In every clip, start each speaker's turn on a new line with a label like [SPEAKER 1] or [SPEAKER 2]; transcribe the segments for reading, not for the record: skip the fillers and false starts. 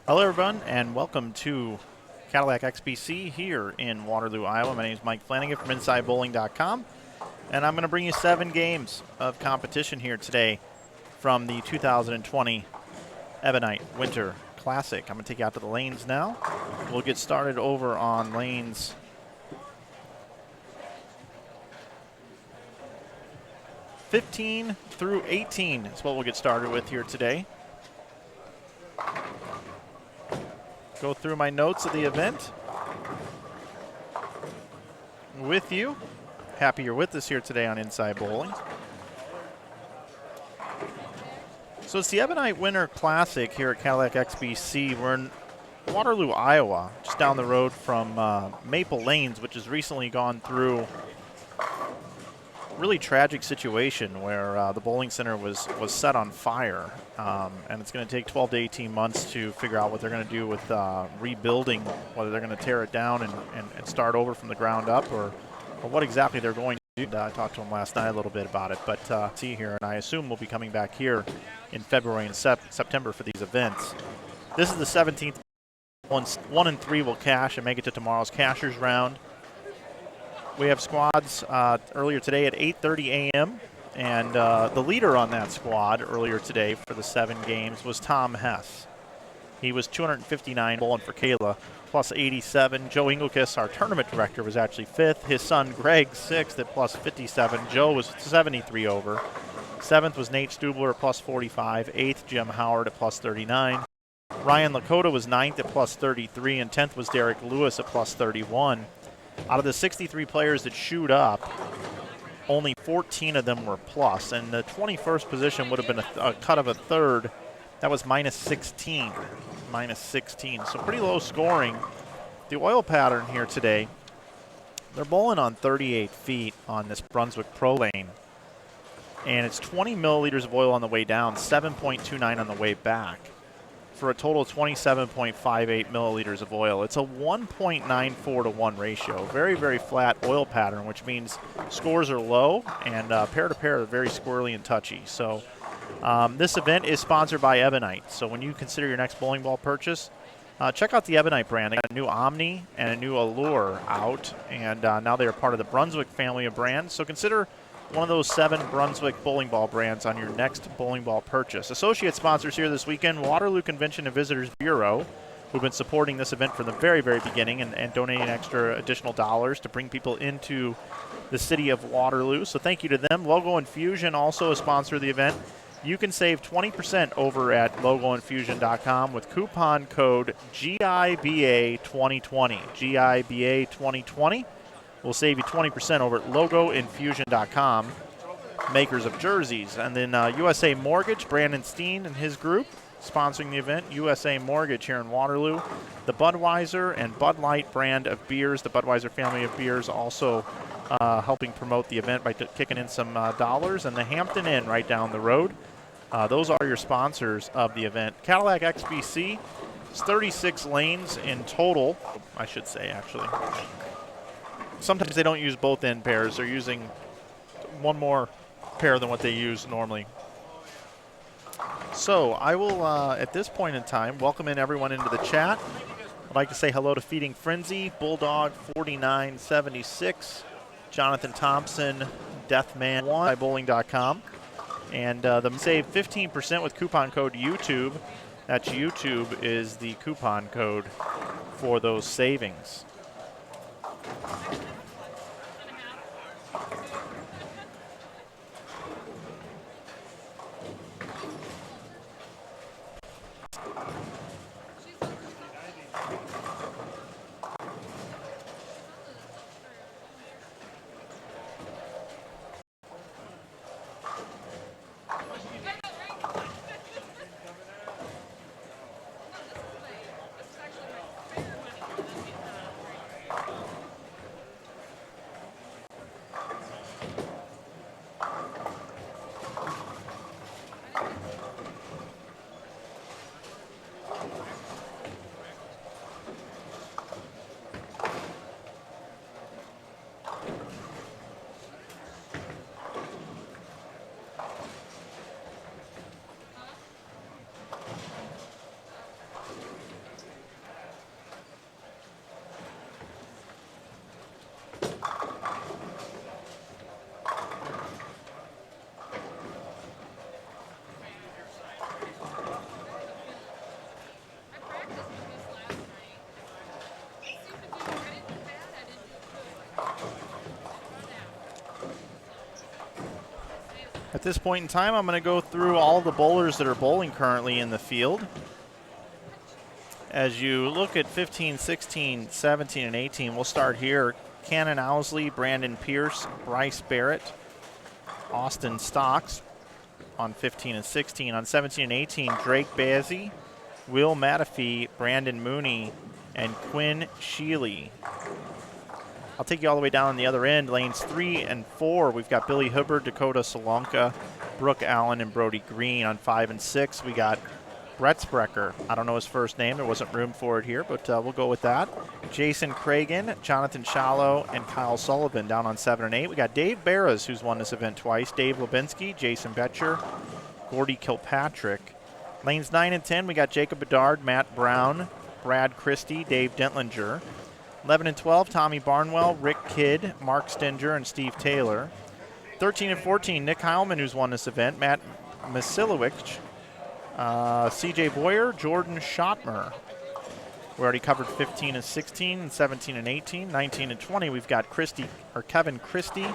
[SPEAKER 1] Hello everyone and welcome to Cadillac XBC here in Waterloo, Iowa. My name is Mike Flanagan from InsideBowling.com, and I'm going to bring you 7 games of competition here today from the 2020 Ebonite Winter Classic. I'm going to take you out to the lanes now. We'll get started over on lanes 15 through 18 is what we'll get started with here today. Go through my notes of the event with you. Happy you're with us here today on Inside Bowling. So it's the Ebonite Winter Classic here at Cadillac XBC. We're in Waterloo, Iowa, just down the road from Maple Lanes, which has recently gone through really tragic situation where the bowling center was set on fire, and it's going to take 12 to 18 months to figure out what they're going to do with rebuilding, whether they're going to tear it down and start over from the ground up, or what exactly they're going to do. I talked to them last night a little bit about it, but see here, and I assume we'll be coming back here in February and September for these events. This is the 17th. 1 and 3 will cash and make it to tomorrow's cashers round. We have squads earlier today at 8:30 a.m. and the leader on that squad earlier today for the 7 games was Tom Hess. He was 259 bowling for Kayla, plus 87. Joe Engelkiss, our tournament director, was actually 5th. His son Greg 6th at plus 57. Joe was 73 over. 7th was Nate Stubler at plus 45. 8th Jim Howard at plus 39. Ryan Lakota was 9th at plus 33, and 10th was Derek Lewis at plus 31. Out of the 63 players that shoot up, only 14 of them were plus, and the 21st position would have been a cut of a third. That was minus 16. Minus 16. So pretty low scoring. The oil pattern here today, they're bowling on 38 feet on this Brunswick Pro lane, and it's 20 milliliters of oil on the way down, 7.29 on the way back, for a total of 27.58 milliliters of oil. It's a 1.94 to 1 ratio. Very, very flat oil pattern, which means scores are low, and pair to pair are very squirrely and touchy. So this event is sponsored by Ebonite. So when you consider your next bowling ball purchase, check out the Ebonite brand. They got a new Omni and a new Allure out, and now they are part of the Brunswick family of brands. So consider one of those 7 Brunswick bowling ball brands on your next bowling ball purchase. Associate sponsors here this weekend, Waterloo Convention and Visitors Bureau, who've been supporting this event from the very, very beginning and donating extra additional dollars to bring people into the city of Waterloo. So thank you to them. Logo Infusion, also a sponsor of the event. You can save 20% over at logoinfusion.com with coupon code GIBA2020. GIBA2020. We'll save you 20% over at logoinfusion.com, makers of jerseys. And then USA Mortgage, Brandon Steen and his group sponsoring the event. USA Mortgage here in Waterloo. The Budweiser and Bud Light brand of beers, the Budweiser family of beers, also helping promote the event by kicking in some dollars. And the Hampton Inn right down the road. Those are your sponsors of the event. Cadillac XBC, it's 36 lanes in total, I should say, actually. Sometimes they don't use both end pairs. They're using one more pair than what they use normally. So I will, at this point in time, welcome in everyone into the chat. I'd like to say hello to Feeding Frenzy, Bulldog 4976, Jonathan Thompson, Deathman1, bowling.com. And save 15% with coupon code YouTube. That's YouTube is the coupon code for those savings. At this point in time, I'm going to go through all the bowlers that are bowling currently in the field. As you look at 15, 16, 17, and 18, we'll start here. Cannon Owsley, Brandon Pierce, Bryce Barrett, Austin Stocks on 15 and 16. On 17 and 18, Drake Bazzi, Will Matafee, Brandon Mooney, and Quinn Sheely. I'll take you all the way down on the other end. Lanes 3 and 4, we've got Billy Hubbard, Dakota Solonka, Brooke Allen, and Brody Green. On 5 and 6, we got Brett Sprecher. I don't know his first name. There wasn't room for it here, but we'll go with that. Jason Cragen, Jonathan Shallow, and Kyle Sullivan down on 7 and 8. We got Dave Barras, who's won this event twice, Dave Lubinski, Jason Betcher, Gordy Kilpatrick. Lanes 9 and 10, we got Jacob Bedard, Matt Brown, Brad Christie, Dave Dentlinger. 11 and 12, Tommy Barnwell, Rick Kidd, Mark Stinger, and Steve Taylor. 13 and 14, Nick Heilman, who's won this event, Matt Masilowicz, CJ Boyer, Jordan Schottmer. We already covered 15 and 16, and 17 and 18. 19 and 20, we've got Kevin Christie,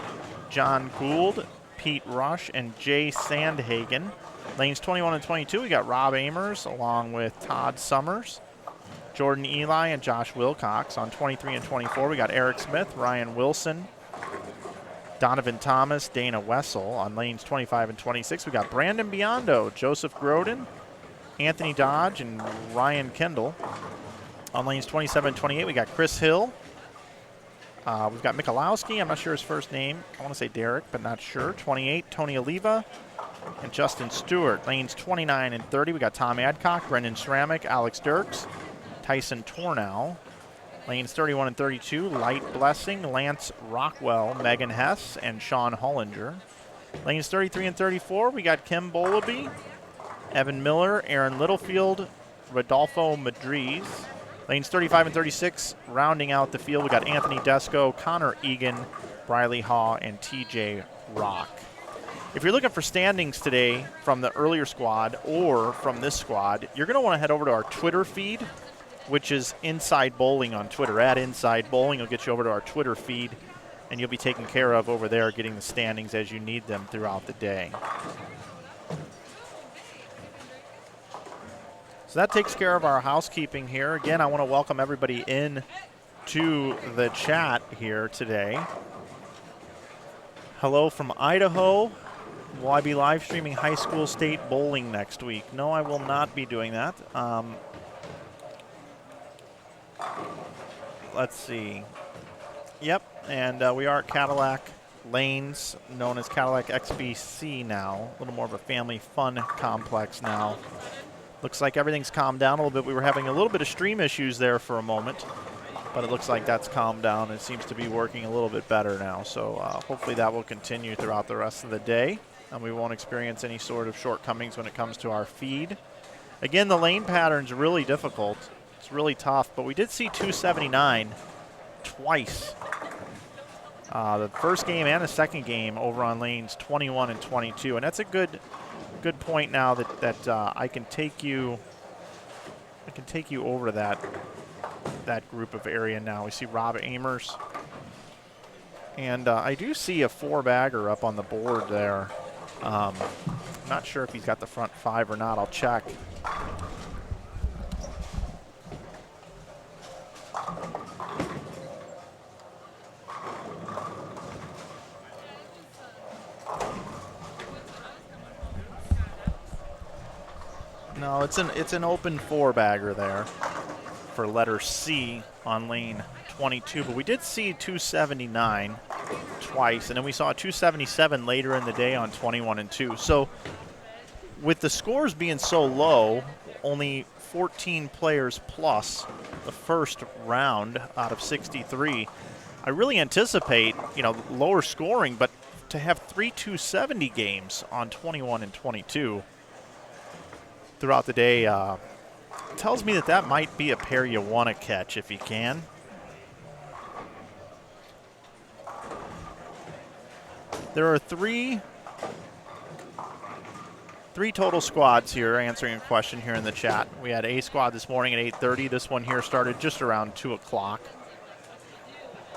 [SPEAKER 1] John Gould, Pete Rush, and Jay Sandhagen. Lanes 21 and 22, we got Rob Amers along with Todd Summers, Jordan Eli, and Josh Wilcox. On 23 and 24, we got Eric Smith, Ryan Wilson, Donovan Thomas, Dana Wessel. On lanes 25 and 26, we got Brandon Biondo, Joseph Groden, Anthony Dodge, and Ryan Kendall. On lanes 27 and 28, we got Chris Hill. We've got Michalowski, I'm not sure his first name. I want to say Derek, but not sure. 28, Tony Oliva, and Justin Stewart. Lanes 29 and 30, we got Tom Adcock, Brendan Sramick, Alex Dirks, Tyson Tornow. Lanes 31 and 32, Light Blessing, Lance Rockwell, Megan Hess, and Sean Hollinger. Lanes 33 and 34, we got Kim Bowleby, Evan Miller, Aaron Littlefield, Rodolfo Madriz. Lanes 35 and 36, rounding out the field, we got Anthony Desco, Connor Egan, Briley Haw, and TJ Rock. If you're looking for standings today from the earlier squad or from this squad, you're going to want to head over to our Twitter feed, which is Inside Bowling on Twitter. At Inside Bowling will get you over to our Twitter feed, and you'll be taken care of over there, getting the standings as you need them throughout the day. So that takes care of our housekeeping here. Again, I want to welcome everybody in to the chat here today. Hello from Idaho. Will I be live streaming high school state bowling next week? No, I will not be doing that. Let's see. Yep, and we are at Cadillac Lanes, known as Cadillac XBC now. A little more of a family fun complex now. Looks like everything's calmed down a little bit. We were having a little bit of stream issues there for a moment, but it looks like that's calmed down and seems to be working a little bit better now. So hopefully that will continue throughout the rest of the day, and we won't experience any sort of shortcomings when it comes to our feed. Again, the lane pattern's really difficult. It's really tough, but we did see 279 twice. The first game and the second game over on lanes 21 and 22, and that's a good point now that I can take you over that that group of area now. We see Rob Amers. And I do see a 4-bagger up on the board there. I'm not sure if he's got the front 5 or not. I'll check. No, it's an open 4-bagger there for letter C on lane 22, but we did see 279 twice, and then we saw a 277 later in the day on 21 and 2. So with the scores being so low, only 14 players plus the first round out of 63, I really anticipate, lower scoring, but to have 3 270 games on 21 and 22 throughout the day tells me that might be a pair you want to catch if you can. There are three total squads here answering a question here in the chat. We had a squad this morning at 8:30. This one here started just around 2 o'clock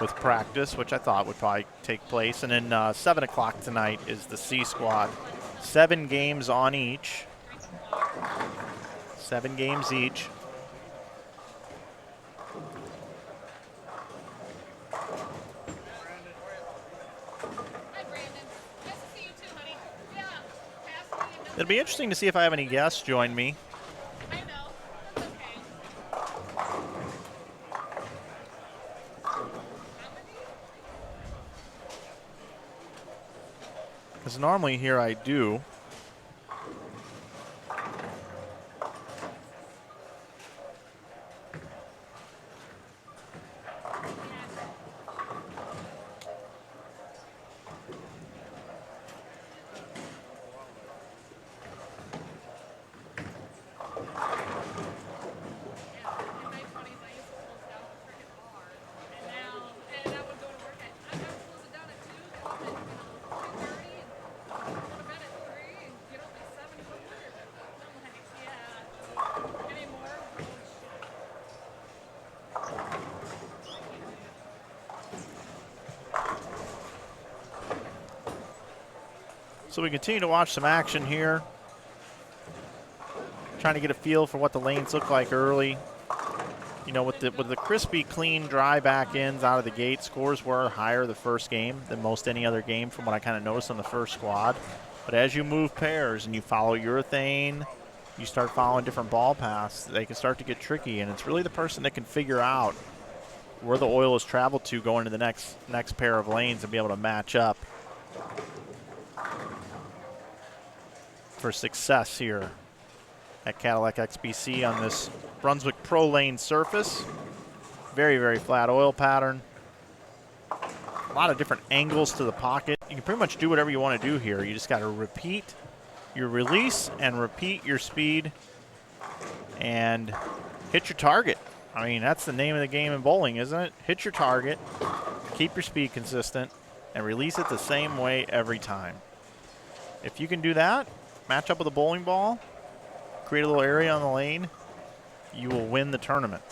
[SPEAKER 1] with practice, which I thought would probably take place. And then 7 o'clock tonight is the C squad. 7 games on each. 7 games each. It'll be interesting to see if I have any guests join me.
[SPEAKER 2] I know. That's okay.
[SPEAKER 1] Because normally here I do. So we continue to watch some action here. Trying to get a feel for what the lanes look like early. With the crispy, clean, dry back ends out of the gate, scores were higher the first game than most any other game from what I kind of noticed on the first squad. But as you move pairs and you follow urethane, you start following different ball paths, they can start to get tricky, and it's really the person that can figure out where the oil has traveled to going to the next pair of lanes and be able to match up for success here at Cadillac XBC on this Brunswick Pro Lane surface. Very, very flat oil pattern. A lot of different angles to the pocket. You can pretty much do whatever you want to do here. You just got to repeat your release and repeat your speed and hit your target. I mean, that's the name of the game in bowling, isn't it? Hit your target, keep your speed consistent, and release it the same way every time. If you can do that, match up with a bowling ball, create a little area on the lane, you will win the tournament.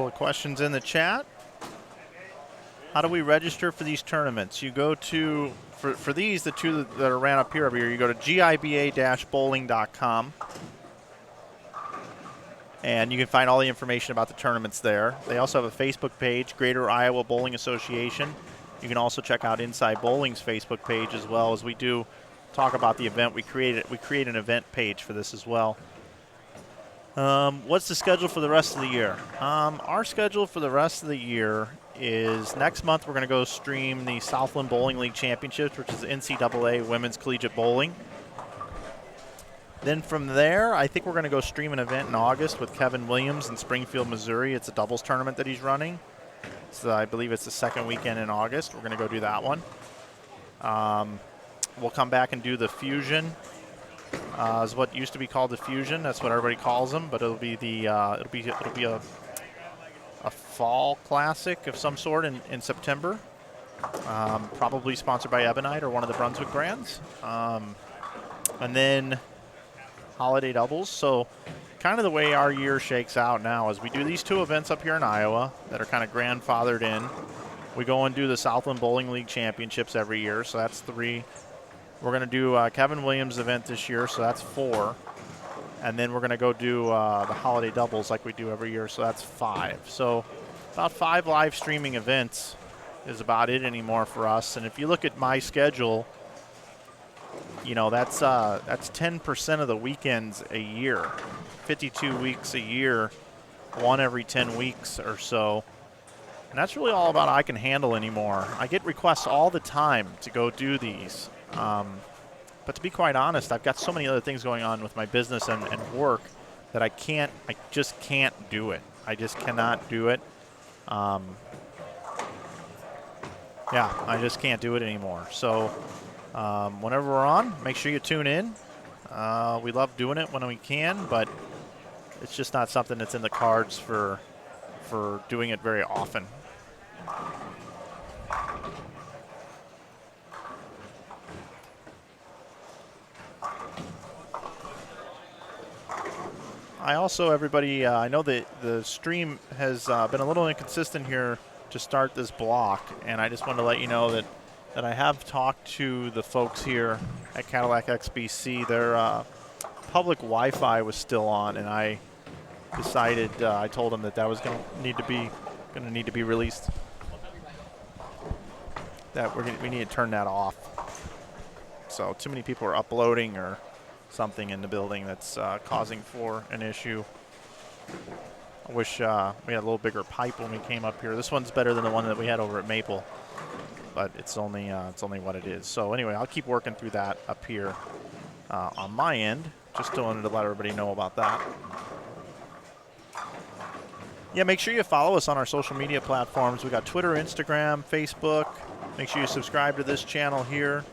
[SPEAKER 1] couple of questions in the chat. How do we register for these tournaments? You go to, for these, the two that are ran up here every year, you go to GIBA-bowling.com. And you can find all the information about the tournaments there. They also have a Facebook page, Greater Iowa Bowling Association. You can also check out Inside Bowling's Facebook page as well. As we do talk about the event, we create an event page for this as well. What's the schedule for the rest of the year? Our schedule for the rest of the year is next month we're going to go stream the Southland Bowling League Championships, which is NCAA Women's Collegiate Bowling. Then from there, I think we're going to go stream an event in August with Kevin Williams in Springfield, Missouri. It's a doubles tournament that he's running. So I believe it's the second weekend in August. We're going to go do that one. We'll come back and do the Fusion. Is what used to be called the Fusion. That's what everybody calls them, but it'll be the it'll be a fall classic of some sort in September. Probably sponsored by Ebonite or one of the Brunswick brands. And then holiday doubles. So kind of the way our year shakes out now is we do these two events up here in Iowa that are kind of grandfathered in. We go and do the Southland Bowling League Championships every year, so that's 3. We're going to do Kevin Williams' event this year, so that's 4. And then we're going to go do the holiday doubles like we do every year, so that's 5. So about 5 live streaming events is about it anymore for us. And if you look at my schedule, you know, that's 10% of the weekends a year, 52 weeks a year, 1 every 10 weeks or so. And that's really all about I can handle anymore. I get requests all the time to go do these. But to be quite honest, I've got so many other things going on with my business and work that I just can't do it. I just cannot do it. Yeah, I just can't do it anymore. So whenever we're on, make sure you tune in. We love doing it when we can, but it's just not something that's in the cards for doing it very often. I also, everybody, I know that the stream has been a little inconsistent here to start this block, and I just wanted to let you know that I have talked to the folks here at Cadillac XBC. Their public Wi-Fi was still on, and I decided, I told them that was going to need to be released. That we need to turn that off. So too many people are uploading or something in the building that's causing for an issue. I wish we had a little bigger pipe when we came up here. This one's better than the one that we had over at Maple, but it's only what it is. So anyway, I'll keep working through that up here on my end. Just wanted to let everybody know about that. Yeah, make sure you follow us on our social media platforms. We got Twitter, Instagram, Facebook. Make sure you subscribe to this channel here.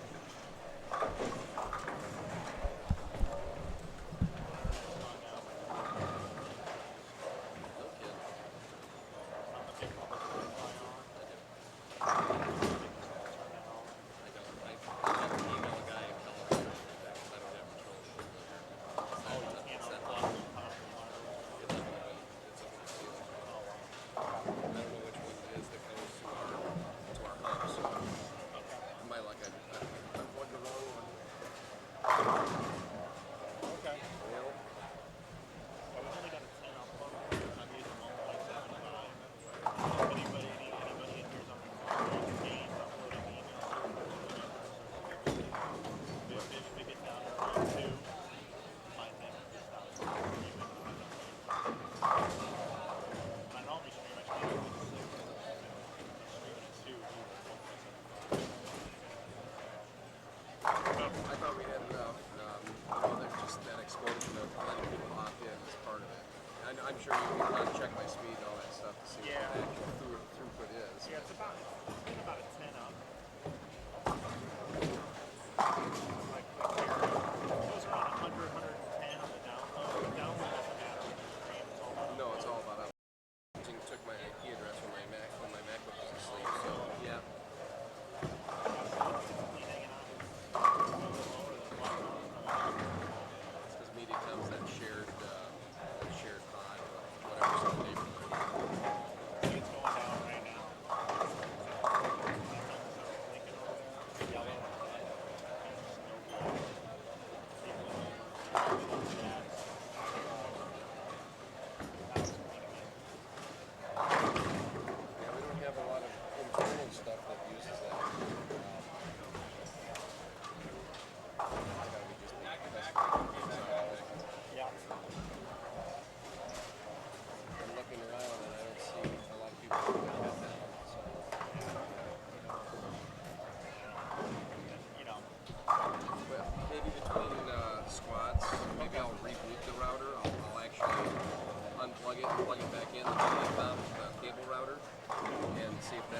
[SPEAKER 3] louder and see if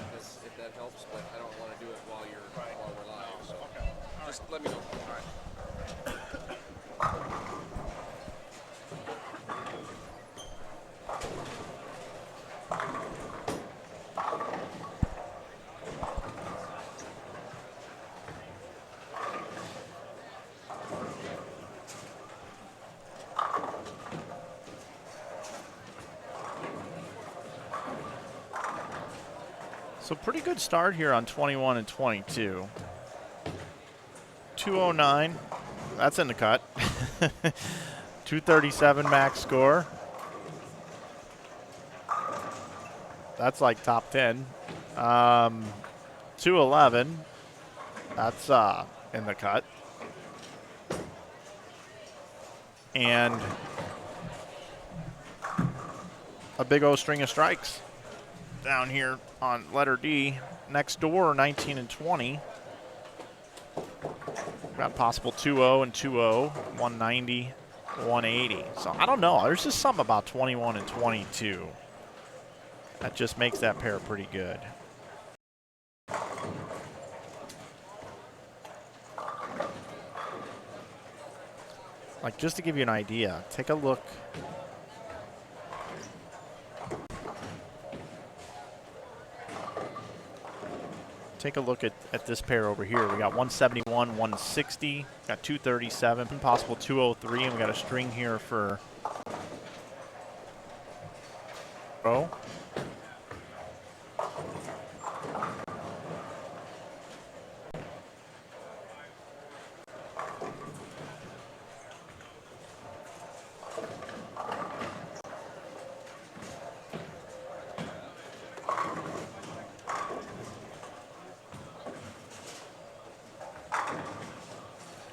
[SPEAKER 3] that helps. But I don't want to do it while we're live. So just let me know. All right.
[SPEAKER 1] So pretty good start here on 21 and 22. 209, that's in the cut. 237 max score. That's like top 10. 211, that's in the cut. And a big old string of strikes down here on letter D. Next door, 19 and 20. Got possible 2-0 and 2-0, 190, 180. So I don't know. There's just something about 21 and 22 that just makes that pair pretty good. Like, just to give you an idea, take a look. Take a look at this pair over here. We got 171, 160, got 237, possible 203, and we got a string here for Crowe.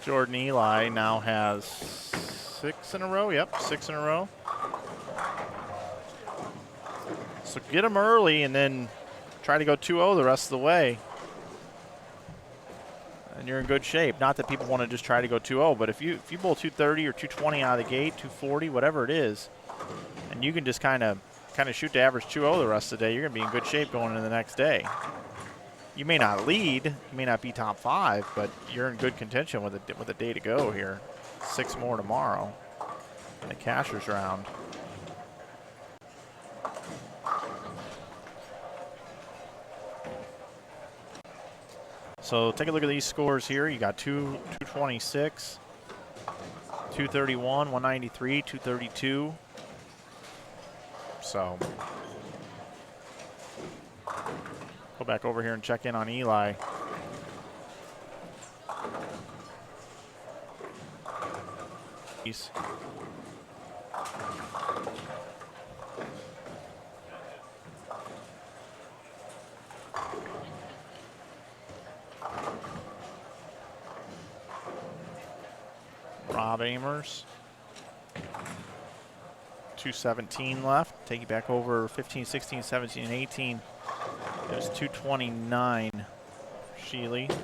[SPEAKER 1] Jordan Eli now has 6 in a row. Yep, 6 in a row. So get them early and then try to go 2-0 the rest of the way. And you're in good shape. Not that people want to just try to go 2-0, but if you bowl 230 or 220 out of the gate, 240, whatever it is, and you can just kind of shoot to average 2-0 the rest of the day, you're going to be in good shape going into the next day. You may not lead, you may not be top 5, but you're in good contention with a day to go here. 6 more tomorrow in the cashers round. So take a look at these scores here. You got 226, 231, 193, 232. So go back over here and check in on Eli. Rob Amers. 217 left. Take you back over 15, 16, 17, and 18. It was 229, Sheely.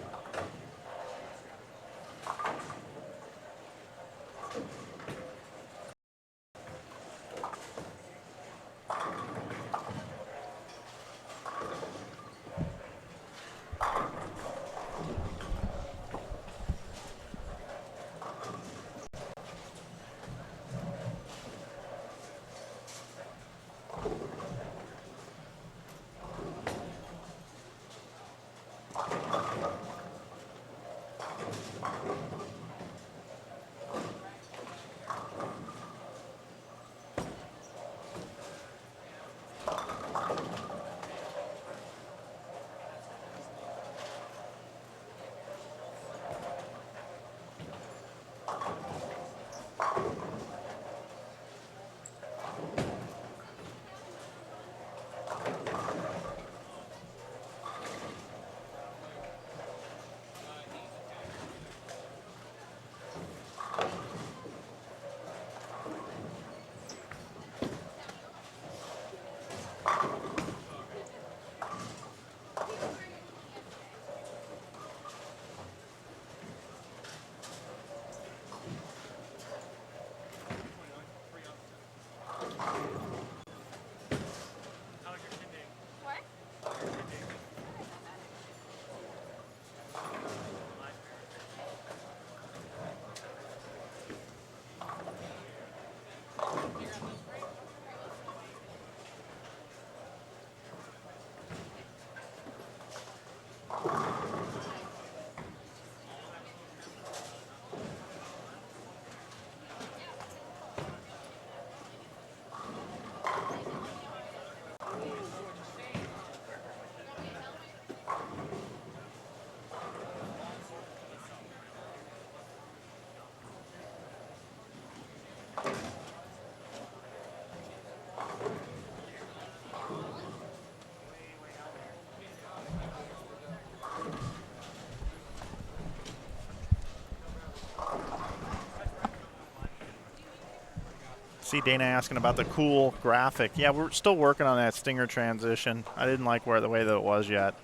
[SPEAKER 1] See Dana asking about the cool graphic. Yeah, we're still working on that stinger transition. I didn't like the way that it was yet.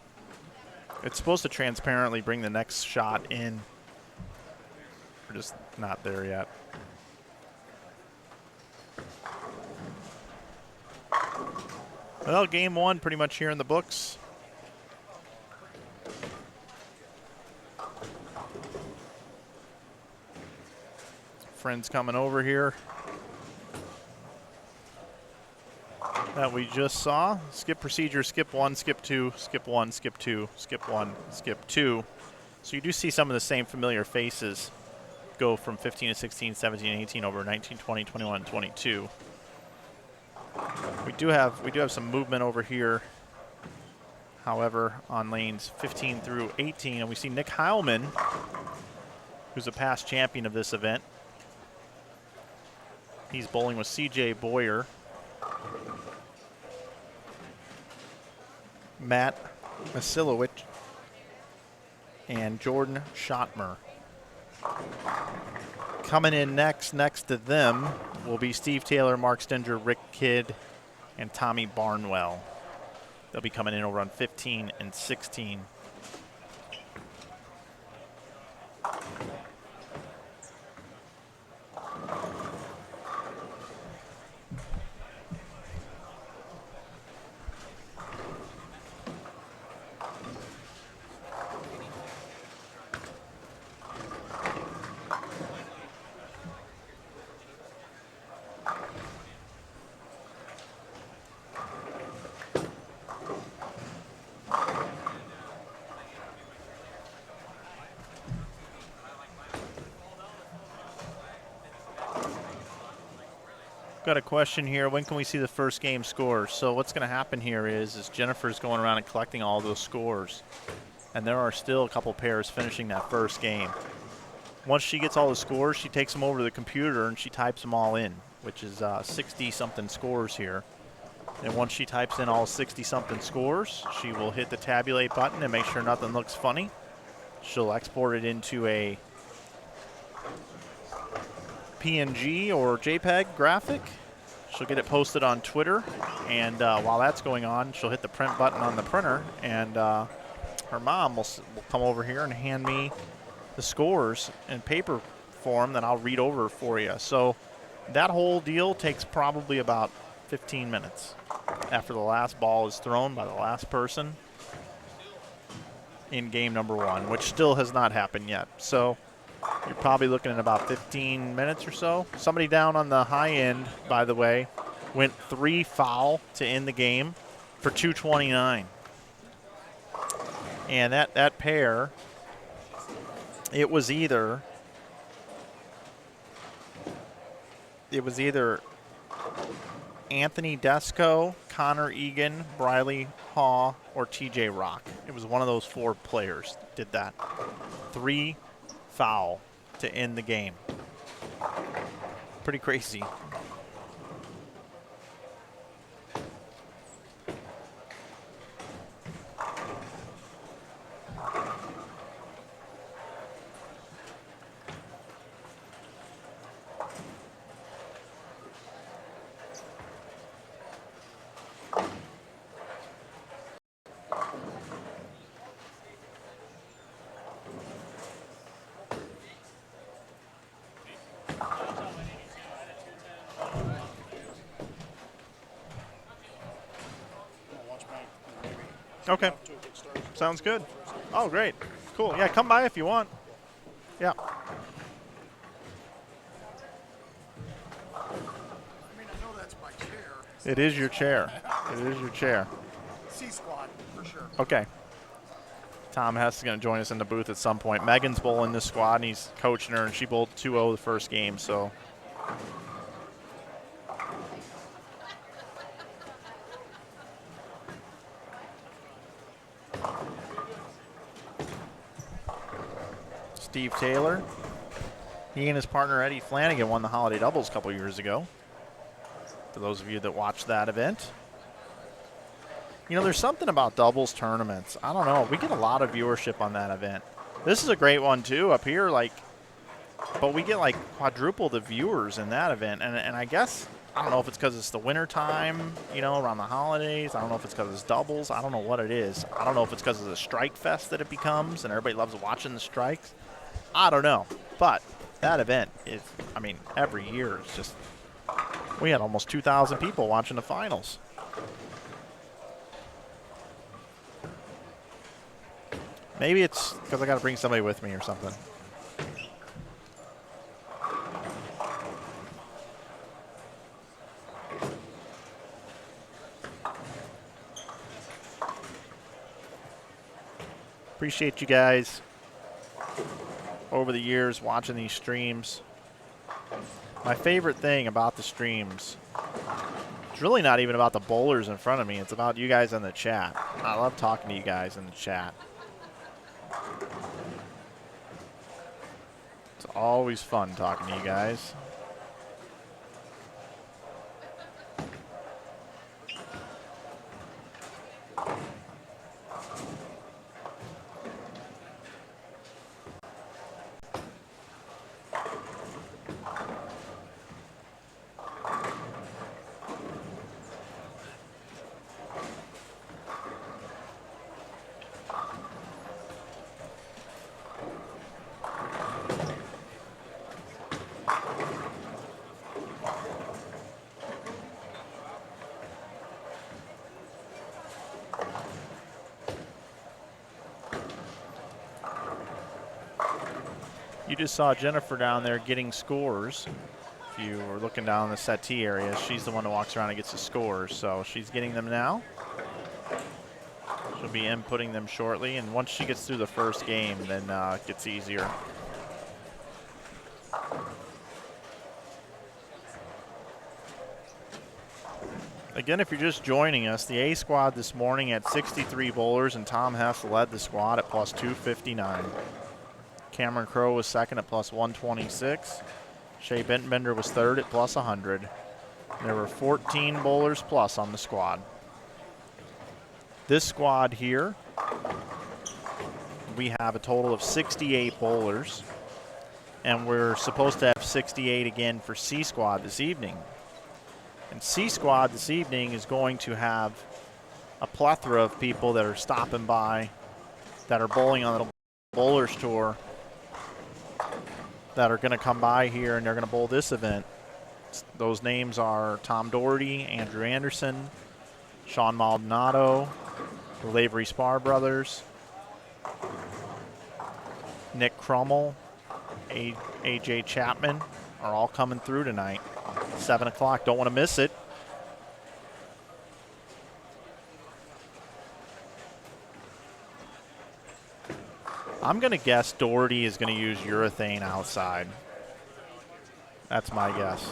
[SPEAKER 1] It's supposed to transparently bring the next shot in. We're just not there yet. Well, game one pretty much here in the books. Friends coming over here that we just saw. Skip procedure, skip one, skip two, skip one, skip two, skip one, skip two. So you do see some of the same familiar faces go from 15 to 16, 17, 18 over 19, 20, 21, 22. We do have some movement over here, however, on lanes 15 through 18, and we see Nick Heilman, who's a past champion of this event. He's bowling with CJ Boyer, Matt Masilowicz, and Jordan Schottmer. Coming in next to them will be Steve Taylor, Mark Stenger, Rick Kidd, and Tommy Barnwell. They'll be coming in over on 15 and 16. Got a question here. When can we see the first game scores? So what's going to happen here is Jennifer's going around and collecting all those scores. And there are still a couple pairs finishing that first game. Once she gets all the scores, she takes them over to the computer and she types them all in, which is 60-something scores here. And once she types in all 60-something scores, she will hit the tabulate button and make sure nothing looks funny. She'll export it into a PNG or JPEG graphic. She'll get it posted on Twitter, and while that's going on, she'll hit the print button on the printer, and her mom will come over here and hand me the scores in paper form that I'll read over for you. So that whole deal takes probably about 15 minutes after the last ball is thrown by the last person in game number one, which still has not happened yet. So you're probably looking at about 15 minutes or so. Somebody down on the high end, by the way, went 3 foul to end the game for 229. And that pair, it was either Anthony Desco, Connor Egan, Briley Haw, or TJ Rock. It was one of those 4 players did that. 3 foul to end the game. Pretty crazy. Okay. Sounds good. Oh, great. Cool. Yeah, come by if you want. Yeah.
[SPEAKER 4] I mean, I know that's my chair.
[SPEAKER 1] It is your chair. It is your chair.
[SPEAKER 4] C-squad, for sure.
[SPEAKER 1] Okay. Tom Hess is going to join us in the booth at some point. Megan's bowling this squad, and he's coaching her, and she bowled 2-0 the first game, so. Steve Taylor. He and his partner Eddie Flanagan won the holiday doubles a couple years ago. For those of you that watched that event. You know, there's something about doubles tournaments. I don't know. We get a lot of viewership on that event. This is a great one, too, up here. But we get, quadruple the viewers in that event. And I guess I don't know if it's because it's the winter time, you know, around the holidays. I don't know if it's because it's doubles. I don't know what it is. I don't know if it's because of the strike fest that it becomes and everybody loves watching the strikes. I don't know. But that event is, I mean, every year it's just, we had almost 2,000 people watching the finals. Maybe it's because I got to bring somebody with me or something. Appreciate you guys over the years watching these streams. My favorite thing about the streams, it's really not even about the bowlers in front of me. It's about you guys in the chat. I love talking to you guys in the chat. It's always fun talking to you guys. You just saw Jennifer down there getting scores. If you were looking down the settee area, she's the one that walks around and gets the scores. So she's getting them now. She'll be inputting them shortly. And once she gets through the first game, then it gets easier. Again, if you're just joining us, the A squad this morning at 63 bowlers, and Tom Hess led the squad at plus 259. Cameron Crowe was second at plus 126. Shea Bentbender was third at plus 100. There were 14 bowlers plus on the squad. This squad here, we have a total of 68 bowlers, and we're supposed to have 68 again for C squad this evening. And C squad this evening is going to have a plethora of people that are stopping by, that are bowling on the bowlers tour, that are going to come by here and they're going to bowl this event. Those names are Tom Doherty, Andrew Anderson, Sean Maldonado, the Lavery Spar brothers, Nick Crummell, AJ Chapman are all coming through tonight. 7 o'clock, don't want to miss it. I'm going to guess Doherty is going to use urethane outside. That's my guess.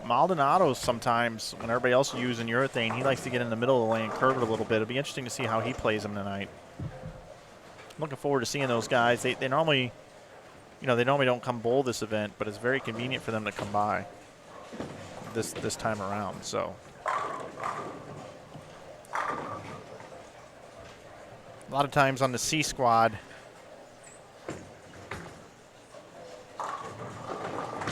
[SPEAKER 1] Maldonado sometimes, when everybody else is using urethane, he likes to get in the middle of the lane, curve it a little bit. It'll be interesting to see how he plays them tonight. I'm looking forward to seeing those guys. They normally... You know, they normally don't come bowl this event, but it's very convenient for them to come by this time around. So a lot of times on the C squad,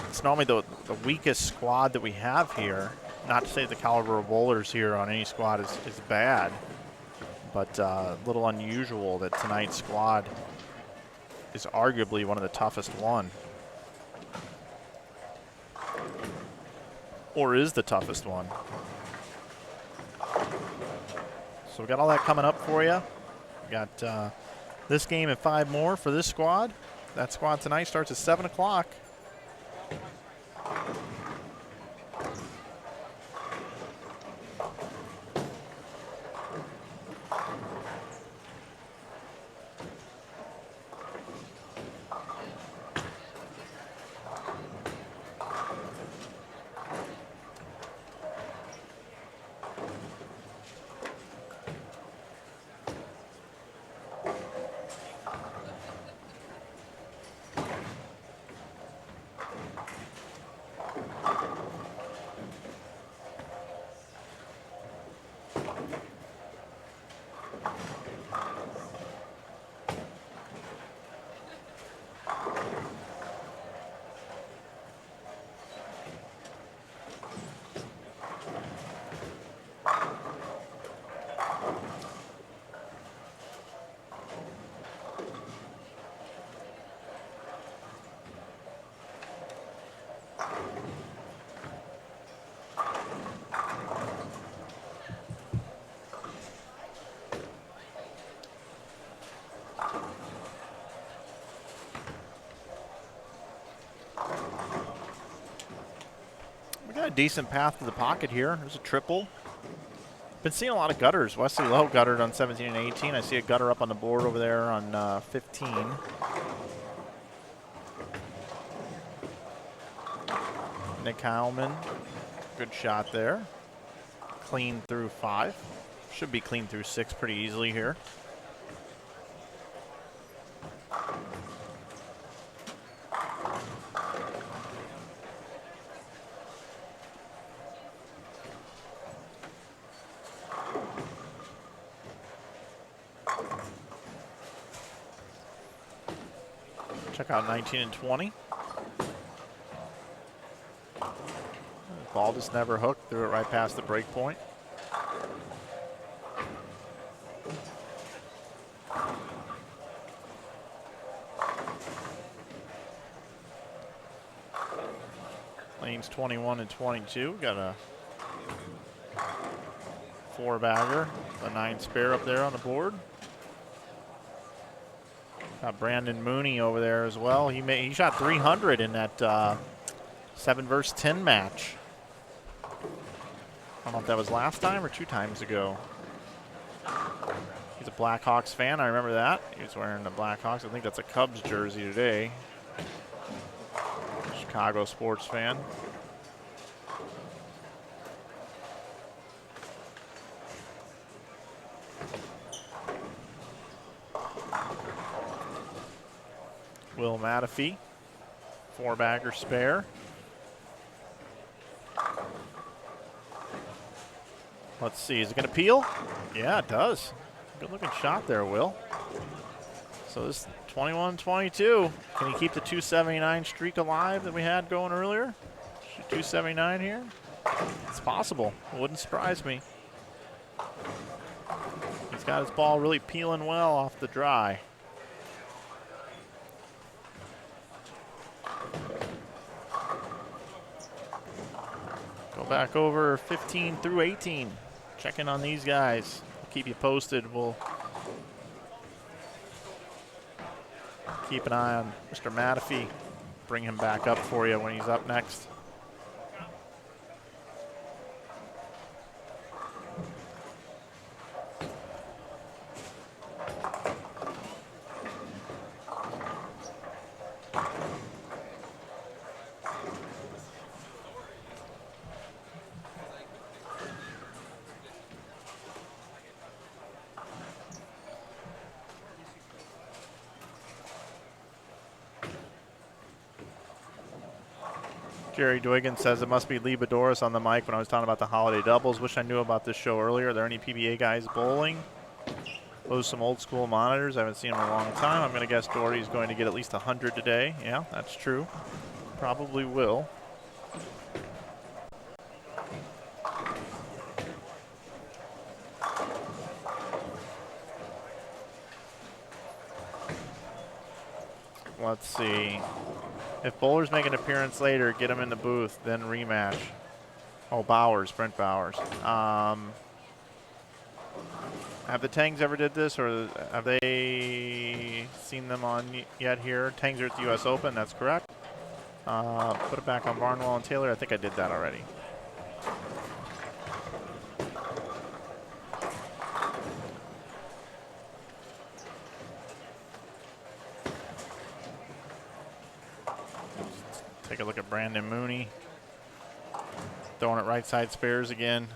[SPEAKER 1] it's normally the weakest squad that we have here. Not to say the caliber of bowlers here on any squad is bad, but a little unusual that tonight's squad is arguably one of the toughest one. Or is the toughest one. So we got all that coming up for you. We got this game and 5 more for this squad. That squad tonight starts at 7 o'clock. decent path to the pocket here. There's a triple. Been seeing a lot of gutters. Wesley Lowe guttered on 17 and 18. I see a gutter up on the board over there on 15. Nick Heilman, good shot there. Clean through 5. Should be clean through 6 pretty easily here. Check out 19 and 20. Ball just never hooked, threw it right past the break point. Lanes 21 and 22. Got a 4-bagger, a 9 spare up there on the board. Got Brandon Mooney over there as well. He shot 300 in that 7 versus 10 match. I don't know if that was last time or 2 times ago. He's a Blackhawks fan. I remember that. He was wearing the Blackhawks. I think that's a Cubs jersey today. Chicago sports fan. Will Matafee, 4-bagger spare. Let's see, is it going to peel? Yeah, it does. Good looking shot there, Will. So this 21-22. Can he keep the 279 streak alive that we had going earlier? 279 here? It's possible. It wouldn't surprise me. He's got his ball really peeling well off the dry. Go back over 15 through 18. Checking on these guys. We'll keep you posted. We'll keep an eye on Mr. Matafee. Bring him back up for you when he's up next. Jerry Dwiggins says it must be Lee Bedoris on the mic when I was talking about the holiday doubles. Wish I knew about this show earlier. Are there any PBA guys bowling? Those some old school monitors. I haven't seen them in a long time. I'm going to guess Doherty's going to get at least 100 today. Yeah, that's true. Probably will. Let's see. If bowlers make an appearance later, get them in the booth, then rematch. Oh, Bowers, Brent Bowers. Have the Tangs ever did this, or have they seen them on yet here? Tangs are at the U.S. Open, that's correct. Put it back on Barnwell and Taylor. I think I did that already. Take a look at Brandon Mooney. Throwing it right side spares again.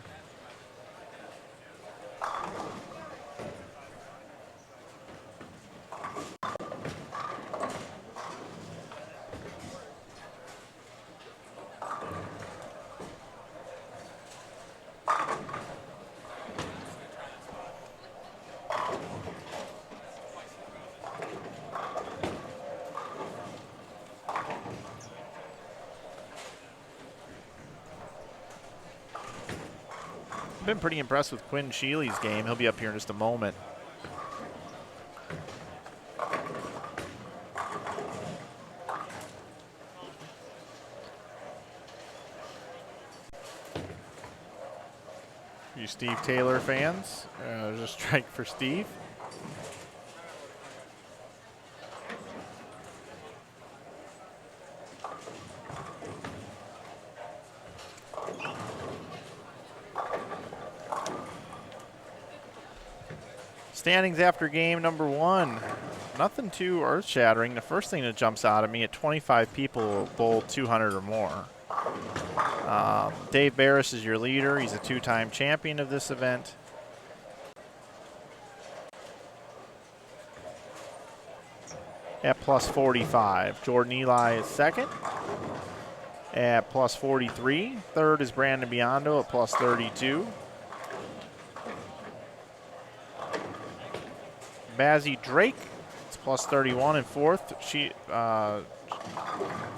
[SPEAKER 1] Been pretty impressed with Quinn Shealy's game. He'll be up here in just a moment. You Steve Taylor fans, there's a strike for Steve. Standings after game number 1. Nothing too earth-shattering. The first thing that jumps out at me, at 25 people bowled 200 or more. Dave Barris is your leader. He's a 2-time champion of this event. At plus 45. Jordan Eli is second at plus 43. Third is Brandon Biondo at plus 32. Bazzy Drake is plus 31 in fourth.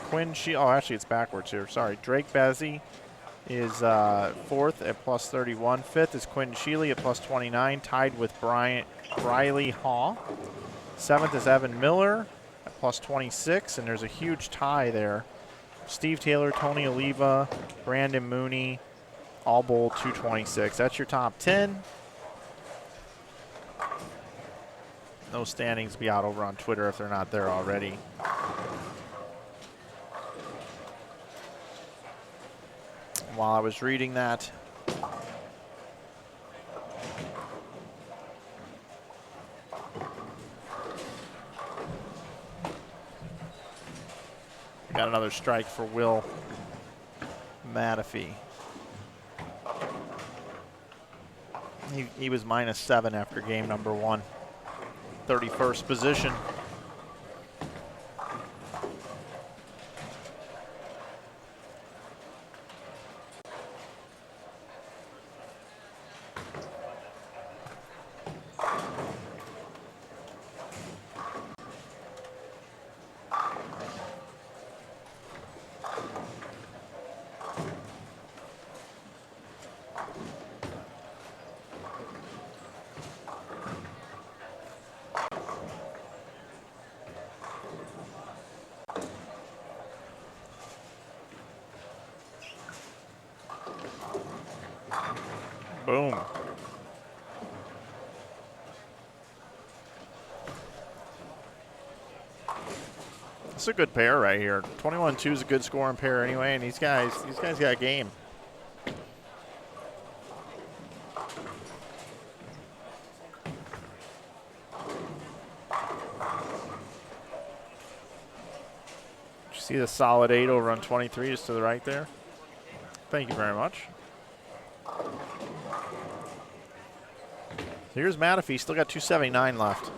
[SPEAKER 1] Quinn actually it's backwards here. Sorry. Drake Bazzy is fourth at plus 31. Fifth is Quinn Sheely at plus 29, tied with Briley Haw. Seventh is Evan Miller at plus 26, and there's a huge tie there. Steve Taylor, Tony Oliva, Brandon Mooney, all bowled 226. That's your top 10. Those standings be out over on Twitter if they're not there already. While I was reading that, got another strike for Will Matafee. He was -7 after game number 1. 31st position. Boom. It's a good pair right here. 21-2 is a good scoring pair anyway, and these guys got game. Did you see the solid 8 over on 23 just to the right there? Thank you very much. Here's Matafee, still got 279 left.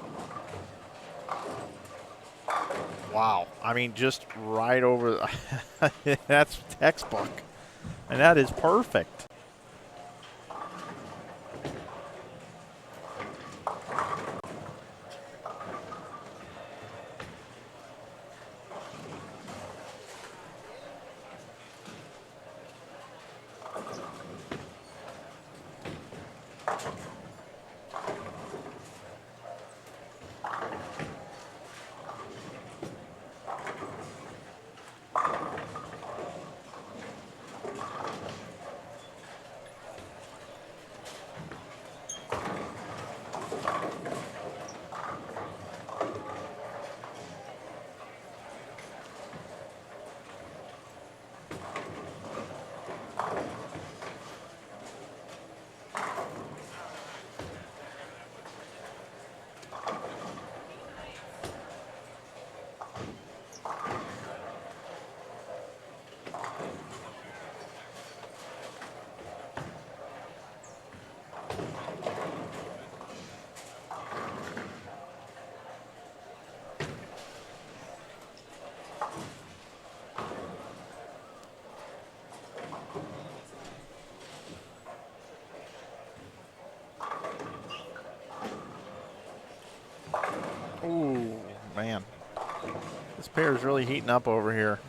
[SPEAKER 1] Wow, I mean, just right over, that's textbook. And that is perfect. Ooh, man. This pair is really heating up over here.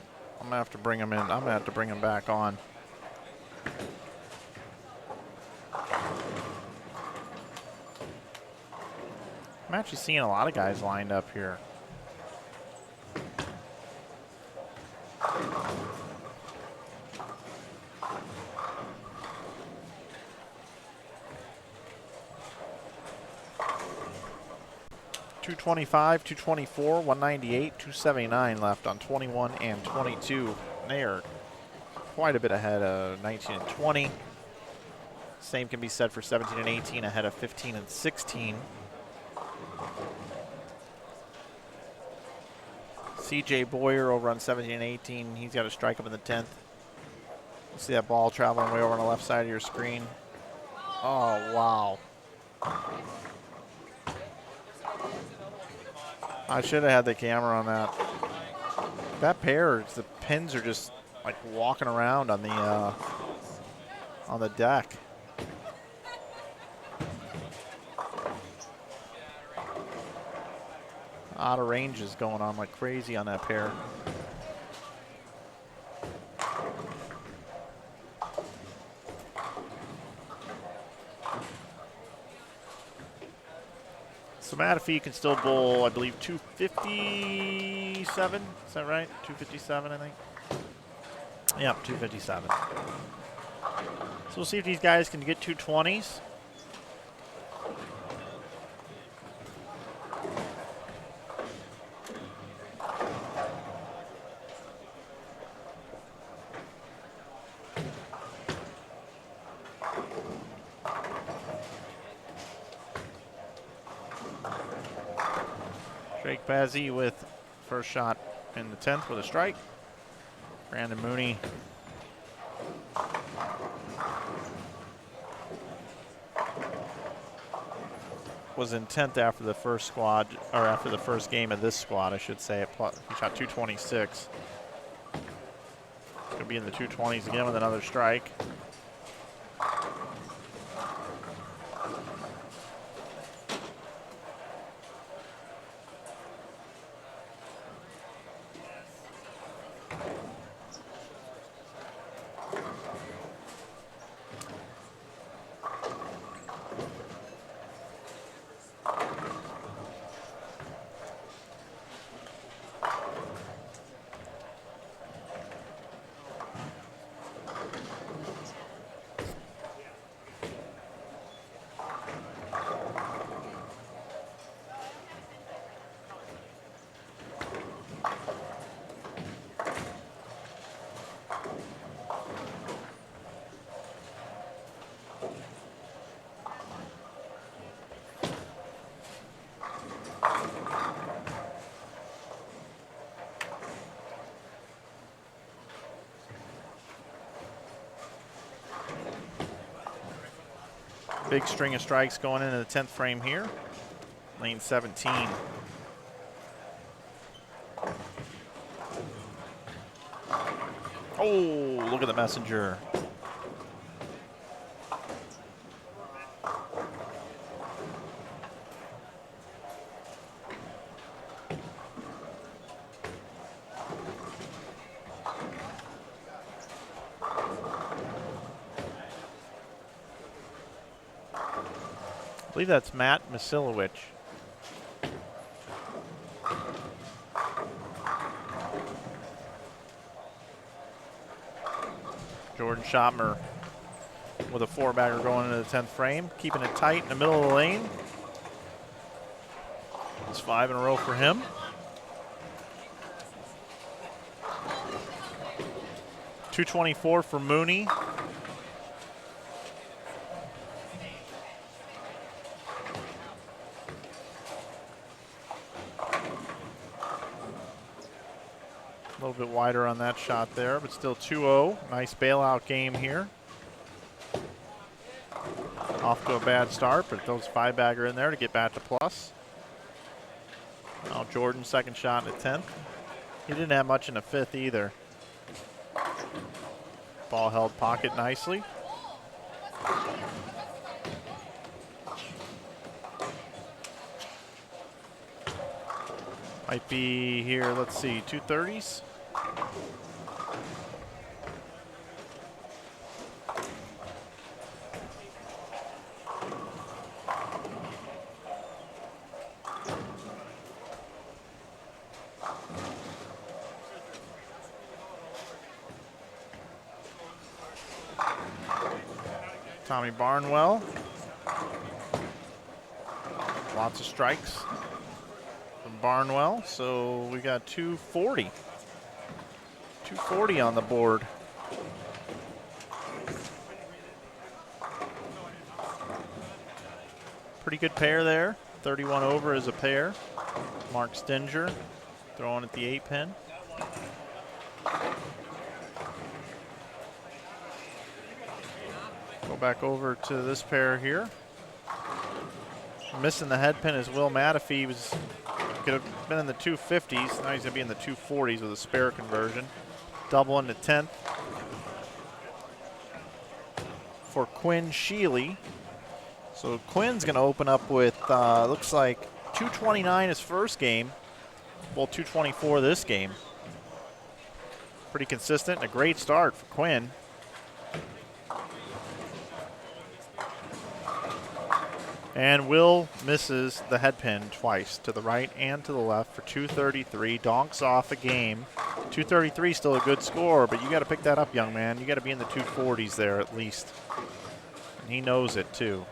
[SPEAKER 1] I'm going to have to bring him in. I'm going to have to bring him back on. I'm actually seeing a lot of guys lined up here. .225, 224, 198, 279 left on 21 and 22. They are quite a bit ahead of 19 and 20. Same can be said for 17 and 18, ahead of 15 and 16. CJ Boyer over on 17 and 18. He's got a strike up in the 10th. You see that ball traveling way over on the left side of your screen. Oh, wow. I should have had the camera on that. That pair, the pins are just like walking around on the deck. Out of range is going on like crazy on that pair. So Matafee can still bowl, I believe, 257. Is that right? 257, I think. Yep, 257. So we'll see if these guys can get 220s. Drake Bazzi with first shot in the 10th with a strike. Brandon Mooney was in 10th after the first squad, or after the first game of this squad, I should say. He shot 226. Could be in the 220s again with another strike. Big string of strikes going into the 10th frame here. Lane 17. Oh, look at the messenger. I believe that's Matt Masilowicz. Jordan Schottmer with a four-bagger going into the 10th frame, keeping it tight in the middle of the lane. It's 5 in a row for him. .224 for Mooney. A little bit wider on that shot there, but still 2-0. Nice bailout game here. Off to a bad start, but those 5-bagger in there to get back to plus. Now Jordan, second shot in the 10th. He didn't have much in the 5th either. Ball held pocket nicely. Might be here, let's see, 230s. Tommy Barnwell. Lots of strikes from Barnwell, so we got 240. 240 on the board. Pretty good pair there. 31 over is a pair. Mark Stinger Throwing at the 8 pin. Go back over to this pair here. Missing the head pin is Will Matafee. Could have been in the 250s. Now he's going to be in the 240s with a spare conversion. Double into 10th for Quinn Sheely. So Quinn's going to open up with, looks like 229 his first game. Well, 224 this game. Pretty consistent and a great start for Quinn. And Will misses the head pin twice, to the right and to the left for 233. Donks off a game. 233 still a good score, but you got to pick that up, young man. You got to be in the 240s there at least. And he knows it too.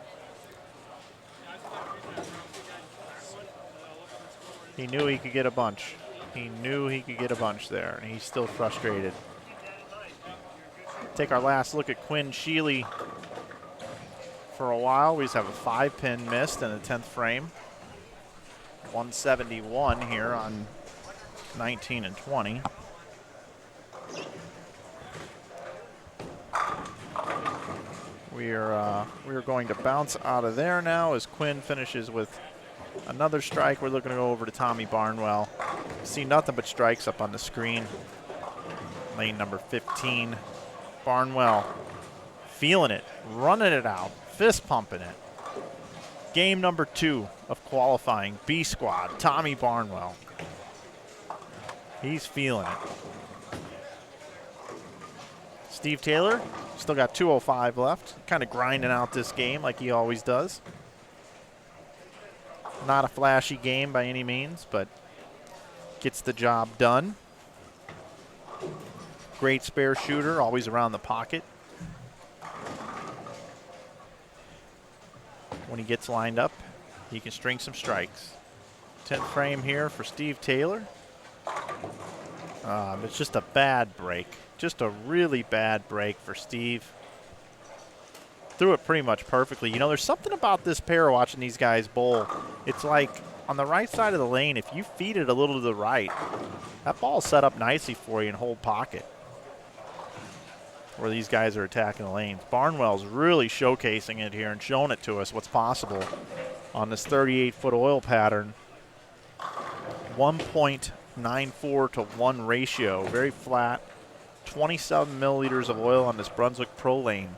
[SPEAKER 1] He knew he could get a bunch. He knew he could get a bunch there, and he's still frustrated. Take our last look at Quinn Sheely. For a while, we just have a 5-pin missed in the 10th frame. 171 here on 19 and 20. We are going to bounce out of there now as Quinn finishes with another strike. We're looking to go over to Tommy Barnwell. See nothing but strikes up on the screen. Lane number 15. Barnwell feeling it, running it out, fist pumping it. Game number 2 of qualifying, B squad, Tommy Barnwell. He's feeling it. Steve Taylor, still got 205 left. Kind of grinding out this game like he always does. Not a flashy game by any means, but gets the job done. Great spare shooter, always around the pocket. When he gets lined up, he can string some strikes. 10th frame here for Steve Taylor. It's just a bad break. Just a really bad break for Steve. Threw it pretty much perfectly. You know, there's something about this pair watching these guys bowl. It's like on the right side of the lane, if you feed it a little to the right, that ball's set up nicely for you in hold pocket where these guys are attacking the lanes. Barnwell's really showcasing it here and showing it to us what's possible on this 38-foot oil pattern. 1.94 to 1 ratio, very flat. 27 milliliters of oil on this Brunswick Pro lane.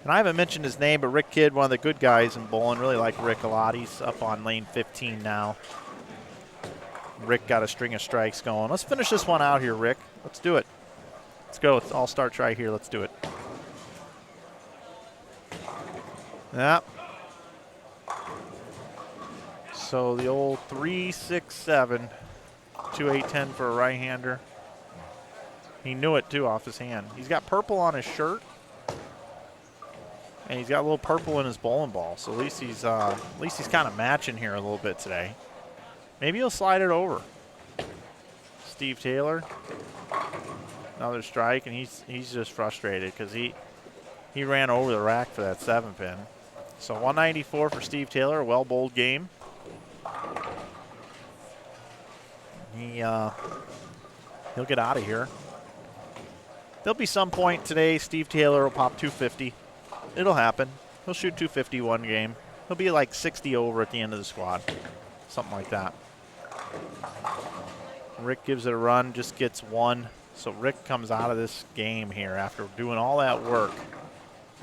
[SPEAKER 1] And I haven't mentioned his name, but Rick Kidd, one of the good guys in bowling. Really like Rick a lot. He's up on lane 15 now. Rick got a string of strikes going. Let's finish this one out here, Rick. Let's do it. Let's go. It's all start try here. Let's do it. Yep. So the old 3-6-7, 2-8-10 for a right-hander. He knew it too off his hand. He's got purple on his shirt, and he's got a little purple in his bowling ball. So at least he's kind of matching here a little bit today. Maybe he'll slide it over. Steve Taylor, another strike, and he's just frustrated because he ran over the rack for that 7-pin. So 194 for Steve Taylor, a well bowled game. He'll get out of here. There'll be some point today Steve Taylor will pop 250. It'll happen. He'll shoot 250 one game. He'll be like 60 over at the end of the squad. Something like that. Rick gives it a run, just gets 1. So Rick comes out of this game here after doing all that work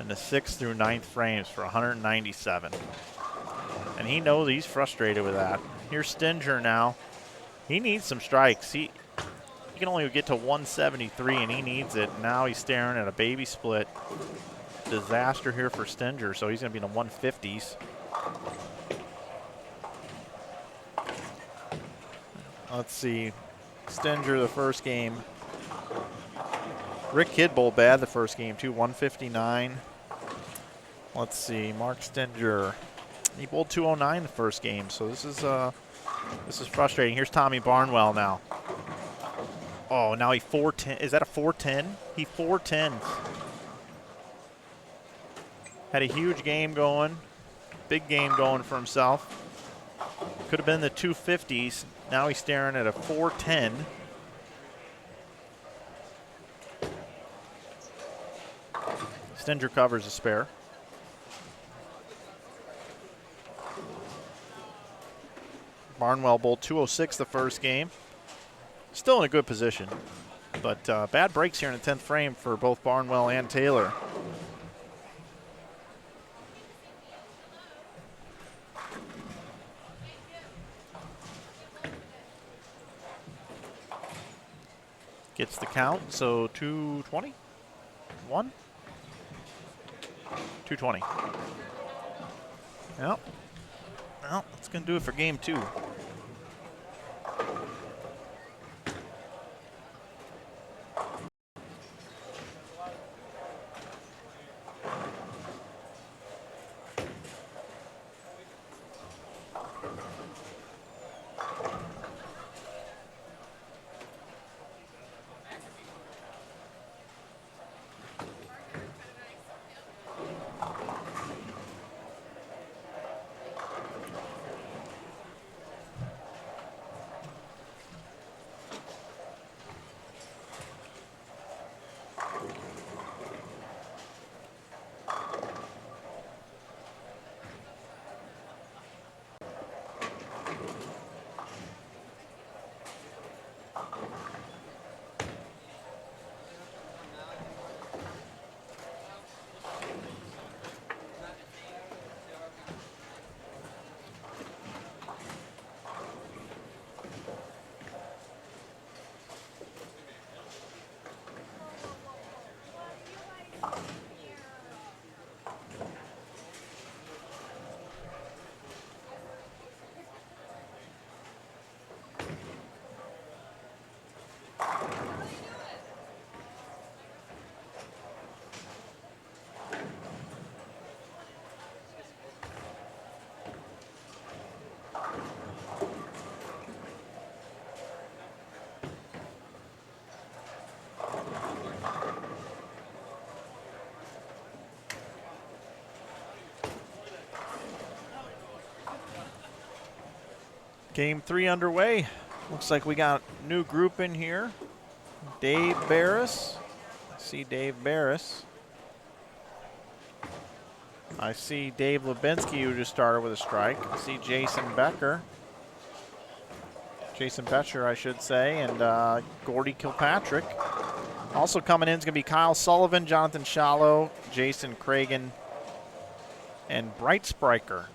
[SPEAKER 1] in the 6th through 9th frames for 197. And he knows he's frustrated with that. Here's Stinger now. He needs some strikes. He can only get to 173, and he needs it. Now he's staring at a baby split. Disaster here for Stinger, so he's going to be in the 150s. Let's see. Stinger the first game. Rick Kidd bowled bad the first game too, 159. Let's see, Mark Stinger. He bowled 209 the first game, so this is frustrating. Here's Tommy Barnwell now. Oh, now he 410. Is that a 410? He 410. Had a huge game going, big game going for himself. Could have been the 250s. Now he's staring at a 410. Stinger covers a spare. Barnwell bowled 206 the first game. Still in a good position, but bad breaks here in the 10th frame for both Barnwell and Taylor. Gets the count, so 220? 1? 220. Yep. Well, that's going to do it for game 2. Game 3 underway. Looks like we got a new group in here. Dave Barris. I see Dave Barris. I see Dave Lubinski, who just started with a strike. I see Jason Becker. Jason Betcher, I should say, and Gordy Kilpatrick. Also coming in is going to be Kyle Sullivan, Jonathan Shallow, Jason Cragen, and Bright Spriker.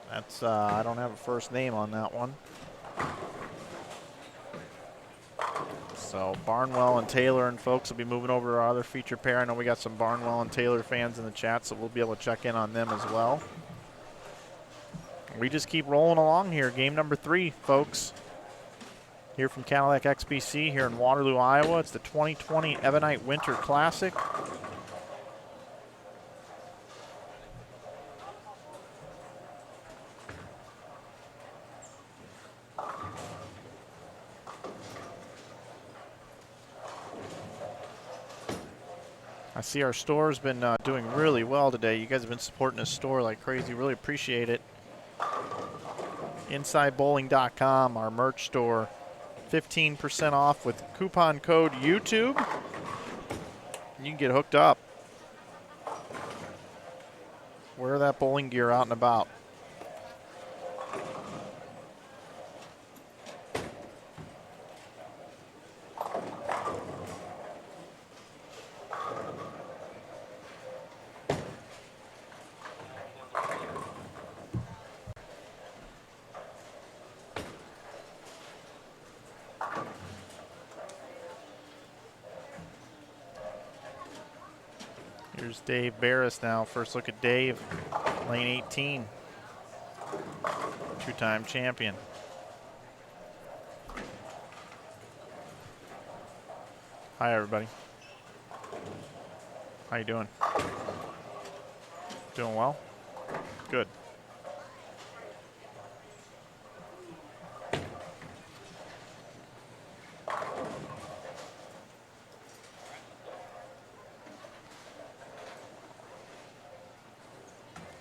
[SPEAKER 1] That's, I don't have a first name on that one. So Barnwell and Taylor and folks will be moving over to our other feature pair. I know we got some Barnwell and Taylor fans in the chat, so we'll be able to check in on them as well. We just keep rolling along here. Game number 3, folks. Here from Cadillac XBC here in Waterloo, Iowa. It's the 2020 Ebonite Winter Classic. I see our store's been doing really well today. You guys have been supporting this store like crazy. Really appreciate it. InsideBowling.com, our merch store. 15% off with coupon code YouTube. You can get hooked up. Wear that bowling gear out and about. Here's Dave Barris now. First look at Dave, lane 18. Two-time champion. Hi, everybody. How you doing? Doing well? Good.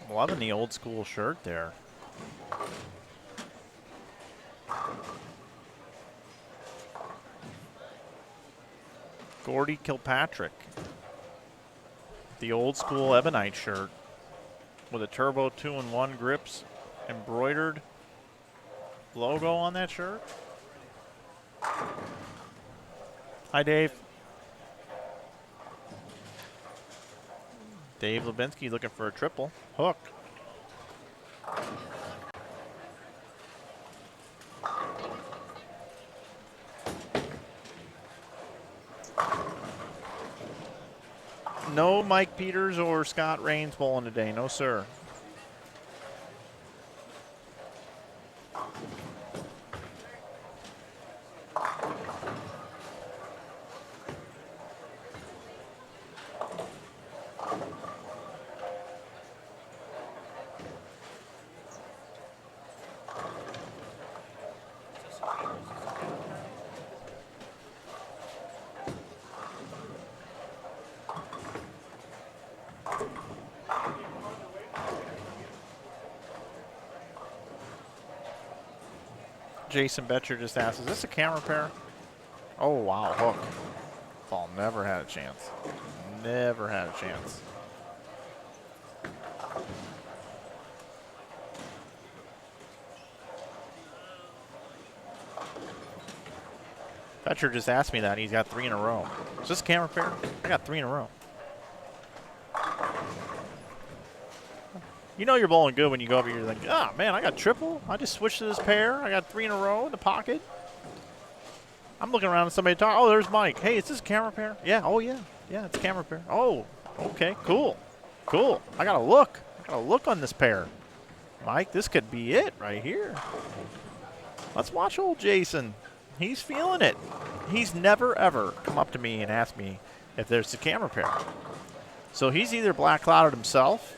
[SPEAKER 1] Loving the old school shirt there. Gordy Kilpatrick. The old school Ebonite shirt with a turbo 2-in-1 grips embroidered logo on that shirt. Hi, Dave. Dave Lubinski looking for a triple. Hook. No Mike Peters or Scott Rains bowling today. No, sir. Jason Betcher just asked, is this a camera pair? Oh, wow, hook. Ball never had a chance. Never had a chance. Betcher just asked me that. He's got 3 in a row. Is this a camera pair? I got 3 in a row. You know you're bowling good when you go up here. You're like, oh, man, I got triple. I just switched to this pair. I got 3 in a row in the pocket. I'm looking around at somebody talking. Oh, there's Mike. Hey, is this a camera pair? Yeah. Oh, yeah. Yeah, it's a camera pair. Oh, okay. Cool. Cool. I got to look. I got to look on this pair. Mike, this could be it right here. Let's watch old Jason. He's feeling it. He's never, ever come up to me and asked me if there's a camera pair. So he's either black clouded himself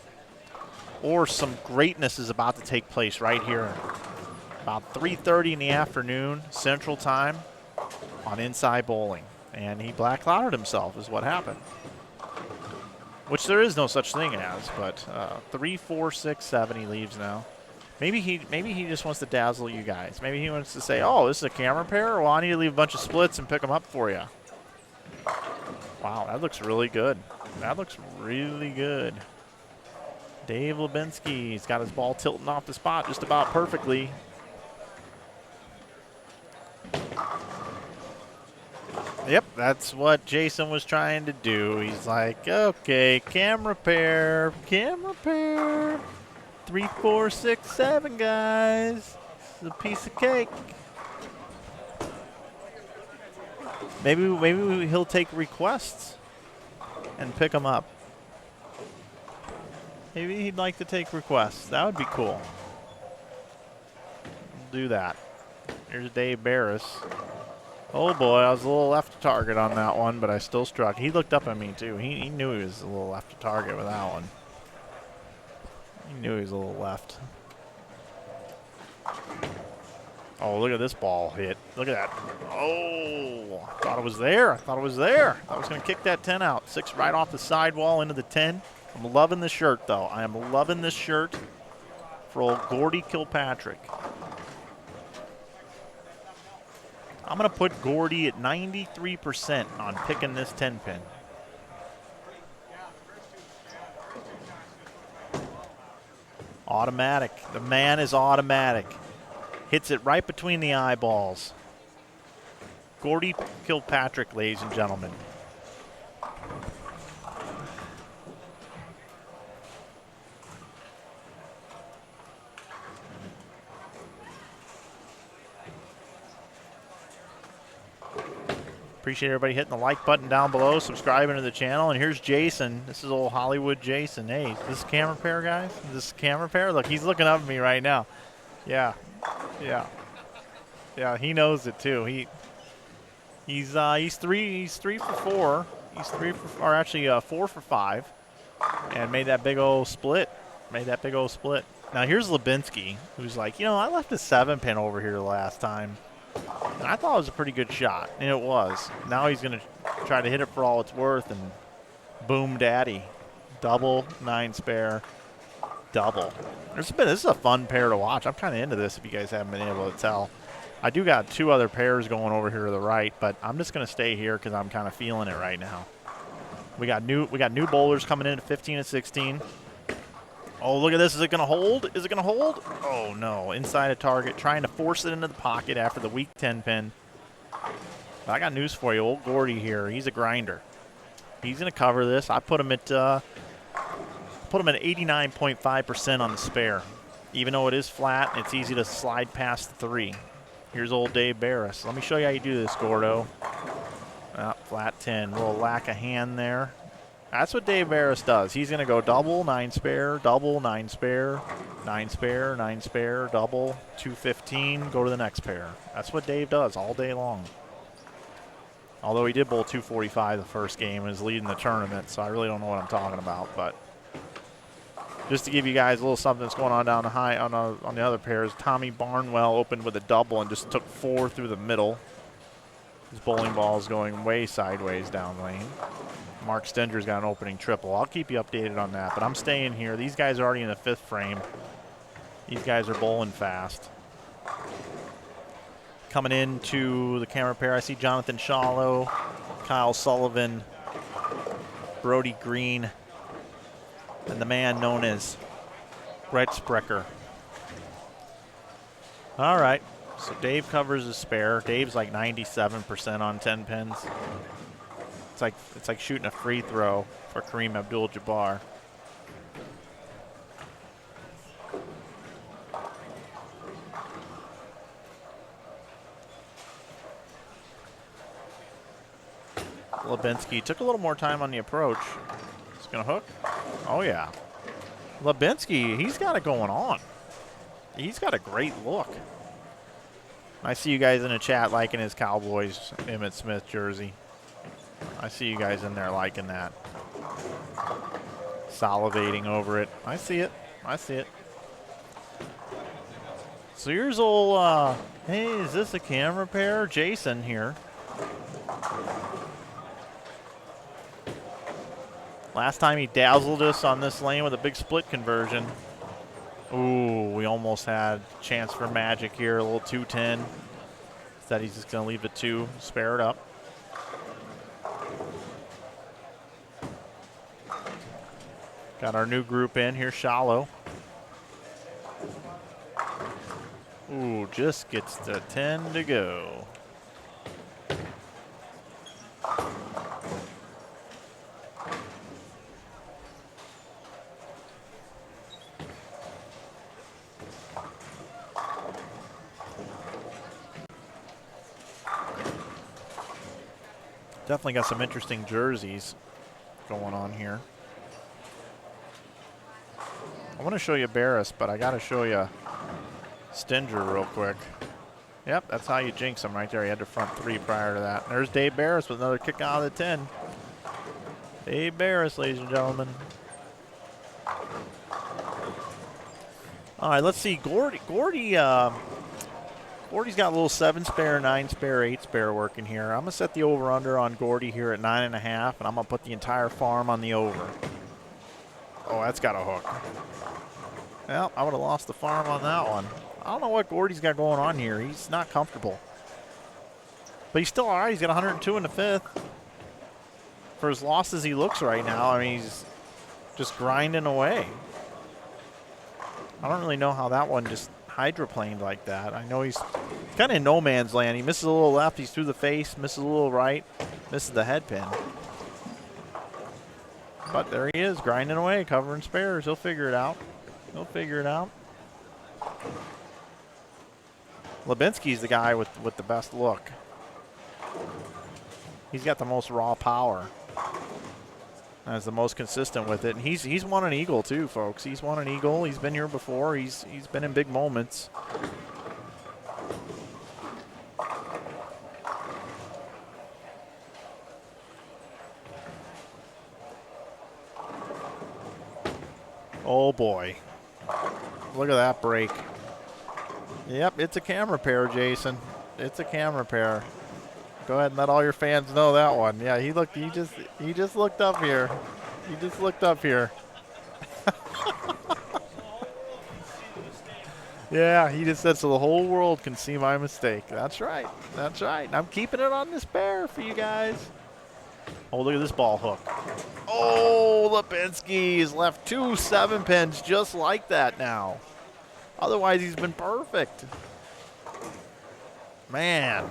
[SPEAKER 1] or some greatness is about to take place right here. About 3:30 in the afternoon, Central Time, on Inside Bowling. And he black clouded himself is what happened. Which there is no such thing as, but 3, 4, 6, 7 he leaves now. Maybe he just wants to dazzle you guys. Maybe he wants to say, oh, this is a camera pair? Well, I need to leave a bunch of splits and pick them up for you. Wow, that looks really good. That looks really good. Dave Lubinski, he's got his ball tilting off the spot just about perfectly. Yep, that's what Jason was trying to do. He's like, okay, camera pair, 3, 4, 6, 7, guys. It's a piece of cake. Maybe he'll take requests and pick them up. Maybe he'd like to take requests. That would be cool. We'll do that. Here's Dave Barris. Oh boy, I was a little left to target on that one, but I still struck. He looked up at me too. He knew he was a little left to target with that one. He knew he was a little left. Oh, look at this ball hit. Look at that. Oh, I thought it was there. I thought it was there. I was going to kick that 10 out. 6 right off the sidewall into the 10. I'm loving the shirt, though. I am loving this shirt for old Gordy Kilpatrick. I'm going to put Gordy at 93% on picking this 10-pin. Automatic. The man is automatic. Hits it right between the eyeballs. Gordy Kilpatrick, ladies and gentlemen. Appreciate everybody hitting the like button down below, subscribing to the channel. And here's Jason. This is old Hollywood Jason. Hey, is this a camera pair, guys? Is this a camera pair? Look, he's looking up at me right now. Yeah. Yeah. Yeah, he knows it too. He's 3 for 4. He's 3 for, or actually 4 for 5, and made that big old split. Now here's Lubinski, who's like, you know, I left a 7-pin over here the last time. And I thought it was a pretty good shot, and it was. Now he's going to try to hit it for all it's worth, and boom, daddy. Double, 9 spare, double. This is a fun pair to watch. I'm kind of into this if you guys haven't been able to tell. I do got 2 other pairs going over here to the right, but I'm just going to stay here because I'm kind of feeling it right now. We got new bowlers coming in at 15 and 16. Oh, look at this. Is it going to hold? Is it going to hold? Oh, no. Inside a target, trying to force it into the pocket after the weak 10 pin. But I got news for you. Old Gordy here. He's a grinder. He's going to cover this. I put him at 89.5% on the spare. Even though it is flat, it's easy to slide past the 3. Here's old Dave Barris. Let me show you how you do this, Gordo. Flat 10. A little lack of hand there. That's what Dave Barris does. He's going to go double, 9 spare, double, 9 spare, 9 spare, 9 spare, double, 215, go to the next pair. That's what Dave does all day long. Although he did bowl 245 the first game and is leading the tournament, so I really don't know what I'm talking about. But just to give you guys a little something that's going on down the high on the other pairs, Tommy Barnwell opened with a double and just took 4 through the middle. His bowling ball is going way sideways down lane. Mark Stenger's got an opening triple. I'll keep you updated on that, but I'm staying here. These guys are already in the 5th frame. These guys are bowling fast. Coming into the camera pair, I see Jonathan Shallow, Kyle Sullivan, Brody Green, and the man known as Brett Sprecher. All right, so Dave covers his spare. Dave's like 97% on 10 pins. It's like shooting a free throw for Kareem Abdul-Jabbar. Lubinski took a little more time on the approach. He's going to hook. Oh, yeah. Lubinski, he's got it going on. He's got a great look. I see you guys in the chat liking his Cowboys Emmitt Smith jersey. I see you guys in there liking that. Salivating over it. I see it. I see it. So here's old, hey, is this a camera pair? Jason here. Last time he dazzled us on this lane with a big split conversion. Ooh, we almost had a chance for magic here. A little 210. Instead, he's just going to leave the 2, spare it up. Got our new group in here, Shallow. Ooh, just gets the 10 to go. Definitely got some interesting jerseys going on here. I want to show you Barris, but I got to show you Stinger real quick. Yep, that's how you jinx him right there. He had the front 3 prior to that. There's Dave Barris with another kick out of the 10. Dave Barris, ladies and gentlemen. All right, let's see. Gordy's got a little 7 spare, 9 spare, 8 spare working here. I'm going to set the over-under on Gordy here at 9.5, and I'm going to put the entire farm on the over. Oh, that's got a hook. Well, I would have lost the farm on that one. I don't know what Gordy's got going on here. He's not comfortable. But he's still all right. He's got 102 in the 5th. For as lost as he looks right now, I mean, he's just grinding away. I don't really know how that one just hydroplaned like that. I know he's kind of in no man's land. He misses a little left. He's through the face. Misses a little right. Misses the head pin. But there he is, grinding away, covering spares. He'll figure it out. He'll figure it out. Lubinski's the guy with the best look. He's got the most raw power. And is the most consistent with it. And he's won an Eagle too, folks. He's won an Eagle. He's been here before. He's been in big moments. Oh boy. Look at that break. Yep, it's a camera pair, Jason. It's a camera pair. Go ahead and let all your fans know that one. Yeah, he just looked up here. He just looked up here. Yeah, he just said so the whole world can see my mistake. That's right. That's right. And I'm keeping it on this bear for you guys. Oh, look at this ball hook. Oh, Lubinski has left 2 7-pins just like that now. Otherwise, he's been perfect. Man.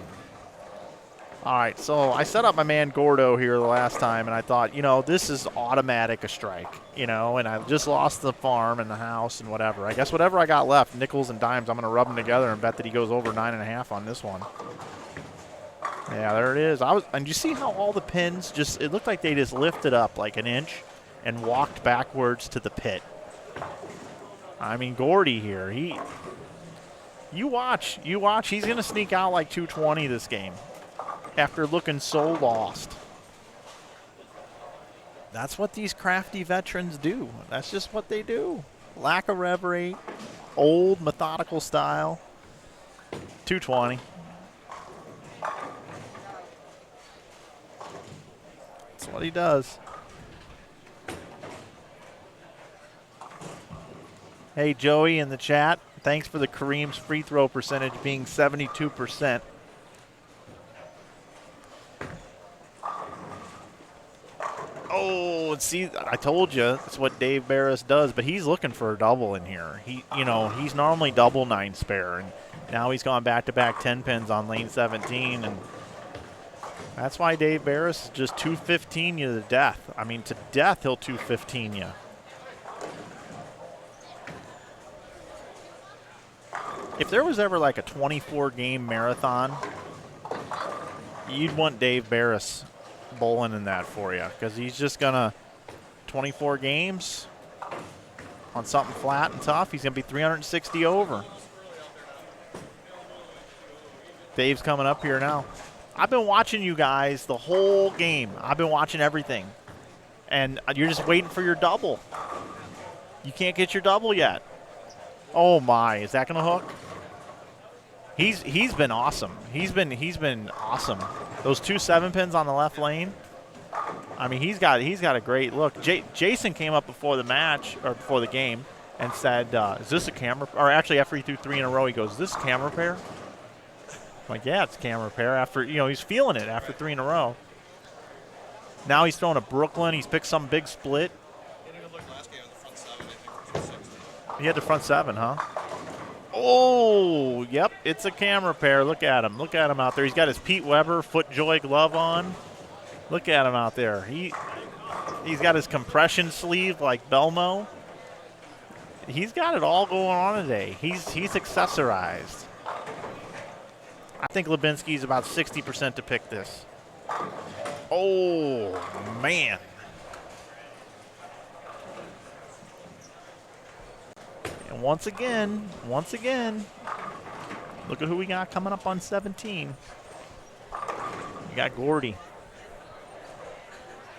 [SPEAKER 1] All right, so I set up my man Gordo here the last time, and I thought, you know, this is automatic a strike, you know, and I just lost the farm and the house and whatever. I guess whatever I got left, nickels and dimes, I'm going to rub them together and bet that he goes over 9.5 on this one. Yeah, there it is. And you see how all the pins just, it looked like they just lifted up like an inch and walked backwards to the pit. I mean, Gordy here, you watch, he's going to sneak out like 220 this game after looking so lost. That's what these crafty veterans do. That's just what they do. Lack of rev rate, old methodical style, 220. That's what he does. Hey, Joey in the chat, thanks for the Kareem's free throw percentage being 72%. Oh, see, I told you that's what Dave Barris does, but he's looking for a double in here. He's normally double 9 spare, and now he's gone back-to-back 10 pins on lane 17, and that's why Dave Barris is just 215 you to death. I mean, to death, he'll 215 you. If there was ever like a 24-game marathon, you'd want Dave Barris bowling in that for you, because he's just gonna 24 games on something flat and tough. He's gonna be 360 over. Dave's coming up here now. I've been watching you guys the whole game. I've been watching everything, and you're just waiting for your double. You can't get your double yet. Oh my, is that gonna hook? He's been awesome. He's been awesome. Those 2 7-pins on the left lane. I mean, he's got a great look. Jason came up before the match or before the game and said, "Is this a camera?" Or actually, after he threw 3 in a row, he goes, "Is this a camera pair?" I'm like, yeah, it's a camera pair. After he's feeling it after 3 in a row. Now he's throwing a Brooklyn. He's picked some big split.
[SPEAKER 3] He didn't even look last game on the front 7, I think, for 260.
[SPEAKER 1] He had the front 7, huh? Oh, yep, it's a camera pair. Look at him. Look at him out there. He's got his Pete Weber FootJoy glove on. Look at him out there. He's got his compression sleeve like Belmo. He's got it all going on today. He's accessorized. I think Lubinski's about 60% to pick this. Oh, man. And once again, look at who we got coming up on 17. We got Gordy.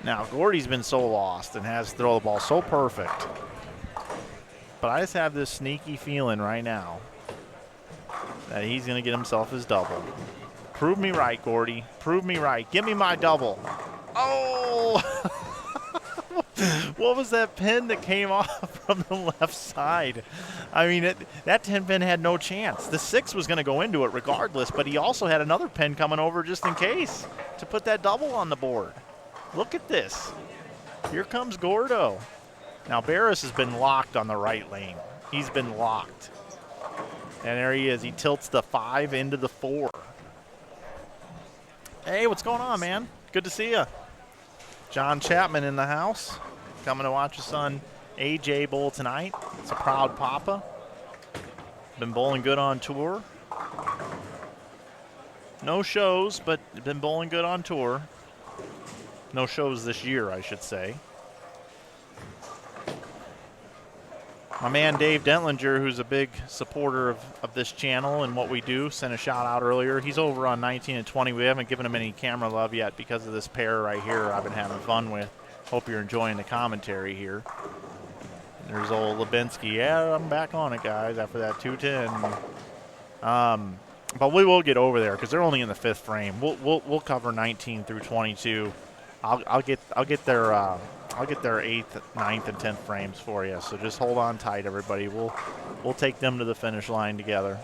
[SPEAKER 1] Now, Gordy's been so lost and has to throw the ball so perfect. But I just have this sneaky feeling right now that he's going to get himself his double. Prove me right, Gordy. Prove me right. Give me my double. Oh! What was that pin that came off from the left side? I mean, that 10 pin had no chance. The 6 was going to go into it regardless, but he also had another pin coming over just in case to put that double on the board. Look at this. Here comes Gordo. Now, Barris has been locked on the right lane. He's been locked. And there he is. He tilts the 5 into the 4. Hey, what's going on, man? Good to see you. John Chapman in the house. Coming to watch his son AJ bowl tonight. It's a proud papa. Been bowling good on tour. No shows, but been bowling good on tour. No shows this year, I should say. My man Dave Dentlinger, who's a big supporter of this channel and what we do, sent a shout out earlier. He's over on 19 and 20. We haven't given him any camera love yet because of this pair right here I've been having fun with. Hope you're enjoying the commentary here. There's old Lubinski. Yeah, I'm back on it, guys, after that 210. But we will get over there because they're only in the 5th frame. We'll cover 19 through 22. I'll get their I'll get their 8th, 9th, and 10th frames for you. So just hold on tight, everybody. We'll take them to the finish line together.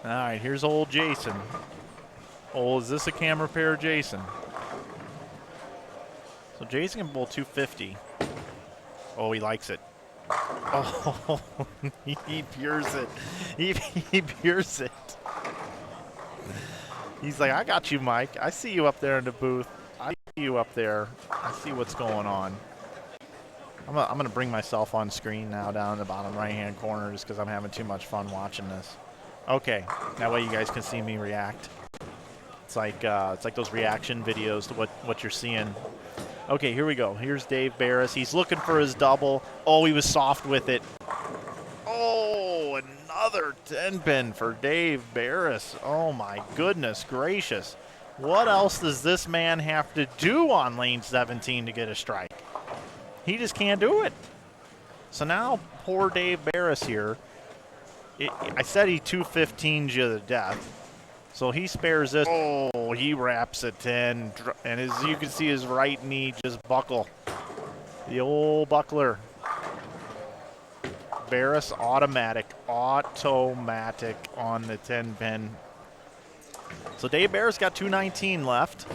[SPEAKER 1] All right, here's old Jason. Oh, is this a camera pair, Jason? So Jason can bowl 250. Oh, he likes it. Oh, he pures it. He pures it. He's like, I got you, Mike. I see you up there in the booth. I see you up there. I see what's going on. I'm going to bring myself on screen now down in the bottom right-hand corner just because I'm having too much fun watching this. Okay, that way you guys can see me react. It's like those reaction videos to what you're seeing. Okay, here we go. Here's Dave Barris. He's looking for his double. Oh, he was soft with it. Oh, another 10-pin for Dave Barris. Oh, my goodness gracious. What else does this man have to do on lane 17 to get a strike? He just can't do it. So now poor Dave Barris here. I said he 215'd you to death. So he spares this. Oh, he wraps a 10. And as you can see, his right knee just buckle. The old buckler. Barris automatic on the 10-pin. So Dave Barris got 219 left.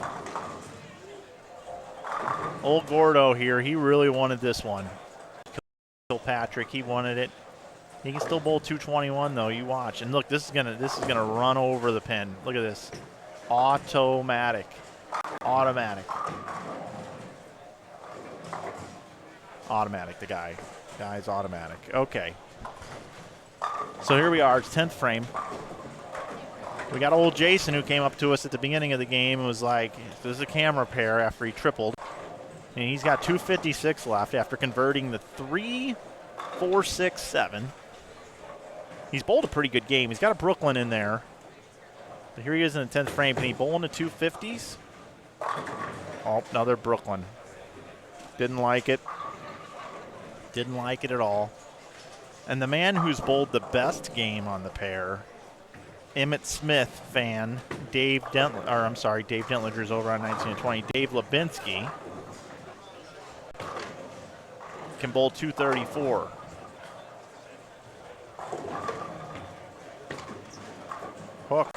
[SPEAKER 1] Old Gordo here, he really wanted this one. Kilpatrick, he wanted it. He can still bowl 221 though. You watch, and look, this is gonna run over the pin. Look at this, automatic. The guy's automatic. Okay. So here we are. It's 10th frame. We got old Jason who came up to us at the beginning of the game and was like, "This is a camera pair." After he tripled, and he's got 256 left after converting the 3, 4, 6, 7. He's bowled a pretty good game. He's got a Brooklyn in there. But here he is in the 10th frame. Can he bowl in the 250s? Oh, another Brooklyn. Didn't like it. Didn't like it at all. And the man who's bowled the best game on the pair, Emmett Smith fan, Dave Dentledger's over on 19 and 20. Dave Lubinski can bowl 234. Hook.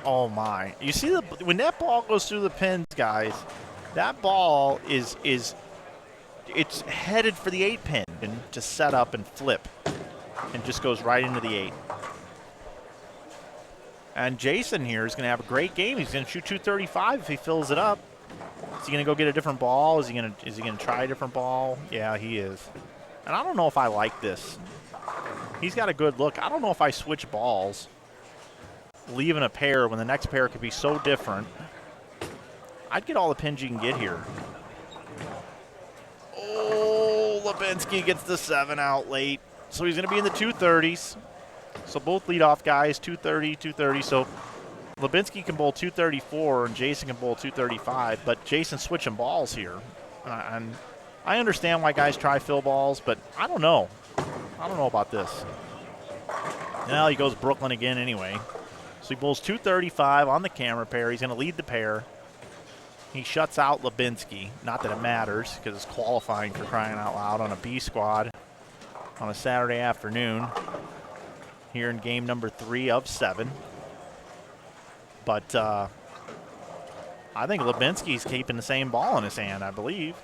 [SPEAKER 1] Oh my. You see when that ball goes through the pins, guys, that ball it's headed for the 8-pin and just set up and flip and just goes right into the 8. And Jason here is going to have a great game. He's going to shoot 235 if he fills it up. Is he going to go get a different ball? Is he going to try a different ball? Yeah, he is. And I don't know if I like this. He's got a good look. I don't know if I switch balls, leaving a pair when the next pair could be so different. I'd get all the pins you can get here. Oh, Lubinski gets the 7 out late. So he's going to be in the 230s. So both leadoff guys, 230, 230. So Lubinski can bowl 234 and Jason can bowl 235. But Jason's switching balls here. And I understand why guys try fill balls, but I don't know. I don't know about this. Now he goes Brooklyn again anyway. So he bowls 235 on the camera pair. He's going to lead the pair. He shuts out Lubinski. Not that it matters because it's qualifying for crying out loud on a B squad on a Saturday afternoon here in game number 3 of 7. But I think Lubinski's keeping the same ball in his hand, I believe.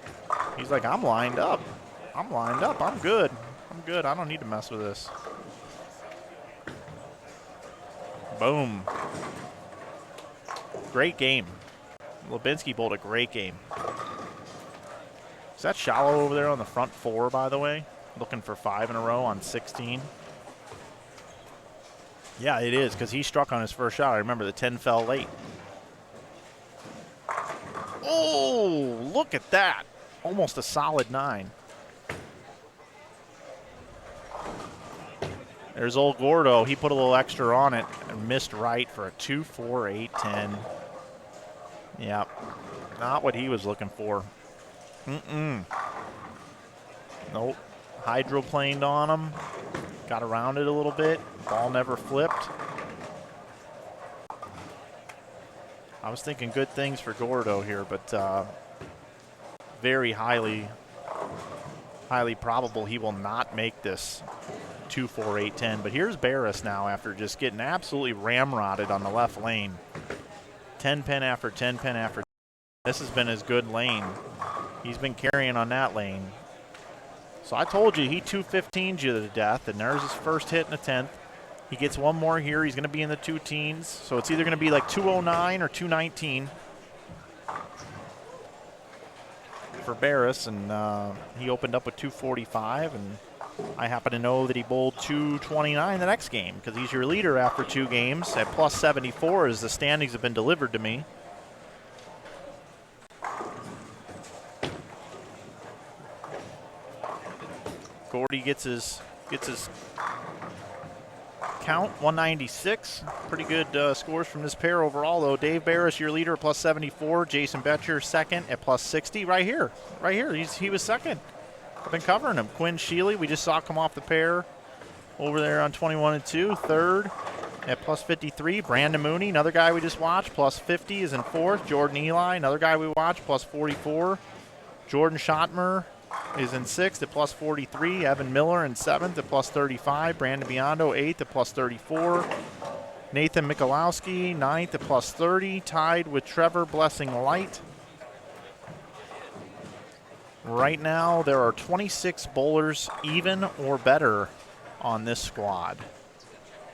[SPEAKER 1] He's like, I'm lined up. I'm good. I don't need to mess with this. Boom. Great game. Lubinski bowled a great game. Is that Shallow over there on the front 4, by the way? Looking for 5 in a row on 16. Yeah, it is, because he struck on his first shot. I remember the 10 fell late. Oh, look at that. Almost a solid 9. There's old Gordo. He put a little extra on it and missed right for a 2, 4, 8, 10. Yep. Not what he was looking for. Nope. hydroplaned on him. Got around it a little bit. Ball never flipped. I was thinking good things for Gordo here, but very highly probable he will not make this 2-4-8-10. But here's Barris now after just getting absolutely ramrodded on the left lane. 10 pin after 10 pin after 10. This has been his good lane. He's been carrying on that lane. So I told you he 215'd you to death, and there's his first hit in the 10th. He gets one more here. He's going to be in the 2 teens. So it's either going to be like 209 or 219 for Barris, and he opened up with 245, and I happen to know that he bowled 229 the next game because he's your leader after 2 games at plus 74 as the standings have been delivered to me. Gordy gets his count, 196. Pretty good scores from this pair overall, though. Dave Barris, your leader, at plus 74. Jason Betcher, second at plus 60. Right here. He was second. I've been covering him. Quinn Sheely, we just saw come off the pair over there on 21 and 2. Third at plus 53. Brandon Mooney, another guy we just watched, plus 50 is in fourth. Jordan Eli, another guy we watched, plus 44. Jordan Schottmer is in sixth at plus 43. Evan Miller in seventh at plus 35. Brandon Biondo, eighth at plus 34. Nathan Michalowski, ninth at plus 30. Tied with Trevor Blessing Light. Right now, there are 26 bowlers even or better on this squad.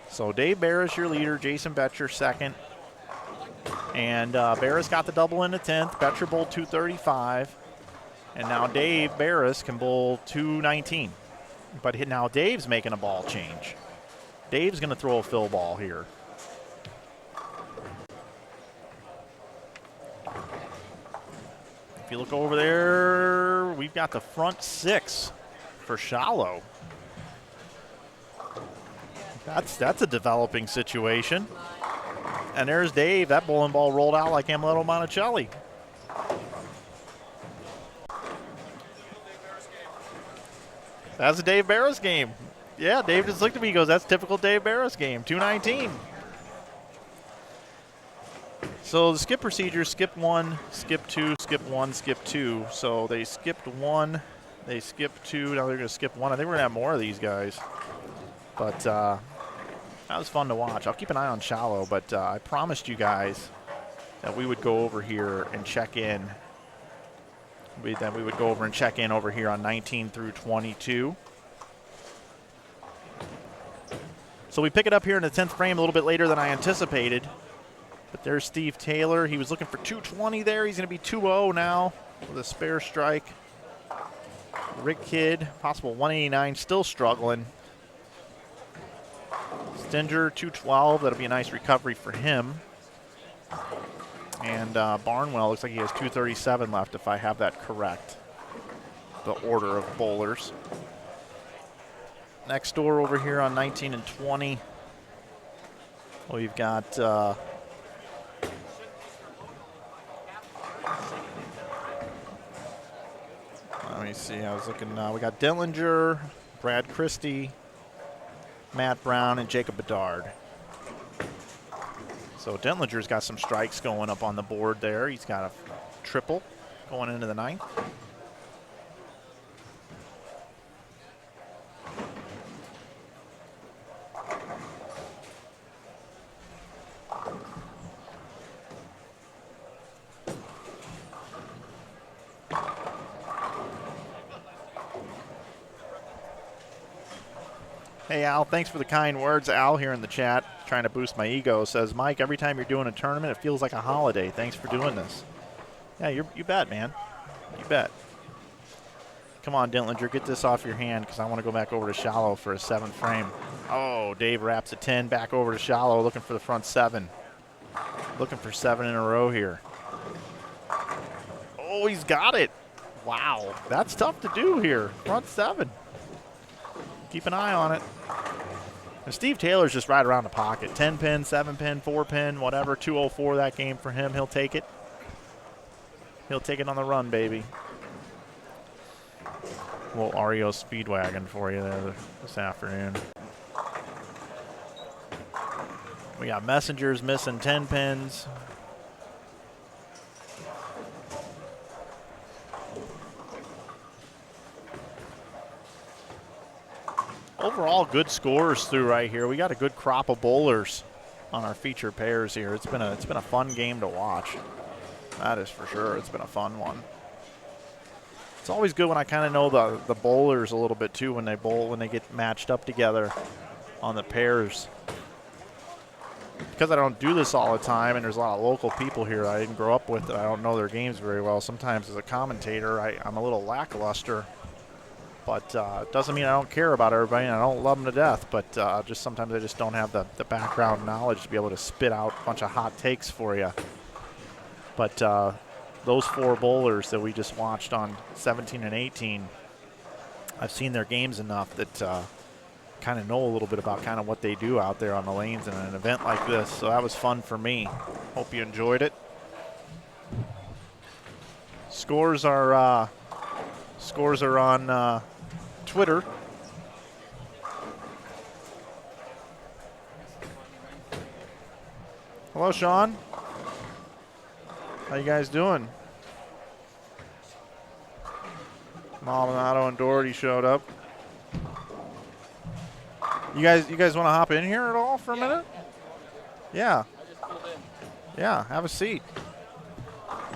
[SPEAKER 1] So Dave Barris, your leader. Jason Betcher, second. And Barris got the double in the 10th. Betcher bowled 235. And now Dave Barris can bowl 219. But now Dave's making a ball change. Dave's going to throw a fill ball here. If you look over there, we've got the front 6 for Shallow. That's a developing situation. And there's Dave. That bowling ball rolled out like Amaletto Monticelli. That's a Dave Barris game. Yeah, Dave just looked at me and goes, that's typical Dave Barris game, 219. So the skip procedure, skip 1, skip 2, skip 1, skip 2. So they skipped 1, they skipped 2, now they're going to skip 1. I think we're going to have more of these guys. But that was fun to watch. I'll keep an eye on Shallow, but I promised you guys that we would go over here and check in. That we would go over and check in over here on 19 through 22. So we pick it up here in the 10th frame a little bit later than I anticipated. But there's Steve Taylor. He was looking for 220 there. He's going to be 2-0 now with a spare strike. Rick Kidd, possible 189, still struggling. Stinger, 212. That'll be a nice recovery for him. And Barnwell looks like he has 237 left, if I have that correct. The order of bowlers. Next door over here on 19 and 20. We've got let me see. I was looking. We got Dillinger, Brad Christie, Matt Brown, and Jacob Bedard. So Dentlinger's got some strikes going up on the board there. He's got a triple going into the 9th. Hey, Al, thanks for the kind words. Al here in the chat, trying to boost my ego, says, Mike, every time you're doing a tournament, it feels like a holiday. Thanks for doing this. Yeah, you bet, man. You bet. Come on, Dentlinger, get this off your hand because I want to go back over to Shallow for a 7th frame. Oh, Dave wraps a 10 back over to Shallow, looking for the front 7. Looking for 7 in a row here. Oh, he's got it. Wow, that's tough to do here. Front 7. Keep an eye on it. And Steve Taylor's just right around the pocket. 10 pin, 7 pin, 4 pin, whatever. 204 that game for him. He'll take it. He'll take it on the run, baby. little REO Speedwagon for you there this afternoon. We got Messengers missing 10 pins. Overall, good scores through right here. We got a good crop of bowlers on our featured pairs here. It's been a fun game to watch. That is for sure. It's been a fun one. It's always good when I kind of know the bowlers a little bit too when they bowl, when they get matched up together on the pairs. Because I don't do this all the time and there's a lot of local people here I didn't grow up with, I don't know their games very well. Sometimes as a commentator, I'm a little lackluster. But doesn't mean I don't care about everybody and I don't love them to death. But just sometimes I just don't have the background knowledge to be able to spit out a bunch of hot takes for you. But those 4 bowlers that we just watched on 17 and 18, I've seen their games enough that kind of know a little bit about kind of what they do out there on the lanes in an event like this. So that was fun for me. Hope you enjoyed it. Scores are on Twitter. Hello, Sean. How you guys doing? Maldonado and Doherty showed up. You guys want to hop in here at all for a minute? Yeah.
[SPEAKER 5] I just pulled in.
[SPEAKER 1] Yeah, have a seat.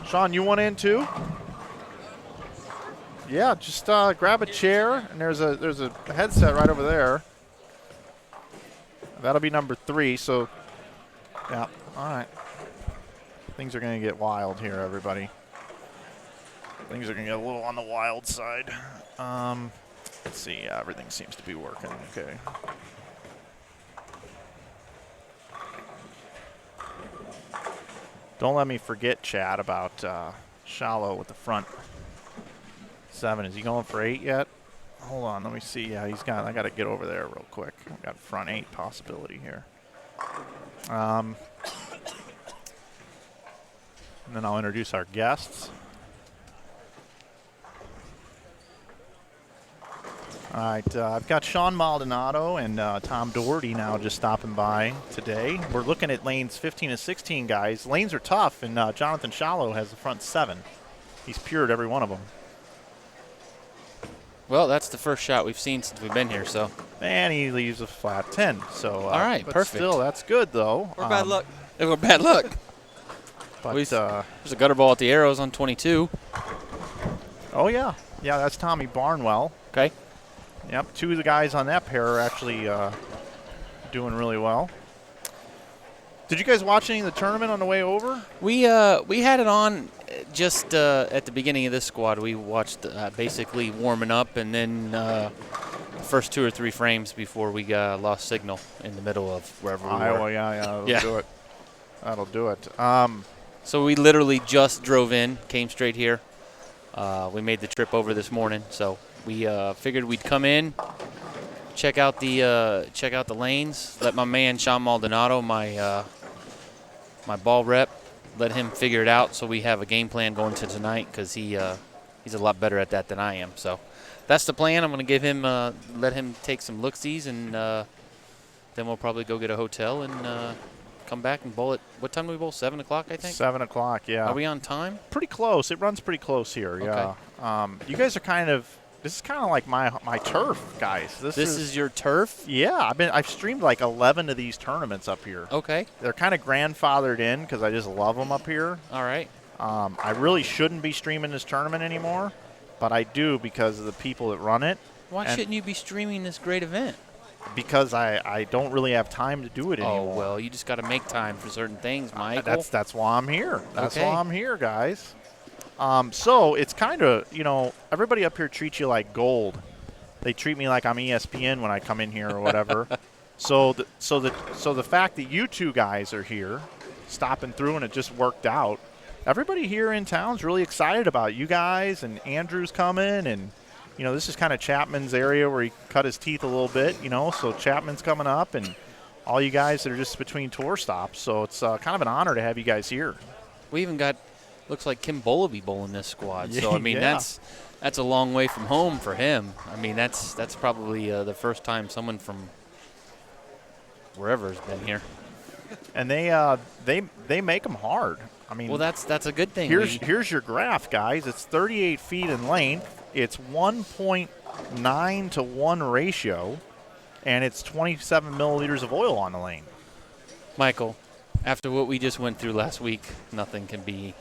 [SPEAKER 1] Sean, you want in too? Yeah, just grab a chair, and there's a headset right over there. That'll be number 3. So, yeah, all right. Things are gonna get wild here, everybody. Things are gonna get a little on the wild side. Let's see. Yeah, everything seems to be working. Okay. Don't let me forget, Chad, about Shallow with the front 7. Is he going for 8 yet? Hold on, let me see. Yeah, he's got. I got to get over there real quick. We got front 8 possibility here. And then I'll introduce our guests. All right, I've got Sean Maldonado and Tom Doherty now just stopping by today. We're looking at lanes 15 and 16, guys. Lanes are tough, and Jonathan Shallow has the front 7. He's pured every one of them.
[SPEAKER 5] Well, that's the first shot we've seen since we've been here, so.
[SPEAKER 1] And he leaves a flat 10. So,
[SPEAKER 5] all right,
[SPEAKER 1] but
[SPEAKER 5] perfect.
[SPEAKER 1] Still, that's good, though.
[SPEAKER 5] Or bad luck. Or bad luck.
[SPEAKER 1] But
[SPEAKER 5] there's a gutter ball at the arrows on 22.
[SPEAKER 1] Oh, yeah. Yeah, that's Tommy Barnwell.
[SPEAKER 5] Okay.
[SPEAKER 1] Yep, 2 of the guys on that pair are actually doing really well. Did you guys watch any of the tournament on the way over?
[SPEAKER 5] We had it on just at the beginning of this squad. We watched basically warming up, and then the first 2 or 3 frames before we lost signal in the middle of wherever we were.
[SPEAKER 1] Iowa, yeah, that'll do it. That'll do it.
[SPEAKER 5] So we literally just drove in, came straight here. We made the trip over this morning, so we figured we'd come in, check out the lanes, let my man Sean Maldonado, my ball rep, let him figure it out, so we have a game plan going to tonight, because he's a lot better at that than I am. So that's the plan. I'm going to give him let him take some look-sees, and then we'll probably go get a hotel and come back and bowl it. What time do we bowl? 7 o'clock, I think.
[SPEAKER 1] 7 o'clock. Yeah.
[SPEAKER 5] Are we on time?
[SPEAKER 1] Pretty close. It runs pretty close here.
[SPEAKER 5] Okay.
[SPEAKER 1] Yeah. You guys are kind of. This is kind of like my turf, guys.
[SPEAKER 5] This is your turf?
[SPEAKER 1] Yeah, I've streamed like 11 of these tournaments up here.
[SPEAKER 5] Okay.
[SPEAKER 1] They're kind of grandfathered in because I just love them up here.
[SPEAKER 5] All right.
[SPEAKER 1] I really shouldn't be streaming this tournament anymore, but I do because of the people that run it.
[SPEAKER 5] Why shouldn't you be streaming this great event?
[SPEAKER 1] Because I don't really have time to do it anymore.
[SPEAKER 5] Oh, well, you just got to make time for certain things, Michael.
[SPEAKER 1] That's why I'm here. That's
[SPEAKER 5] okay.
[SPEAKER 1] why I'm here, guys. So it's kind of, everybody up here treats you like gold. They treat me like I'm ESPN when I come in here or whatever. So the fact that you 2 guys are here, stopping through, and it just worked out. Everybody here in town's really excited about you guys, and Andrew's coming, and this is kind of Chapman's area where he cut his teeth a little bit. So Chapman's coming up, and all you guys that are just between tour stops. So it's kind of an honor to have you guys here.
[SPEAKER 5] We even got looks like Kim Bolaby bowling this squad. So I mean
[SPEAKER 1] Yeah.
[SPEAKER 5] that's a long way from home for him. I mean that's probably the first time someone from wherever has been here.
[SPEAKER 1] And they make them hard. I mean,
[SPEAKER 5] Well, that's a good thing.
[SPEAKER 1] here's your graph, guys. It's 38 feet in length. It's 1.9 to 1 ratio, and it's 27 milliliters of oil on the lane.
[SPEAKER 5] Michael, after what we just went through last week, nothing can be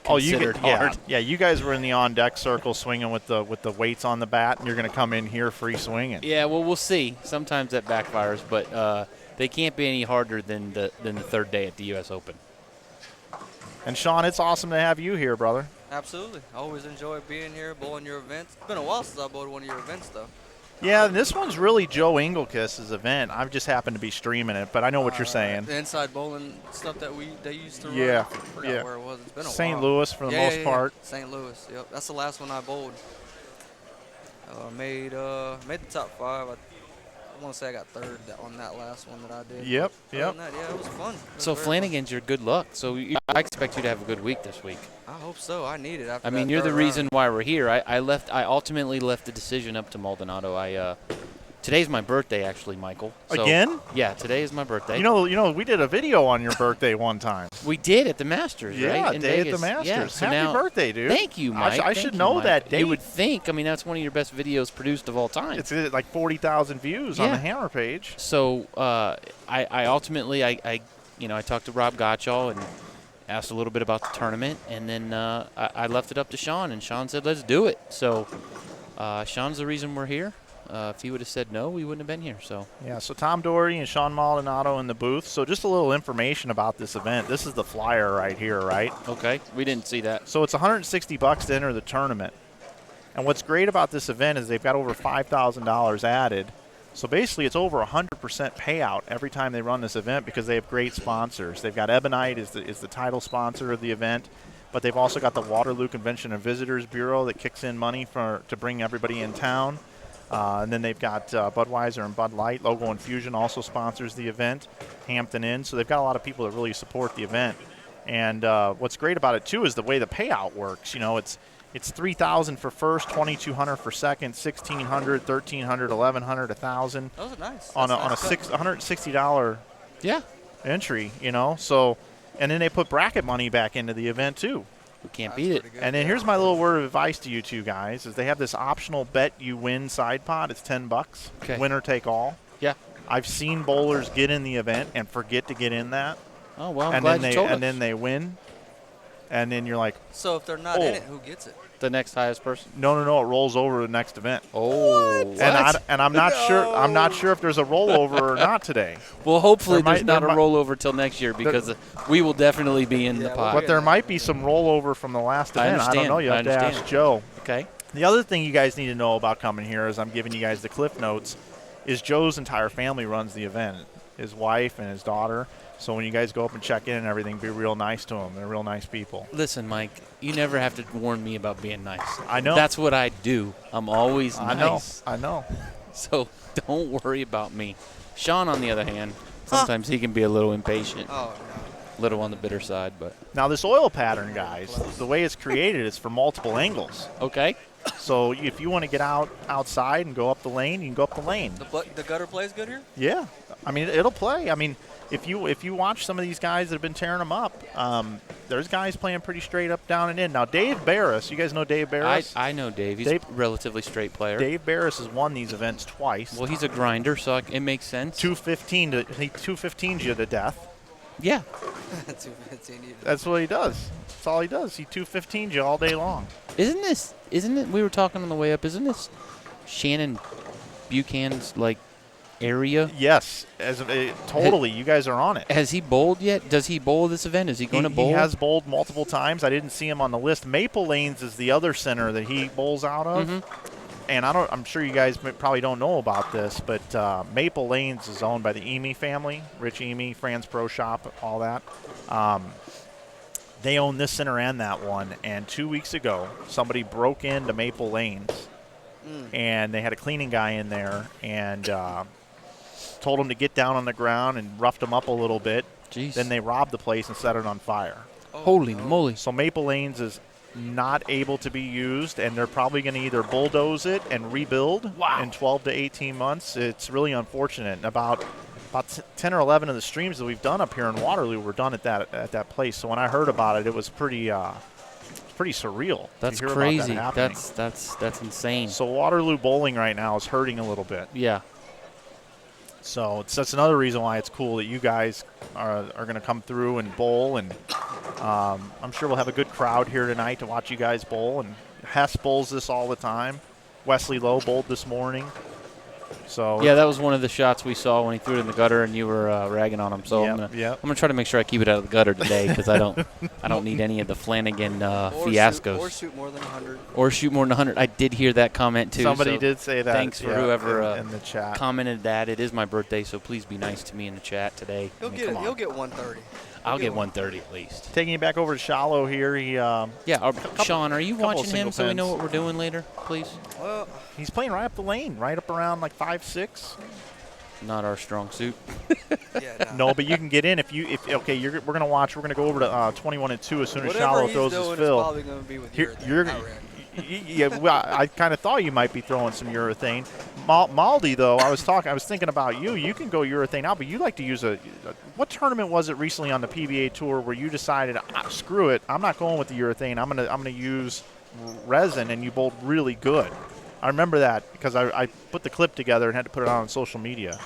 [SPEAKER 1] Oh, you
[SPEAKER 5] considered
[SPEAKER 1] get,
[SPEAKER 5] hard.
[SPEAKER 1] yeah. You guys were in the on deck circle swinging with the weights on the bat, and you're going to come in here free swinging.
[SPEAKER 5] Yeah, well, we'll see. Sometimes that backfires, but they can't be any harder than the third day at the U.S. Open.
[SPEAKER 1] And Sean, it's awesome to have you here, brother.
[SPEAKER 6] Absolutely. I always enjoy being here, bowling your events. It's been a while since I bowled one of your events, though.
[SPEAKER 1] Yeah, and this one's really Joe Engelkiss's event. I've just happened to be streaming it, but I know what you're saying.
[SPEAKER 6] The inside bowling stuff that they used to run.
[SPEAKER 1] Yeah,
[SPEAKER 6] I forgot
[SPEAKER 1] yeah.
[SPEAKER 6] where it was. It's been a
[SPEAKER 1] St.
[SPEAKER 6] while.
[SPEAKER 1] Louis for the most part.
[SPEAKER 6] St. Louis. Yep. That's the last one I bowled. Made the top 5. I want to say I got third on that last one that I did.
[SPEAKER 1] Yep,
[SPEAKER 6] Other
[SPEAKER 1] yep.
[SPEAKER 6] than that, yeah, it was fun. It was
[SPEAKER 5] So
[SPEAKER 6] very
[SPEAKER 5] Flanagan's your good luck. So I expect you to have a good week this week.
[SPEAKER 6] fun. I hope so. I need it after
[SPEAKER 5] I mean,
[SPEAKER 6] that
[SPEAKER 5] you're the
[SPEAKER 6] third
[SPEAKER 5] reason
[SPEAKER 6] round.
[SPEAKER 5] why we're here. I ultimately left the decision up to Maldonado. Today's my birthday, actually, Michael. So,
[SPEAKER 1] Again?
[SPEAKER 5] Yeah, today is my birthday.
[SPEAKER 1] You know, we did a video on your birthday one time.
[SPEAKER 5] We did at the Masters,
[SPEAKER 1] Yeah,
[SPEAKER 5] right? In
[SPEAKER 1] day at
[SPEAKER 5] Vegas.
[SPEAKER 1] the Masters.
[SPEAKER 5] Yeah, so
[SPEAKER 1] Happy
[SPEAKER 5] now,
[SPEAKER 1] birthday, dude.
[SPEAKER 5] Thank you, Mike.
[SPEAKER 1] I
[SPEAKER 5] Thank
[SPEAKER 1] should
[SPEAKER 5] you,
[SPEAKER 1] know
[SPEAKER 5] Mike.
[SPEAKER 1] that date.
[SPEAKER 5] You would think. I mean, that's one of your best videos produced of all time.
[SPEAKER 1] It's like 40,000 views on
[SPEAKER 5] Yeah.
[SPEAKER 1] the Hammer page.
[SPEAKER 5] So I ultimately I talked to Rob Gottschall and asked a little bit about the tournament, and then I left it up to Sean, and Sean said, let's do it. So Sean's the reason we're here. If he would have said no, we wouldn't have been here. So
[SPEAKER 1] Yeah, so Tom Doherty and Sean Maldonado in the booth. So just a little information about this event. This is the flyer right here, right?
[SPEAKER 5] okay, we didn't see that.
[SPEAKER 1] So it's $160 to enter the tournament. And what's great about this event is they've got over $5,000 added. So basically it's over 100% payout every time they run this event because they have great sponsors. They've got Ebonite is the title sponsor of the event, but they've also got the Waterloo Convention and Visitors Bureau that kicks in money to bring everybody in town. And then they've got Budweiser and Bud Light. Logo Infusion also sponsors the event. Hampton Inn. So they've got a lot of people that really support the event. And what's great about it, too, is the way the payout works. You know, it's $3,000 for first, $2,200 for second, $1,600, $1,300, $1,100, $1,000
[SPEAKER 6] Those are nice.
[SPEAKER 1] on a
[SPEAKER 6] That's nice.
[SPEAKER 1] $160
[SPEAKER 5] Yeah,
[SPEAKER 1] entry. You know, so and then they put bracket money back into the event too.
[SPEAKER 5] we can't
[SPEAKER 6] That's
[SPEAKER 5] beat it.
[SPEAKER 6] pretty good.
[SPEAKER 1] And then here's my little word of advice to you two guys: is they have this optional bet you win side pot. It's $10,
[SPEAKER 5] Okay.
[SPEAKER 1] winner take all.
[SPEAKER 5] Yeah.
[SPEAKER 1] I've seen bowlers get in the event and forget to get in that,
[SPEAKER 5] Oh well, I'm
[SPEAKER 1] and
[SPEAKER 5] glad
[SPEAKER 1] then
[SPEAKER 5] you told us.
[SPEAKER 1] then they win, and then you're like,
[SPEAKER 6] So if they're not
[SPEAKER 1] Oh.
[SPEAKER 6] in it, who gets it?
[SPEAKER 5] The next highest person.
[SPEAKER 1] no, it rolls over to the next event.
[SPEAKER 5] Oh,
[SPEAKER 1] And I'm not sure. I'm not sure if there's a rollover or not today.
[SPEAKER 5] well, hopefully
[SPEAKER 1] There
[SPEAKER 5] there's
[SPEAKER 1] might-
[SPEAKER 5] not a
[SPEAKER 1] there mi-
[SPEAKER 5] rollover till next year because we will definitely be in the
[SPEAKER 6] Yeah,
[SPEAKER 5] pot.
[SPEAKER 1] But there might be some rollover from the last
[SPEAKER 5] I
[SPEAKER 1] event. I don't
[SPEAKER 5] understand.
[SPEAKER 1] know. You
[SPEAKER 5] I
[SPEAKER 1] have to
[SPEAKER 5] understand.
[SPEAKER 1] ask Joe.
[SPEAKER 5] Okay.
[SPEAKER 1] The other thing you guys need to know about coming here, as I'm giving you guys the cliff notes, is Joe's entire family runs the event. His wife and his daughter. So when you guys go up and check in and everything, be real nice to them. They're real nice people.
[SPEAKER 5] Listen, Mike, you never have to warn me about being nice.
[SPEAKER 1] I know.
[SPEAKER 5] That's what I do. I'm always nice.
[SPEAKER 1] I know.
[SPEAKER 5] So don't worry about me. Sean, on the other hand, sometimes he can be a little impatient,
[SPEAKER 6] Oh,
[SPEAKER 5] a little on the bitter side, but
[SPEAKER 1] Now this oil pattern, guys, the way it's created is for multiple angles.
[SPEAKER 5] okay.
[SPEAKER 1] So if you want to get outside and go up the lane, you can go up the lane.
[SPEAKER 6] no. The gutter plays good here?
[SPEAKER 1] Yeah, I mean it'll play. I mean, if you watch some of these guys that have been tearing them up, there's guys playing pretty straight up, down, and in. Now Dave Barris, you guys know Dave Barris?
[SPEAKER 5] I know Dave. He's
[SPEAKER 1] Dave-
[SPEAKER 5] a relatively straight player.
[SPEAKER 1] Dave Barris has won these events twice.
[SPEAKER 5] Well, he's a grinder, so it makes sense.
[SPEAKER 1] 215s you to death.
[SPEAKER 5] Yeah.
[SPEAKER 6] 215 even.
[SPEAKER 1] That's what he does. That's all he does. He 215s you all day long.
[SPEAKER 5] Isn't it, we were talking on the way up, isn't this Shannon Buchanan's, like, area?
[SPEAKER 1] Yes, totally. You guys are on it.
[SPEAKER 5] Has he bowled yet? Does he bowl this event? Is he going to bowl?
[SPEAKER 1] He has bowled multiple times. I didn't see him on the list. Maple Lanes is the other center that he bowls out of. And I'm sure you guys probably don't know about this, but Maple Lanes is owned by the Emy family, Rich Emy, Fran's Pro Shop, all that. They own this center and that one. And 2 weeks ago, somebody broke into Maple Lanes, and they had a cleaning guy in there and told him to get down on the ground and roughed him up a little bit.
[SPEAKER 5] Jeez.
[SPEAKER 1] Then they robbed the place and set it on fire.
[SPEAKER 6] Oh,
[SPEAKER 5] Holy moly.
[SPEAKER 1] So Maple Lanes is not able to be used, and they're probably going to either bulldoze it and rebuild in 12 to 18 months. It's really unfortunate. About 10 or 11 of the streams that we've done up here in Waterloo were done at that place. So when I heard about it, it was pretty surreal.
[SPEAKER 5] That's
[SPEAKER 1] to hear
[SPEAKER 5] crazy.
[SPEAKER 1] About that happening.
[SPEAKER 5] That's insane.
[SPEAKER 1] So Waterloo bowling right now is hurting a little bit.
[SPEAKER 5] Yeah.
[SPEAKER 1] So that's another reason why it's cool that you guys are going to come through and bowl, and I'm sure we'll have a good crowd here tonight to watch you guys bowl. And Hess bowls this all the time. Wesley Lowe bowled this morning. So
[SPEAKER 5] yeah, that was one of the shots we saw when he threw it in the gutter and you were ragging on him. So I'm gonna try to make sure I keep it out of the gutter today because I don't need any of the Flanagan fiascos.
[SPEAKER 6] Or shoot more than 100.
[SPEAKER 5] Or shoot more than 100. I did hear that comment too.
[SPEAKER 1] Somebody did say that.
[SPEAKER 5] Thanks for whoever
[SPEAKER 1] in the chat
[SPEAKER 5] commented that. It is my birthday, so please be nice to me in the chat today.
[SPEAKER 6] He'll get 130.
[SPEAKER 5] I'll get 130 at least.
[SPEAKER 1] Taking you back over to Shallow here.
[SPEAKER 5] Sean, are you watching him so we know what we're doing later, please?
[SPEAKER 6] Well,
[SPEAKER 1] he's playing right up the lane, right up around like 5-6.
[SPEAKER 5] Not our strong suit.
[SPEAKER 1] No, but you can get in we're gonna watch. We're gonna go over to 21 and 2 as soon as Shallow throws his fill.
[SPEAKER 6] Probably gonna be with
[SPEAKER 1] Well, I kind of thought you might be throwing some urethane. Maldi, though, I was thinking about you. You can go urethane out, but you like to use what tournament was it recently on the PBA Tour where you decided, screw it, I'm not going with the urethane. I'm gonna use resin, and you bowled really good. I remember that because I put the clip together and had to put it on social media.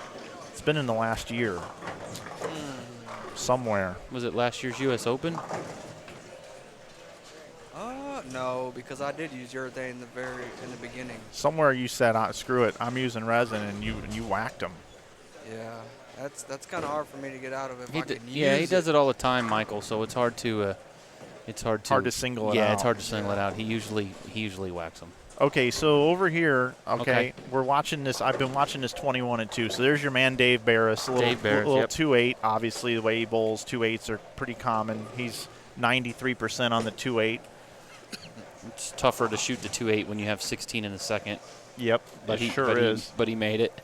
[SPEAKER 1] It's been in the last year somewhere.
[SPEAKER 5] Was it last year's U.S. Open?
[SPEAKER 6] No, because I did use urethane in the beginning.
[SPEAKER 1] Somewhere you said, screw it, I'm using resin, and you whacked them.
[SPEAKER 6] Yeah, that's kind of hard for me to get out of it.
[SPEAKER 5] He does it all the time, Michael. So it's hard to
[SPEAKER 1] single it out.
[SPEAKER 5] Yeah, it's hard to single it out. He usually whacks them.
[SPEAKER 1] Okay, so over here, we're watching this. I've been watching this 21 and 2. So there's your man Dave Barris, a little 2-8. Obviously, the way he bowls, 2-8s are pretty common. He's 93% on the 2-8.
[SPEAKER 5] It's tougher to shoot the 2-8 when you have 16 in the second.
[SPEAKER 1] Yep, but he is.
[SPEAKER 5] But he made it.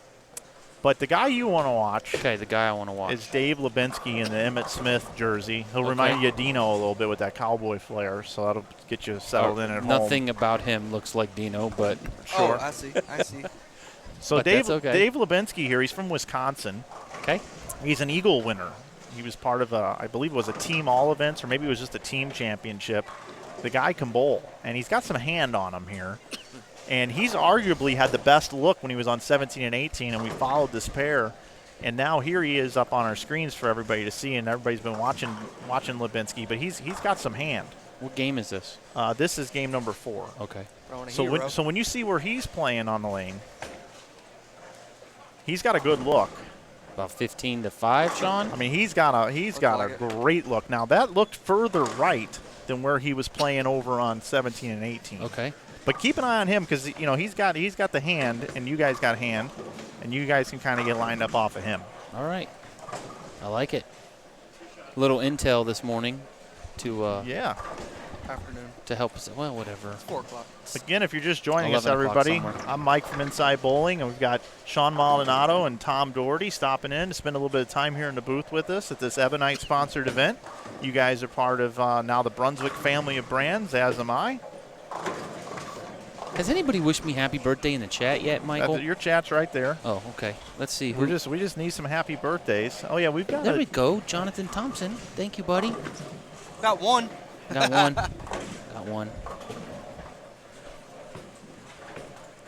[SPEAKER 1] But the guy you want to watch.
[SPEAKER 5] Okay, the guy I want to watch
[SPEAKER 1] is Dave Lubinski in the Emmett Smith jersey. He'll remind you of Dino a little bit with that cowboy flair, so that'll get you settled in at home.
[SPEAKER 5] Nothing about him looks like Dino, but
[SPEAKER 1] sure.
[SPEAKER 6] Oh, I see.
[SPEAKER 1] So Dave Lubinski here, he's from Wisconsin.
[SPEAKER 5] Okay.
[SPEAKER 1] He's an Eagle winner. He was part of I believe it was a team all events, or maybe it was just a team championship. The guy can bowl, and he's got some hand on him here. And he's arguably had the best look when he was on 17 and 18, and we followed this pair. And now here he is up on our screens for everybody to see, and everybody's been watching Lubinski. But he's got some hand.
[SPEAKER 5] What game is this?
[SPEAKER 1] This is game number 4.
[SPEAKER 5] Okay.
[SPEAKER 1] So when you see where he's playing on the lane, he's got a good look.
[SPEAKER 5] About 15 to 5, Sean.
[SPEAKER 1] I mean, he's got a great look. Now that looked further right than where he was playing over on 17 and 18.
[SPEAKER 5] Okay.
[SPEAKER 1] But keep an eye on him because he's got the hand, and you guys got hand, and you guys can kind of get lined up off of him.
[SPEAKER 5] All right. I like it. Little intel this morning to
[SPEAKER 6] afternoon
[SPEAKER 5] to help us. Well, whatever.
[SPEAKER 6] It's 4 o'clock.
[SPEAKER 1] Again, if you're just joining us, everybody, I'm Mike from Inside Bowling, and we've got Sean Maldonado and Tom Doherty stopping in to spend a little bit of time here in the booth with us at this Ebonite sponsored event. You guys are part of now the Brunswick family of brands, as am I.
[SPEAKER 5] Has anybody wished me happy birthday in the chat yet, Michael?
[SPEAKER 1] Your chat's right there.
[SPEAKER 5] Oh, okay. Let's see.
[SPEAKER 1] We just need some happy birthdays. Oh yeah, we've got.
[SPEAKER 5] There we go, Jonathan Thompson. Thank you, buddy.
[SPEAKER 6] Got one.
[SPEAKER 5] Got one. Got one.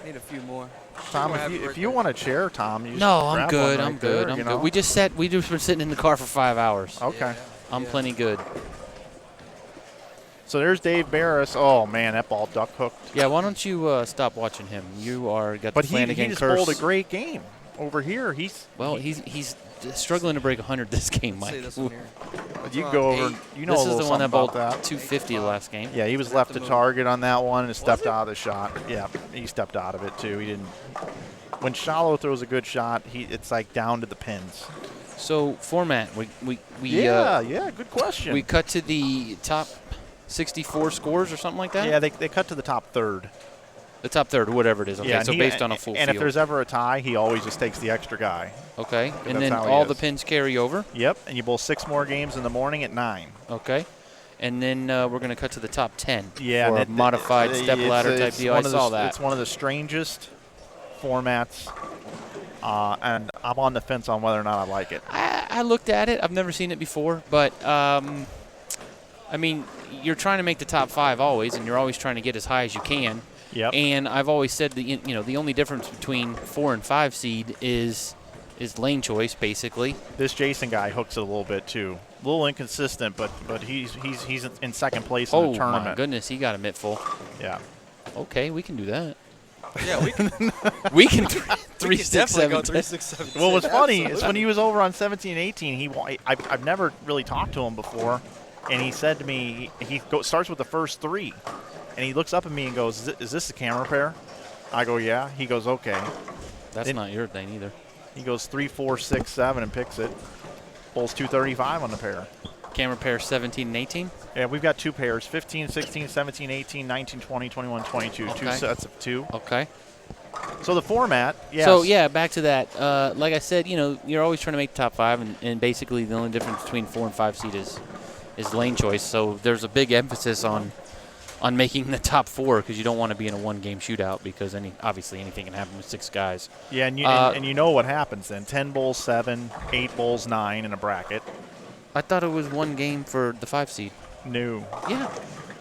[SPEAKER 6] Need a few more.
[SPEAKER 1] Tom, if you want a chair, Tom, you
[SPEAKER 5] no, I'm
[SPEAKER 1] grab
[SPEAKER 5] good.
[SPEAKER 1] One
[SPEAKER 5] I'm
[SPEAKER 1] right
[SPEAKER 5] good.
[SPEAKER 1] there,
[SPEAKER 5] I'm good. We just been sitting in the car for 5 hours.
[SPEAKER 1] Okay.
[SPEAKER 5] I'm plenty good.
[SPEAKER 1] So there's Dave Barris. Oh man, that ball duck hooked.
[SPEAKER 5] Yeah, why don't you stop watching him? You are got the Flanagan
[SPEAKER 1] he just
[SPEAKER 5] curse.
[SPEAKER 1] bowled a great game over here. He's
[SPEAKER 5] struggling to break 100 this game, Mike.
[SPEAKER 6] This one here.
[SPEAKER 1] You go over. You know
[SPEAKER 5] this
[SPEAKER 1] a little
[SPEAKER 5] is the one that
[SPEAKER 1] about
[SPEAKER 5] bowled
[SPEAKER 1] that.
[SPEAKER 5] 250 the last game.
[SPEAKER 1] Yeah, he was left to target on that one and stepped out of the shot. Yeah, he stepped out of it too. He didn't. When Shallow throws a good shot, it's like down to the pins.
[SPEAKER 5] So format, we
[SPEAKER 1] good question.
[SPEAKER 5] We cut to the top 64 scores or something like that?
[SPEAKER 1] Yeah, they cut to the top third.
[SPEAKER 5] The top third, whatever it is. Okay, so based on a full
[SPEAKER 1] field. And if there's ever a tie, he always just takes the extra guy.
[SPEAKER 5] Okay, and then all the pins carry over?
[SPEAKER 1] Yep, and you bowl 6 more games in the morning at 9.
[SPEAKER 5] Okay. and then we're going to cut to the top 10
[SPEAKER 1] Yeah,
[SPEAKER 5] for a modified step ladder type
[SPEAKER 1] it's
[SPEAKER 5] deal.
[SPEAKER 1] one
[SPEAKER 5] I
[SPEAKER 1] of
[SPEAKER 5] saw
[SPEAKER 1] the,
[SPEAKER 5] that.
[SPEAKER 1] It's one of the strangest formats, and I'm on the fence on whether or not I like it.
[SPEAKER 5] I looked at it. I've never seen it before, but I mean, you're trying to make the top 5 always, and you're always trying to get as high as you can.
[SPEAKER 1] Yep.
[SPEAKER 5] And I've always said that the only difference between 4 and 5 seed is lane choice, basically.
[SPEAKER 1] This Jason guy hooks it a little bit too. A little inconsistent, but he's in second place in the tournament.
[SPEAKER 5] Oh my goodness, he got a mitt full.
[SPEAKER 1] Yeah.
[SPEAKER 5] Okay, we can do that.
[SPEAKER 6] Yeah, we can.
[SPEAKER 5] We can
[SPEAKER 6] We
[SPEAKER 5] 3,
[SPEAKER 6] can
[SPEAKER 5] 6,
[SPEAKER 6] definitely
[SPEAKER 5] 7,
[SPEAKER 6] go
[SPEAKER 5] 10.
[SPEAKER 6] 3, 6, 7.
[SPEAKER 1] Well, what's funny is
[SPEAKER 6] Absolutely.
[SPEAKER 1] when he was over on 17 and 18, I've never really talked to him before, and he said to me, starts with the first 3, and he looks up at me and goes, "Is this a camera pair?" I go, "Yeah." He goes, "Okay."
[SPEAKER 5] That's
[SPEAKER 1] Then-
[SPEAKER 5] not your thing either.
[SPEAKER 1] He goes 3, 4, 6, 7 and picks it. Bowls 235 on the pair.
[SPEAKER 5] Camera pair 17 and 18.
[SPEAKER 1] Yeah, we've got 2 pairs, 15, 16, 17, 18, 19, 20, 21, 22. 2
[SPEAKER 5] Okay.
[SPEAKER 1] sets of 2.
[SPEAKER 5] Okay.
[SPEAKER 1] So the format, yes.
[SPEAKER 5] So yeah, back to that. Like I said, you're always trying to make the top 5, and basically the only difference between 4 and 5 seed is lane choice. So there's a big emphasis on making the top 4 because you don't want to be in a 1-game shootout because obviously anything can happen with 6 guys.
[SPEAKER 1] Yeah, and you know what happens then. 10 bowls 7, 8 bowls 9 in a bracket.
[SPEAKER 5] I thought it was 1 game for the 5 seed.
[SPEAKER 1] No.
[SPEAKER 5] Yeah.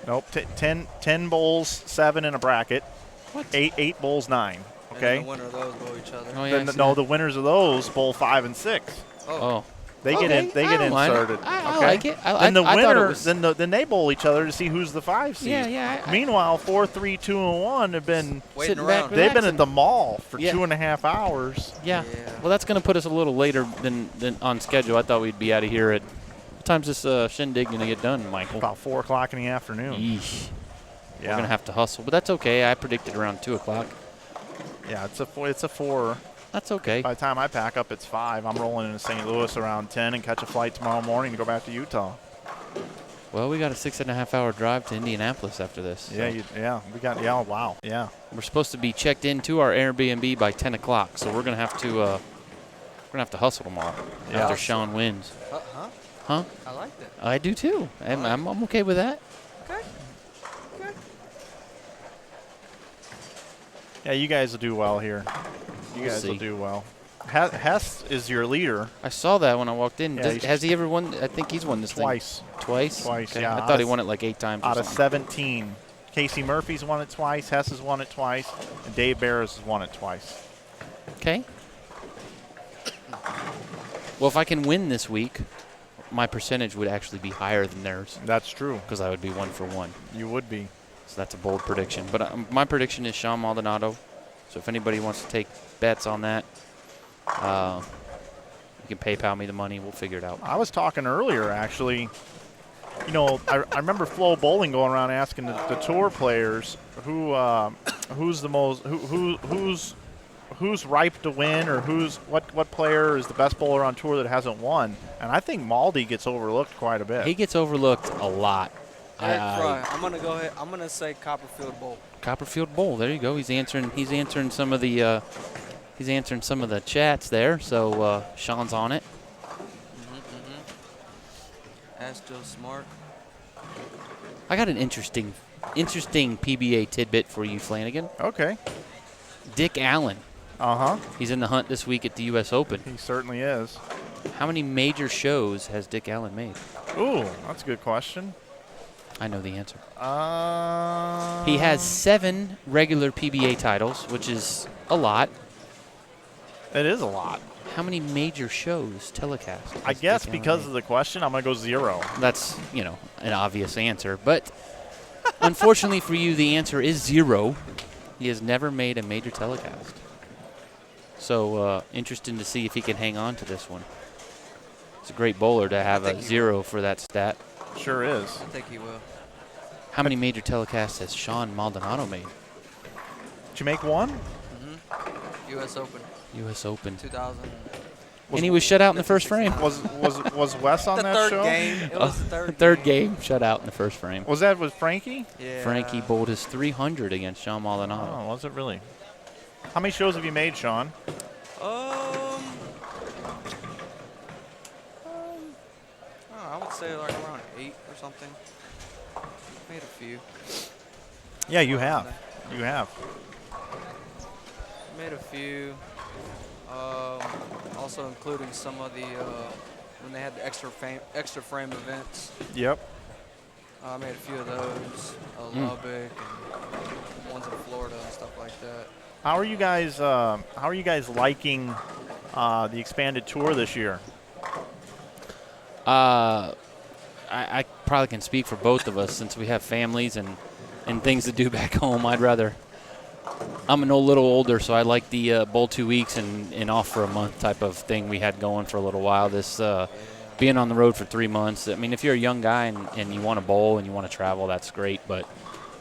[SPEAKER 1] Nope. 10 bowls 7 in a bracket.
[SPEAKER 5] What?
[SPEAKER 1] 8 bowls 9.
[SPEAKER 6] And
[SPEAKER 1] Okay.
[SPEAKER 6] then the winner of those go each other.
[SPEAKER 5] Oh yeah. I
[SPEAKER 1] Then
[SPEAKER 5] see
[SPEAKER 1] no,
[SPEAKER 5] that.
[SPEAKER 1] the winners of those bowl 5 and 6.
[SPEAKER 5] Oh.
[SPEAKER 1] They get
[SPEAKER 5] Okay,
[SPEAKER 1] in. They
[SPEAKER 5] I
[SPEAKER 1] get
[SPEAKER 5] don't mind it.
[SPEAKER 1] inserted.
[SPEAKER 5] I
[SPEAKER 1] okay?
[SPEAKER 5] like it.
[SPEAKER 1] Then the
[SPEAKER 5] I thought it
[SPEAKER 1] winner,
[SPEAKER 5] was-
[SPEAKER 1] then they bowl each other to see who's the 5 seed.
[SPEAKER 5] Yeah.
[SPEAKER 1] Meanwhile, 4, 3, 2, and 1 have been.
[SPEAKER 6] Waiting
[SPEAKER 5] Sitting back,
[SPEAKER 6] around.
[SPEAKER 1] They've been
[SPEAKER 5] relaxing.
[SPEAKER 1] at the mall for
[SPEAKER 5] Yeah.
[SPEAKER 1] 2.5 hours.
[SPEAKER 5] Yeah.
[SPEAKER 6] Yeah.
[SPEAKER 5] Well, that's going to put us a little later than on schedule. I thought we'd be out of here at. What time's this shindig going to get done, Michael?
[SPEAKER 1] About 4 o'clock in the afternoon.
[SPEAKER 5] Yeesh.
[SPEAKER 1] Yeah.
[SPEAKER 5] We're going to have to hustle, but that's okay. I predicted around 2 o'clock.
[SPEAKER 1] Yeah, it's a 4.
[SPEAKER 5] That's okay.
[SPEAKER 1] By the time I pack up, it's 5. I'm rolling into St. Louis around 10 and catch a flight tomorrow morning to go back to Utah.
[SPEAKER 5] Well, we got a 6.5-hour drive to Indianapolis after this.
[SPEAKER 1] Yeah,
[SPEAKER 5] so
[SPEAKER 1] we got, yeah, wow, yeah.
[SPEAKER 5] we're supposed to be checked into our Airbnb by 10 o'clock, so we're going to have to hustle tomorrow
[SPEAKER 1] Yeah.
[SPEAKER 5] after Sean wins.
[SPEAKER 6] Huh?
[SPEAKER 5] Huh?
[SPEAKER 6] I like that.
[SPEAKER 5] I do too. I'm okay with that.
[SPEAKER 6] Okay. Okay.
[SPEAKER 1] Yeah, you guys will do well here. You
[SPEAKER 5] We'll
[SPEAKER 1] guys will
[SPEAKER 5] see.
[SPEAKER 1] do well. Hess is your leader
[SPEAKER 5] I saw that when I walked in.
[SPEAKER 1] Yeah, he's
[SPEAKER 5] Has he ever won? I think he's won this
[SPEAKER 1] twice.
[SPEAKER 5] thing. Twice?
[SPEAKER 1] Twice,
[SPEAKER 5] Okay.
[SPEAKER 1] yeah.
[SPEAKER 5] I thought he won it like 8 times or
[SPEAKER 1] Out of
[SPEAKER 5] something.
[SPEAKER 1] 17. Casey Murphy's won it twice, Hess has won it twice, and Dave Barris has won it twice.
[SPEAKER 5] Okay. Well, if I can win this week, my percentage would actually be higher than theirs
[SPEAKER 1] That's true.
[SPEAKER 5] because I would be 1 for 1.
[SPEAKER 1] You would be.
[SPEAKER 5] So that's a bold prediction. But my prediction is Sean Maldonado. So if anybody wants to take bets on that, you can PayPal me the money. We'll figure it out.
[SPEAKER 1] I was talking earlier, actually. You know, I remember Flo Bowling going around asking the tour players who's the most who's ripe to win, or what player is the best bowler on tour that hasn't won. And I think Maldi gets overlooked quite a bit.
[SPEAKER 5] He gets overlooked a lot.
[SPEAKER 6] Eric Fry. I'm gonna go ahead. I'm gonna say Copperfield Bowl.
[SPEAKER 5] Copperfield Bowl. There you go. He's answering some of the chats there. So Sean's on it.
[SPEAKER 6] Ask Joe Smart.
[SPEAKER 5] I got an interesting PBA tidbit for you, Flanagan.
[SPEAKER 1] Okay.
[SPEAKER 5] Dick Allen.
[SPEAKER 1] Uh-huh.
[SPEAKER 5] He's in the hunt this week at the U.S. Open.
[SPEAKER 1] He certainly is.
[SPEAKER 5] How many major shows has Dick Allen made?
[SPEAKER 1] Ooh, that's a good question.
[SPEAKER 5] I know the answer.
[SPEAKER 1] Uh,
[SPEAKER 5] He has 7 regular PBA titles, which is a lot.
[SPEAKER 1] It is a lot.
[SPEAKER 5] How many major shows telecast?
[SPEAKER 1] I
[SPEAKER 5] has
[SPEAKER 1] guess
[SPEAKER 5] Dick Allen
[SPEAKER 1] because
[SPEAKER 5] made?
[SPEAKER 1] of the question, I'm going to go 0.
[SPEAKER 5] That's, an obvious answer. But unfortunately for you, the answer is 0. He has never made a major telecast. So interesting to see if he can hang on to this one. It's a great bowler to have a 0 for that stat.
[SPEAKER 1] Sure is.
[SPEAKER 6] I think he will.
[SPEAKER 5] How many major telecasts has Sean Maldonado made?
[SPEAKER 1] Did you make one?
[SPEAKER 6] U.S. Open
[SPEAKER 5] U.S. Open.
[SPEAKER 6] 2000.
[SPEAKER 5] And he was shut out in the first frame.
[SPEAKER 1] Was Wes on
[SPEAKER 6] The
[SPEAKER 1] that
[SPEAKER 6] third
[SPEAKER 1] show?
[SPEAKER 6] game. It was the
[SPEAKER 5] Third game, shut out in the first frame.
[SPEAKER 1] Was that with Frankie?
[SPEAKER 6] Yeah.
[SPEAKER 5] Frankie bowled his 300 against Sean Maldonado.
[SPEAKER 1] Oh, was it really? How many shows have you made, Sean?
[SPEAKER 6] I would say like around 8 or something. Made a few.
[SPEAKER 1] Yeah, you have. You have.
[SPEAKER 6] Made a few. Also including some of the when they had the extra frame events.
[SPEAKER 1] Yep.
[SPEAKER 6] I made a few of those. Lubbock and ones in Florida and stuff like that.
[SPEAKER 1] How are you guys liking the expanded tour this year?
[SPEAKER 5] I probably can speak for both of us since we have families and things to do back home. I'm a little older, so I like the bowl 2 weeks and off for a month type of thing we had going for a little while. This being on the road for 3 months, I mean, if you're a young guy and you want to bowl and you want to travel, that's great. But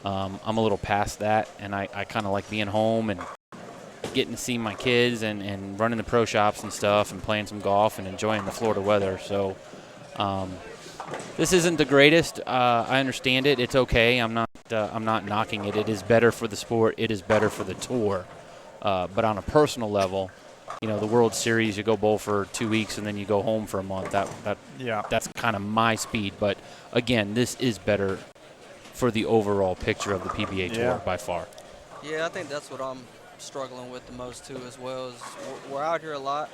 [SPEAKER 5] I'm a little past that, and I kind of like being home and getting to see my kids and running the pro shops and stuff and playing some golf and enjoying the Florida weather. So this isn't the greatest. I understand it. It's okay. I'm not knocking it. It is better for the sport. It is better for the tour. But on a personal level, the World Series, you go bowl for 2 weeks and then you go home for a month. That's kind of my speed. But again, this is better for the overall picture of the PBA tour by far.
[SPEAKER 6] Yeah, I think that's what I'm struggling with the most too, as well. Is we're out here a lot,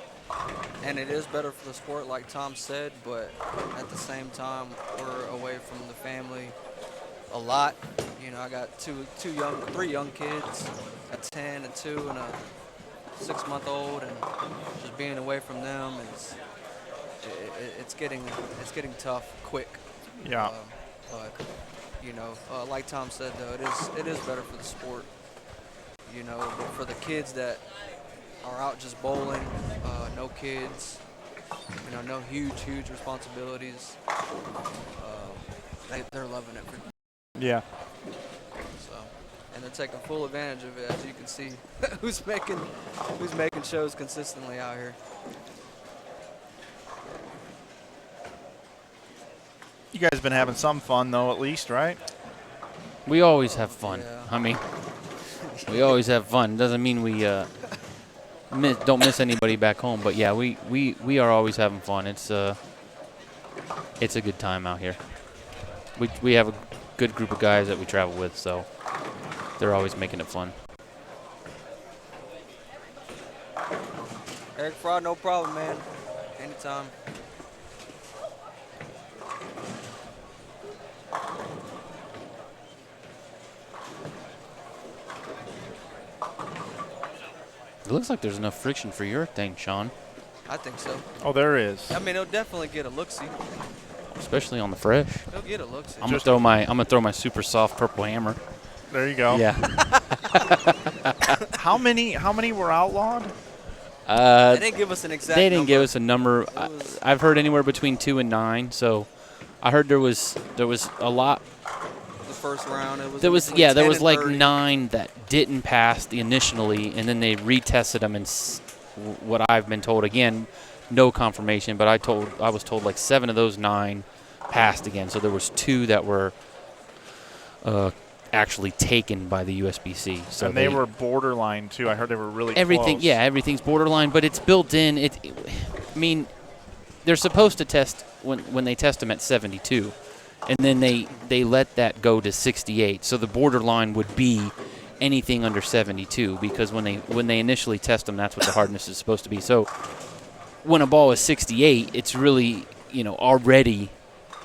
[SPEAKER 6] and it is better for the sport, like Tom said. But at the same time, we're away from the family a lot. I got three young kids, a 10, a 2, and a 6-month-old, and just being away from them it's getting tough quick.
[SPEAKER 1] Yeah.
[SPEAKER 6] But like Tom said, though, it is better for the sport. But for the kids that are out just bowling, no kids, no huge responsibilities, they're loving it.
[SPEAKER 1] Yeah.
[SPEAKER 6] So, and they're taking full advantage of it, as you can see. who's making shows consistently out here.
[SPEAKER 1] You guys been having some fun though, at least, right?
[SPEAKER 5] We always have fun.
[SPEAKER 6] Yeah.
[SPEAKER 5] I mean, we always have fun. Doesn't mean we don't miss anybody back home. But yeah, we are always having fun. It's a good time out here. We have a good group of guys that we travel with, so they're always making it fun.
[SPEAKER 6] Eric Fraud, no problem, man. Anytime.
[SPEAKER 5] It looks like there's enough friction for your thing, Sean.
[SPEAKER 6] I think so.
[SPEAKER 1] Oh, there is.
[SPEAKER 6] I mean, he'll definitely get a look-see.
[SPEAKER 5] Especially on the fresh.
[SPEAKER 6] He'll get a look-see.
[SPEAKER 5] I'm gonna throw my super soft purple hammer.
[SPEAKER 1] There you go.
[SPEAKER 5] Yeah.
[SPEAKER 1] How many were outlawed?
[SPEAKER 6] They didn't give us an exact
[SPEAKER 5] They didn't
[SPEAKER 6] number.
[SPEAKER 5] give us a number. I've heard anywhere between 2 and 9. So I heard there was a lot.
[SPEAKER 6] The first round, it was
[SPEAKER 5] There was
[SPEAKER 6] between 10
[SPEAKER 5] there was
[SPEAKER 6] and
[SPEAKER 5] like
[SPEAKER 6] 30.
[SPEAKER 5] 9 that didn't pass initially, and then they retested them. And what I've been told, again, no confirmation, but I was told like 7 of those 9 passed again. So there was 2 that were actually taken by the USBC. So
[SPEAKER 1] and they were borderline too. I heard they were really
[SPEAKER 5] everything.
[SPEAKER 1] close.
[SPEAKER 5] Yeah, everything's borderline, but it's built in. I mean, they're supposed to test when they test them at 72, and then they let that go to 68. So the borderline would be anything under 72, because when they initially test them, that's what the hardness is supposed to be. So when a ball is 68, it's really already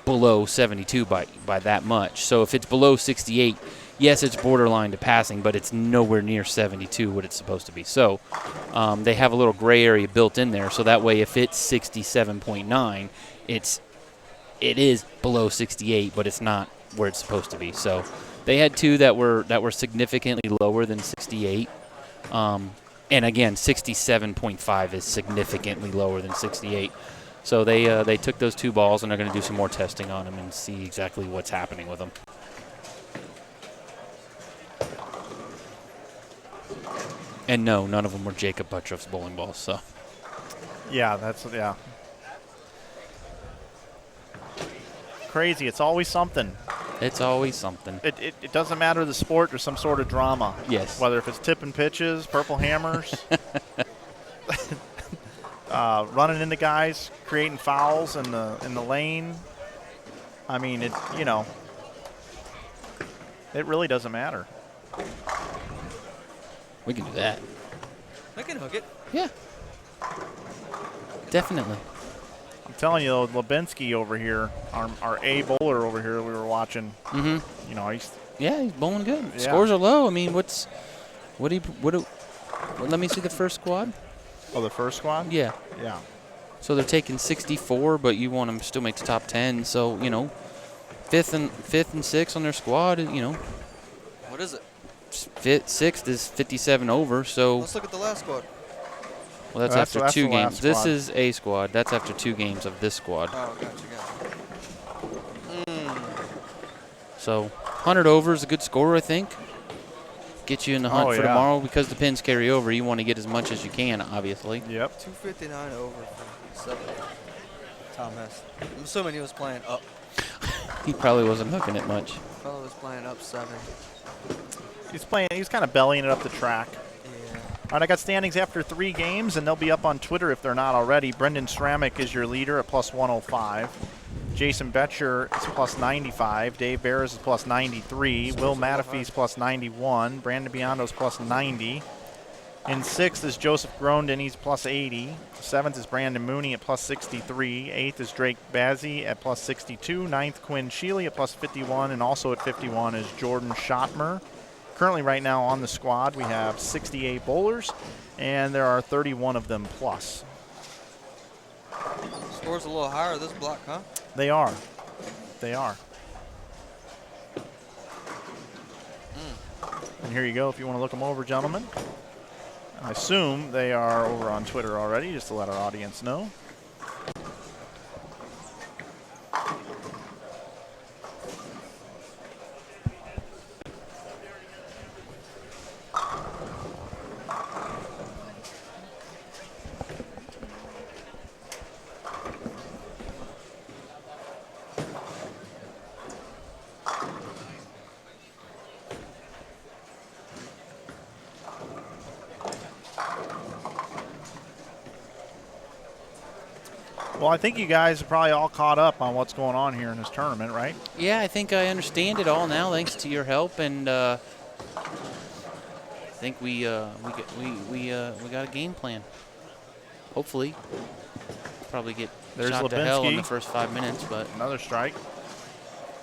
[SPEAKER 5] below 72 by that much. So if it's below 68, yes, it's borderline to passing, but it's nowhere near 72 what it's supposed to be. So they have a little gray area built in there, so that way if it's 67.9, it is below 68, but it's not where it's supposed to be. So they had 2 that were significantly lower than 68. And again, 67.5 is significantly lower than 68. So they took those 2 balls, and they're going to do some more testing on them and see exactly what's happening with them. And no, none of them were Jacob Buttroff's bowling balls. So
[SPEAKER 1] Yeah, crazy. It's always something.
[SPEAKER 5] it's always something.
[SPEAKER 1] It doesn't matter the sport. There's some sort of drama.
[SPEAKER 5] Yes.
[SPEAKER 1] Whether if it's tipping pitches, purple hammers, running into guys, creating fouls in the lane. I mean, It really doesn't matter.
[SPEAKER 5] We can do that.
[SPEAKER 6] I can hook it.
[SPEAKER 5] Yeah. Definitely.
[SPEAKER 1] I'm telling you, though, Lubinski over here, our A bowler over here that we were watching, you know, he's
[SPEAKER 5] bowling good.
[SPEAKER 1] Yeah.
[SPEAKER 5] Scores are low. I mean, let me see the first squad.
[SPEAKER 1] Oh, the first squad?
[SPEAKER 5] Yeah.
[SPEAKER 1] Yeah.
[SPEAKER 5] So they're taking 64, but you want them to still make the top 10. So, you know, fifth and sixth on their squad, you know.
[SPEAKER 6] What is it?
[SPEAKER 5] Sixth is 57 over, so.
[SPEAKER 6] Let's look at the last squad.
[SPEAKER 5] Well, that's
[SPEAKER 1] That's
[SPEAKER 5] after 2
[SPEAKER 1] the last
[SPEAKER 5] games. This
[SPEAKER 1] squad.
[SPEAKER 5] is A squad. That's after 2 games of this squad.
[SPEAKER 6] Oh, gotcha.
[SPEAKER 5] So 100 over is a good score, I think. Get you in the hunt for tomorrow because the pins carry over. You want to get as much as you can, obviously.
[SPEAKER 1] Yep.
[SPEAKER 6] 259 over for 7. Tom Hess. I'm assuming he was playing up.
[SPEAKER 5] He probably wasn't hooking it much.
[SPEAKER 6] Fellow was playing up 7.
[SPEAKER 1] He's kind of bellying it up the track.
[SPEAKER 6] Yeah.
[SPEAKER 1] All right, I got standings after 3 games, and they'll be up on Twitter if they're not already. Brendan Stramick is your leader at plus 105. Jason Betcher is plus 95. Dave Barris is plus 93. Will Matafee's plus 91. Brandon Biondo's plus 90. In 6th is Joseph Grondin. He's plus 80. 7th is Brandon Mooney at plus 63. 8th is Drake Bazzi at plus 62. 9th, Quinn Sheely at plus 51. And also at 51 is Jordan Schottmer. Currently right now on the squad, we have 68 bowlers, and there are 31 of them plus.
[SPEAKER 6] Scores a little higher this block, huh?
[SPEAKER 1] They are. They are. And here you go if you want to look them over, gentlemen. I assume they are over on Twitter already, just to let our audience know. Well, I think you guys are probably all caught up on what's going on here in this tournament, right?
[SPEAKER 5] Yeah, I think I understand it all now, thanks to your help, and I think we got a game plan. Hopefully, probably get
[SPEAKER 1] There's
[SPEAKER 5] shot to hell in
[SPEAKER 1] Lubinski.
[SPEAKER 5] the first 5 minutes, but
[SPEAKER 1] Another strike.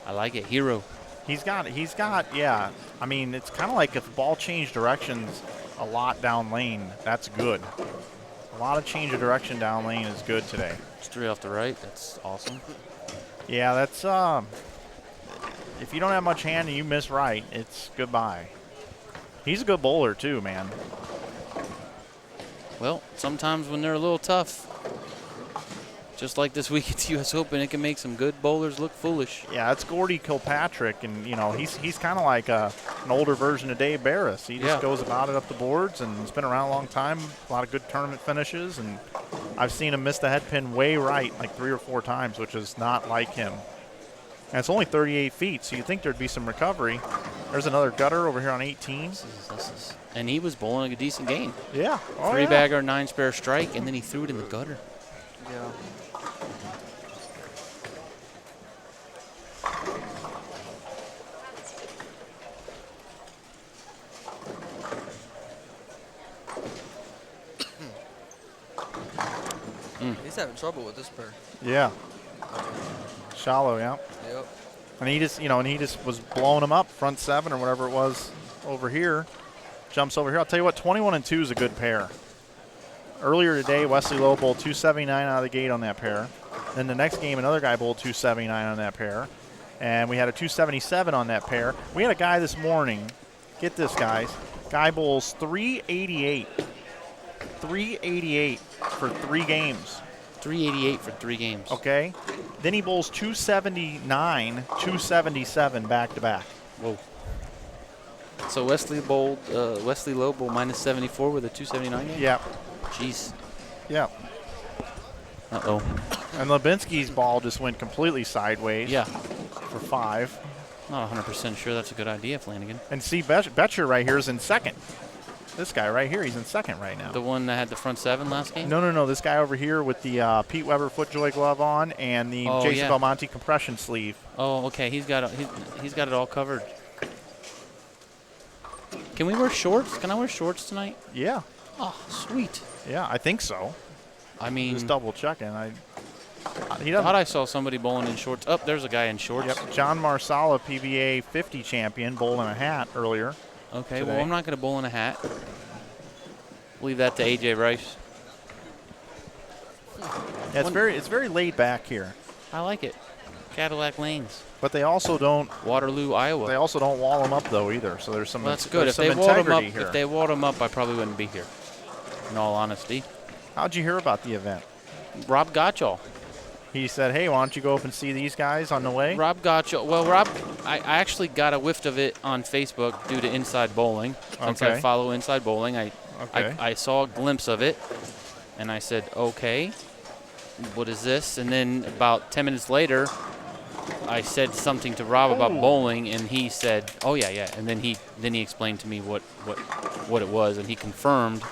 [SPEAKER 5] I like it. Hero.
[SPEAKER 1] He's got, yeah. I mean, it's kind of like if the ball changed directions a lot down lane, that's good. A lot of change of direction down lane is good today.
[SPEAKER 5] Straight off the right. That's awesome.
[SPEAKER 1] Yeah, that's, if you don't have much hand and you miss right, it's goodbye. He's a good bowler too, man.
[SPEAKER 5] Well, sometimes when they're a little tough, just like this week at U.S. Open, it can make some good bowlers look foolish.
[SPEAKER 1] Yeah, it's Gordy Kilpatrick, and you know he's kind of like an older version of Dave Barris. He just goes about it up the boards, and he's been around a long time. A lot of good tournament finishes, and I've seen him miss the head pin way right like 3 or 4 times, which is not like him. And it's only 38 feet, so you'd think there'd be some recovery. There's another gutter over here on 18.
[SPEAKER 5] And he was bowling a decent game.
[SPEAKER 1] Yeah. Oh,
[SPEAKER 5] 3-bagger, 9-spare strike, and then he threw it in the gutter.
[SPEAKER 6] Yeah. He's having trouble with this pair.
[SPEAKER 1] Yeah. Shallow, yeah.
[SPEAKER 6] Yep.
[SPEAKER 1] And he just was blowing him up, front 7 or whatever it was over here. Jumps over here. I'll tell you what, 21 and 2 is a good pair. Earlier today, Wesley Lowe bowled 279 out of the gate on that pair. Then the next game, another guy bowled 279 on that pair. And we had a 277 on that pair. We had a guy this morning, get this, guys. Guy bowls 388. 388 for 3 games.
[SPEAKER 5] 388 for 3 games.
[SPEAKER 1] Okay. Then he bowls 279, 277 back-to-back.
[SPEAKER 5] Whoa. So Wesley Lowe bowled minus 74 with a 279 game?
[SPEAKER 1] Yeah.
[SPEAKER 5] Jeez.
[SPEAKER 1] Yeah.
[SPEAKER 5] Uh-oh.
[SPEAKER 1] And Lubinski's ball just went completely sideways.
[SPEAKER 5] Yeah.
[SPEAKER 1] For 5.
[SPEAKER 5] Not 100% sure that's a good idea, Flanagan.
[SPEAKER 1] And see, Betcher right here is in second. This guy right here, he's in second right now.
[SPEAKER 5] The one that had the front 7 last game?
[SPEAKER 1] No. This guy over here with the Pete Weber FootJoy glove on and the Jason Belmonte compression sleeve.
[SPEAKER 5] Oh, okay. He's got it all covered. Can we wear shorts? Can I wear shorts tonight?
[SPEAKER 1] Yeah.
[SPEAKER 5] Oh, sweet.
[SPEAKER 1] Yeah, I think so.
[SPEAKER 5] I mean,
[SPEAKER 1] Just double checking. He
[SPEAKER 5] thought
[SPEAKER 1] doesn't.
[SPEAKER 5] I saw somebody bowling in shorts. Oh, there's a guy in shorts.
[SPEAKER 1] Yep. John Marsala, PBA 50 champion, bowling a hat earlier.
[SPEAKER 5] Okay,
[SPEAKER 1] today.
[SPEAKER 5] well, I'm not going to bowl in a hat. Leave that to AJ Rice.
[SPEAKER 1] Yeah, it's very laid back here.
[SPEAKER 5] I like it. Cadillac lanes.
[SPEAKER 1] But they also don't
[SPEAKER 5] Waterloo, Iowa.
[SPEAKER 1] they also don't wall them up though either. So there's some
[SPEAKER 5] Well, that's good.
[SPEAKER 1] there's
[SPEAKER 5] If
[SPEAKER 1] some
[SPEAKER 5] they walled them up,
[SPEAKER 1] integrity here.
[SPEAKER 5] if they walled them up, I probably wouldn't be here. In all honesty,
[SPEAKER 1] How'd you hear about the event?
[SPEAKER 5] Rob Gottschall.
[SPEAKER 1] He said, "Hey, why don't you go up and see these guys on the way?"
[SPEAKER 5] Rob Gottschall. Well, Rob, I actually got a whiff of it on Facebook due to Inside Bowling. Since I
[SPEAKER 1] Okay.
[SPEAKER 5] follow Inside Bowling,
[SPEAKER 1] Okay.
[SPEAKER 5] I saw a glimpse of it, and I said, "Okay, what is this?" And then about 10 minutes later, I said something to Rob about bowling, and he said, "Oh yeah, yeah." And then he explained to me what it was, and he confirmed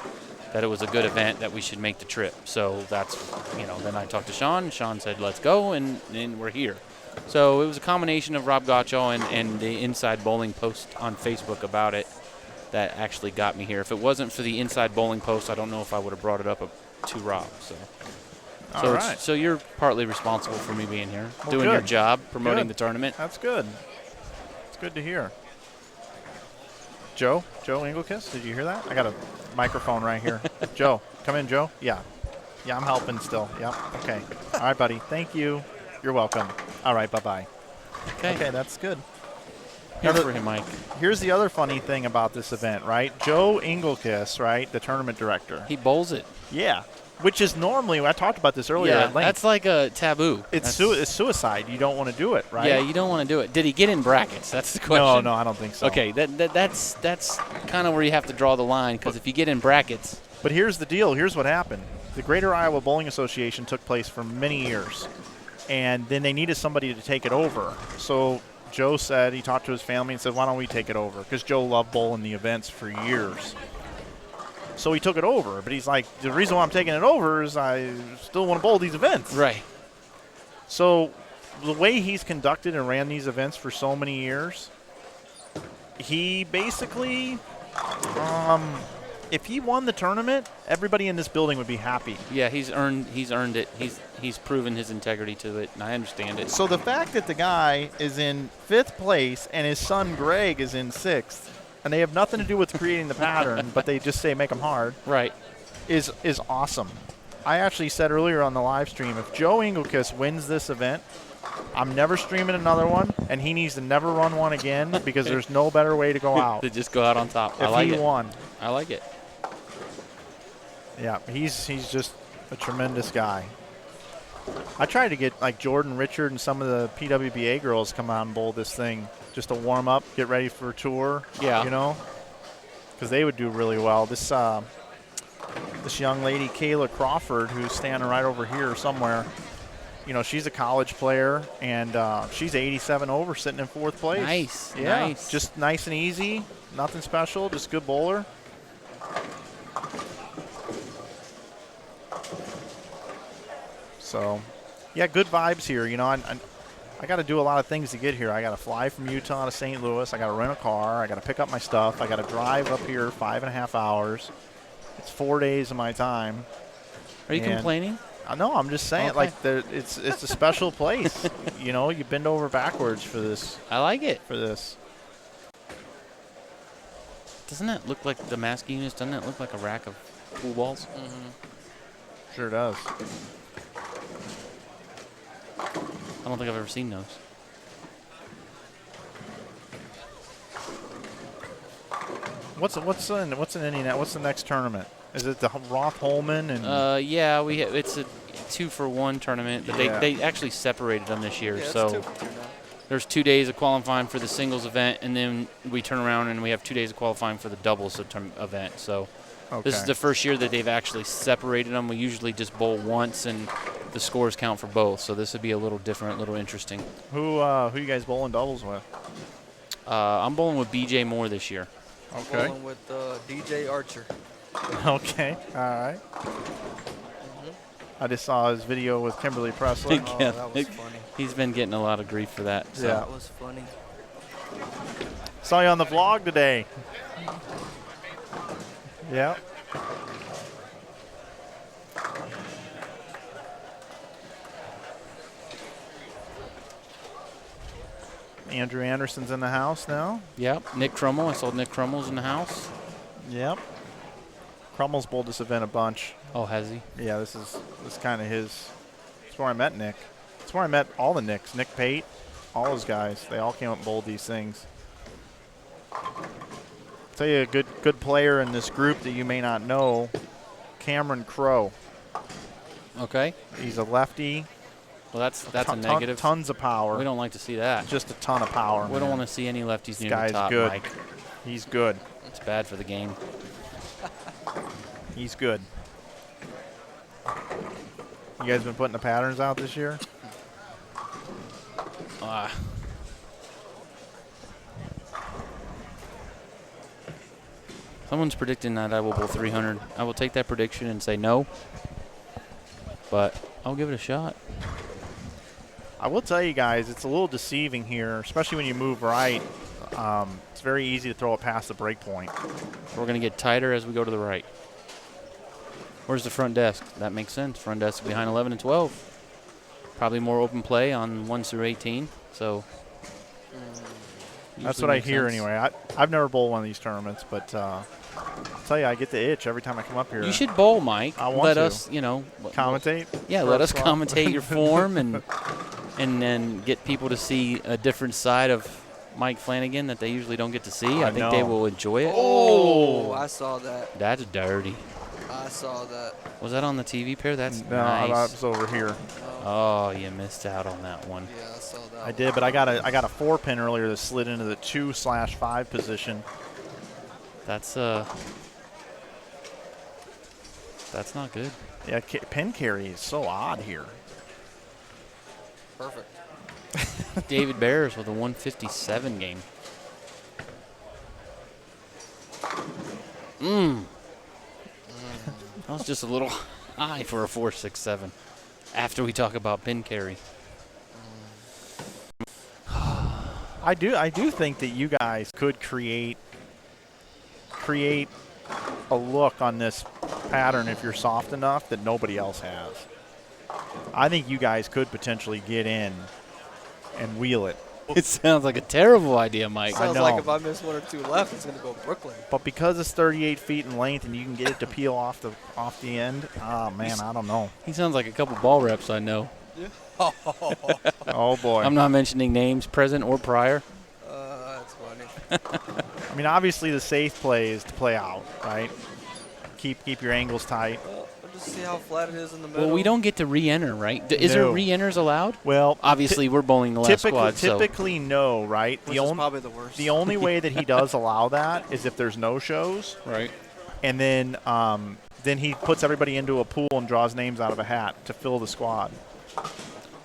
[SPEAKER 5] that it was a good event, that we should make the trip. So that's, then I talked to Sean. Sean said, "Let's go," and we're here. So it was a combination of Rob Gottschall and the Inside Bowling post on Facebook about it that actually got me here. If it wasn't for the Inside Bowling post, I don't know if I would have brought it up to Rob.
[SPEAKER 1] All right.
[SPEAKER 5] So you're partly responsible for me being here,
[SPEAKER 1] Well,
[SPEAKER 5] doing your
[SPEAKER 1] good.
[SPEAKER 5] job, promoting
[SPEAKER 1] Good.
[SPEAKER 5] the tournament.
[SPEAKER 1] That's good. It's good to hear. Joe Engelkiss, did you hear that? I got a microphone right here. Joe, come in, Joe. Yeah, I'm helping still. Yep. Okay. All right, buddy. Thank you. You're welcome. All right. Bye-bye. Okay, that's good.
[SPEAKER 5] Here
[SPEAKER 1] Now,
[SPEAKER 5] for him, Mike.
[SPEAKER 1] Here's the other funny thing about this event, right? Joe Engelkiss, right, the tournament director.
[SPEAKER 5] He bowls it.
[SPEAKER 1] Yeah, which is normally, I talked about this earlier at length.
[SPEAKER 5] That's like a taboo.
[SPEAKER 1] It's
[SPEAKER 5] That's-
[SPEAKER 1] suicide. You don't want to do it, right?
[SPEAKER 5] Yeah, you don't want to do it. Did he get in brackets? That's the question.
[SPEAKER 1] No, I don't think so.
[SPEAKER 5] Okay, that's kind of where you have to draw the line, because if you get in brackets,
[SPEAKER 1] But here's the deal. Here's what happened. The Greater Iowa Bowling Association took place for many years, and then they needed somebody to take it over. So Joe said, he talked to his family and said, why don't we take it over? Because Joe loved bowling the events for years. So he took it over. But he's like, the reason why I'm taking it over is I still want to bowl these events.
[SPEAKER 5] right?
[SPEAKER 1] So the way he's conducted and ran these events for so many years, he basically, if he won the tournament, everybody in this building would be happy.
[SPEAKER 5] Yeah, he's earned it. He's proven his integrity to it, and I understand it.
[SPEAKER 1] So the fact that the guy is in 5th place and his son Greg is in 6th, and they have nothing to do with creating the pattern, but they just say make them hard,
[SPEAKER 5] Right.
[SPEAKER 1] is awesome. I actually said earlier on the live stream, if Joe Engelkiss wins this event, I'm never streaming another one, and he needs to never run one again because there's no better way to go out.
[SPEAKER 5] To just go out on top. I
[SPEAKER 1] If
[SPEAKER 5] like
[SPEAKER 1] he
[SPEAKER 5] it.
[SPEAKER 1] won.
[SPEAKER 5] I like it.
[SPEAKER 1] Yeah, he's just a tremendous guy. I tried to get like Jordan Richard and some of the PWBA girls come out and bowl this thing just to warm up, get ready for a tour.
[SPEAKER 5] Yeah.
[SPEAKER 1] Because they would do really well. This young lady, Kayla Crawford, who's standing right over here somewhere, she's a college player, and she's 87 over, sitting in 4th place.
[SPEAKER 5] Nice.
[SPEAKER 1] Yeah,
[SPEAKER 5] Nice.
[SPEAKER 1] just nice and easy, nothing special, just good bowler. So, yeah, good vibes here. I got to do a lot of things to get here. I got to fly from Utah to St. Louis. I got to rent a car. I got to pick up my stuff. I got to drive up here 5.5 hours. It's 4 days of my time.
[SPEAKER 5] Are you complaining?
[SPEAKER 1] No, I'm just saying,
[SPEAKER 5] Okay.
[SPEAKER 1] it's a special place. You bend over backwards for this.
[SPEAKER 5] I like it. Doesn't that look like the mask units? Doesn't that look like a rack of pool balls?
[SPEAKER 1] Sure does.
[SPEAKER 5] I don't think I've ever seen those.
[SPEAKER 1] What's in Indianapolis? What's the next tournament? Is it the Roth Holman and?
[SPEAKER 5] Yeah, it's a 2-for-1 tournament, but
[SPEAKER 1] Yeah.
[SPEAKER 5] they actually separated them this year.
[SPEAKER 6] Yeah, it's
[SPEAKER 5] so
[SPEAKER 6] 2 for 2 now.
[SPEAKER 5] there's 2 days of qualifying for the singles event, and then we turn around and we have 2 days of qualifying for the doubles event. So this is the first year that they've actually separated them. We usually just bowl once, and the scores count for both. So this would be a little different, a little interesting.
[SPEAKER 1] Who you guys bowling doubles with?
[SPEAKER 5] I'm bowling with BJ Moore this year.
[SPEAKER 1] Okay.
[SPEAKER 6] Bowling with DJ Archer.
[SPEAKER 1] Okay. All right. I just saw his video with Kimberly Presley.
[SPEAKER 6] Oh,
[SPEAKER 5] Yeah,
[SPEAKER 6] that was funny.
[SPEAKER 5] He's been getting a lot of grief for that. So.
[SPEAKER 1] Yeah.
[SPEAKER 6] That was funny.
[SPEAKER 1] Saw you on the vlog today. Yeah. Andrew Anderson's in the house now.
[SPEAKER 5] Yep. Nick Crummel. I saw Nick Crummel's in the house.
[SPEAKER 1] Yep. Crummel's bowled this event a bunch.
[SPEAKER 5] Oh, has he?
[SPEAKER 1] Yeah, this is kind of his. It's where I met Nick. It's where I met all the Nicks. Nick Pate, all those guys. They all came up and bowled these things. I'll tell you a good player in this group that you may not know, Cameron Crowe.
[SPEAKER 5] Okay.
[SPEAKER 1] He's a lefty.
[SPEAKER 5] Well, that's a negative.
[SPEAKER 1] Tons of power.
[SPEAKER 5] We don't like to see that.
[SPEAKER 1] Just a ton of power.
[SPEAKER 5] We don't want to see any lefties
[SPEAKER 1] This
[SPEAKER 5] near
[SPEAKER 1] guy's
[SPEAKER 5] the top,
[SPEAKER 1] good.
[SPEAKER 5] Mike.
[SPEAKER 1] He's good.
[SPEAKER 5] It's bad for the game.
[SPEAKER 1] He's good. You guys been putting the patterns out this year?
[SPEAKER 5] Someone's predicting that I will bowl 300. I will take that prediction and say no, but I'll give it a shot.
[SPEAKER 1] I will tell you guys, it's a little deceiving here, especially when you move right. It's very easy to throw it past the break point.
[SPEAKER 5] We're going to get tighter as we go to the right. Where's the front desk? That makes sense. Front desk behind 11 and 12. Probably more open play on 1 through 18. So
[SPEAKER 1] that's what I hear anyway. I've never bowled one of these tournaments, but I'll tell you, I get the itch every time I come up here.
[SPEAKER 5] You should bowl, Mike.
[SPEAKER 1] I want
[SPEAKER 5] let
[SPEAKER 1] to.
[SPEAKER 5] us,
[SPEAKER 1] Commentate?
[SPEAKER 5] Yeah, let us commentate your form and then get people to see a different side of Mike Flanagan that they usually don't get to see. I think they will enjoy it.
[SPEAKER 6] Oh, I saw that.
[SPEAKER 5] That's dirty.
[SPEAKER 6] I saw that.
[SPEAKER 5] Was that on the TV pair? That's
[SPEAKER 1] No,
[SPEAKER 5] nice.
[SPEAKER 1] it's over here.
[SPEAKER 5] Oh, you missed out on that one.
[SPEAKER 6] Yeah, I saw that.
[SPEAKER 1] I did, but I got a 4-pin earlier that slid into the 2/5 position.
[SPEAKER 5] That's not good.
[SPEAKER 1] Yeah, pin carry is so odd here.
[SPEAKER 6] Perfect.
[SPEAKER 5] David Bears with a 157 game. That was just a little high for a 4.67 after we talk about pin carry.
[SPEAKER 1] I do think that you guys could create a look on this pattern if you're soft enough that nobody else has. I think you guys could potentially get in and wheel it.
[SPEAKER 5] It sounds like a terrible idea, Mike.
[SPEAKER 6] Sounds
[SPEAKER 1] know.
[SPEAKER 6] like if I miss 1 or 2 left, it's going to go Brooklyn.
[SPEAKER 1] But because it's 38 feet in length and you can get it to peel off the end, man, I don't know.
[SPEAKER 5] He sounds like a couple ball reps I know.
[SPEAKER 1] Oh boy.
[SPEAKER 5] I'm not mentioning names, present or prior.
[SPEAKER 6] That's funny.
[SPEAKER 1] I mean, obviously the safe play is to play out, right? Keep your angles tight.
[SPEAKER 6] Well, we'll just see how flat it is in the middle.
[SPEAKER 5] Well, we don't get to re-enter, right? Is there
[SPEAKER 1] No.
[SPEAKER 5] re-enters allowed?
[SPEAKER 1] Well,
[SPEAKER 5] Obviously, we're bowling the last squad, so
[SPEAKER 1] typically no, right?
[SPEAKER 6] Which is probably the worst.
[SPEAKER 1] The only way that he does allow that is if there's no shows,
[SPEAKER 5] right.
[SPEAKER 1] and then he puts everybody into a pool and draws names out of a hat to fill the squad.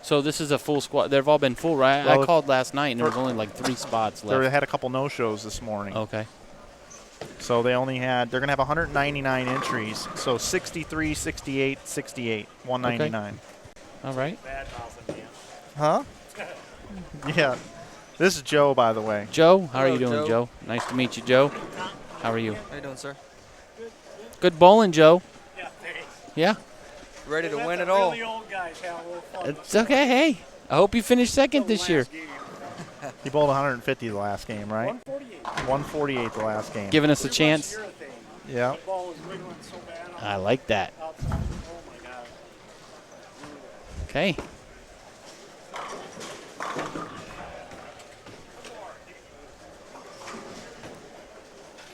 [SPEAKER 5] So this is a full squad. They've all been full, right?
[SPEAKER 1] Well,
[SPEAKER 5] I called last night, and there was only like 3 spots left.
[SPEAKER 1] They had a couple no-shows this morning.
[SPEAKER 5] Okay.
[SPEAKER 1] So they're going to have 199 entries. So 63, 68, 68, 199.
[SPEAKER 5] All right.
[SPEAKER 1] Huh? Yeah. This is Joe, by the way.
[SPEAKER 5] Joe, how are you
[SPEAKER 6] Hello,
[SPEAKER 5] doing,
[SPEAKER 6] Joe.
[SPEAKER 5] Joe? Nice to meet you, Joe. How are you?
[SPEAKER 6] How you doing, sir?
[SPEAKER 5] Good bowling, Joe.
[SPEAKER 4] Yeah, thanks.
[SPEAKER 5] Yeah.
[SPEAKER 6] Ready to
[SPEAKER 4] Let
[SPEAKER 6] win
[SPEAKER 4] the
[SPEAKER 6] it all.
[SPEAKER 4] really old guys have a little fun.
[SPEAKER 5] It's okay. Hey, I hope you finish second this year.
[SPEAKER 1] He bowled 150 the last game, right?
[SPEAKER 4] 148.
[SPEAKER 1] 148 the last game.
[SPEAKER 5] Giving us a chance.
[SPEAKER 1] Yeah.
[SPEAKER 4] The ball was wiggling so bad.
[SPEAKER 5] I like that.
[SPEAKER 4] Oh my God.
[SPEAKER 5] Okay.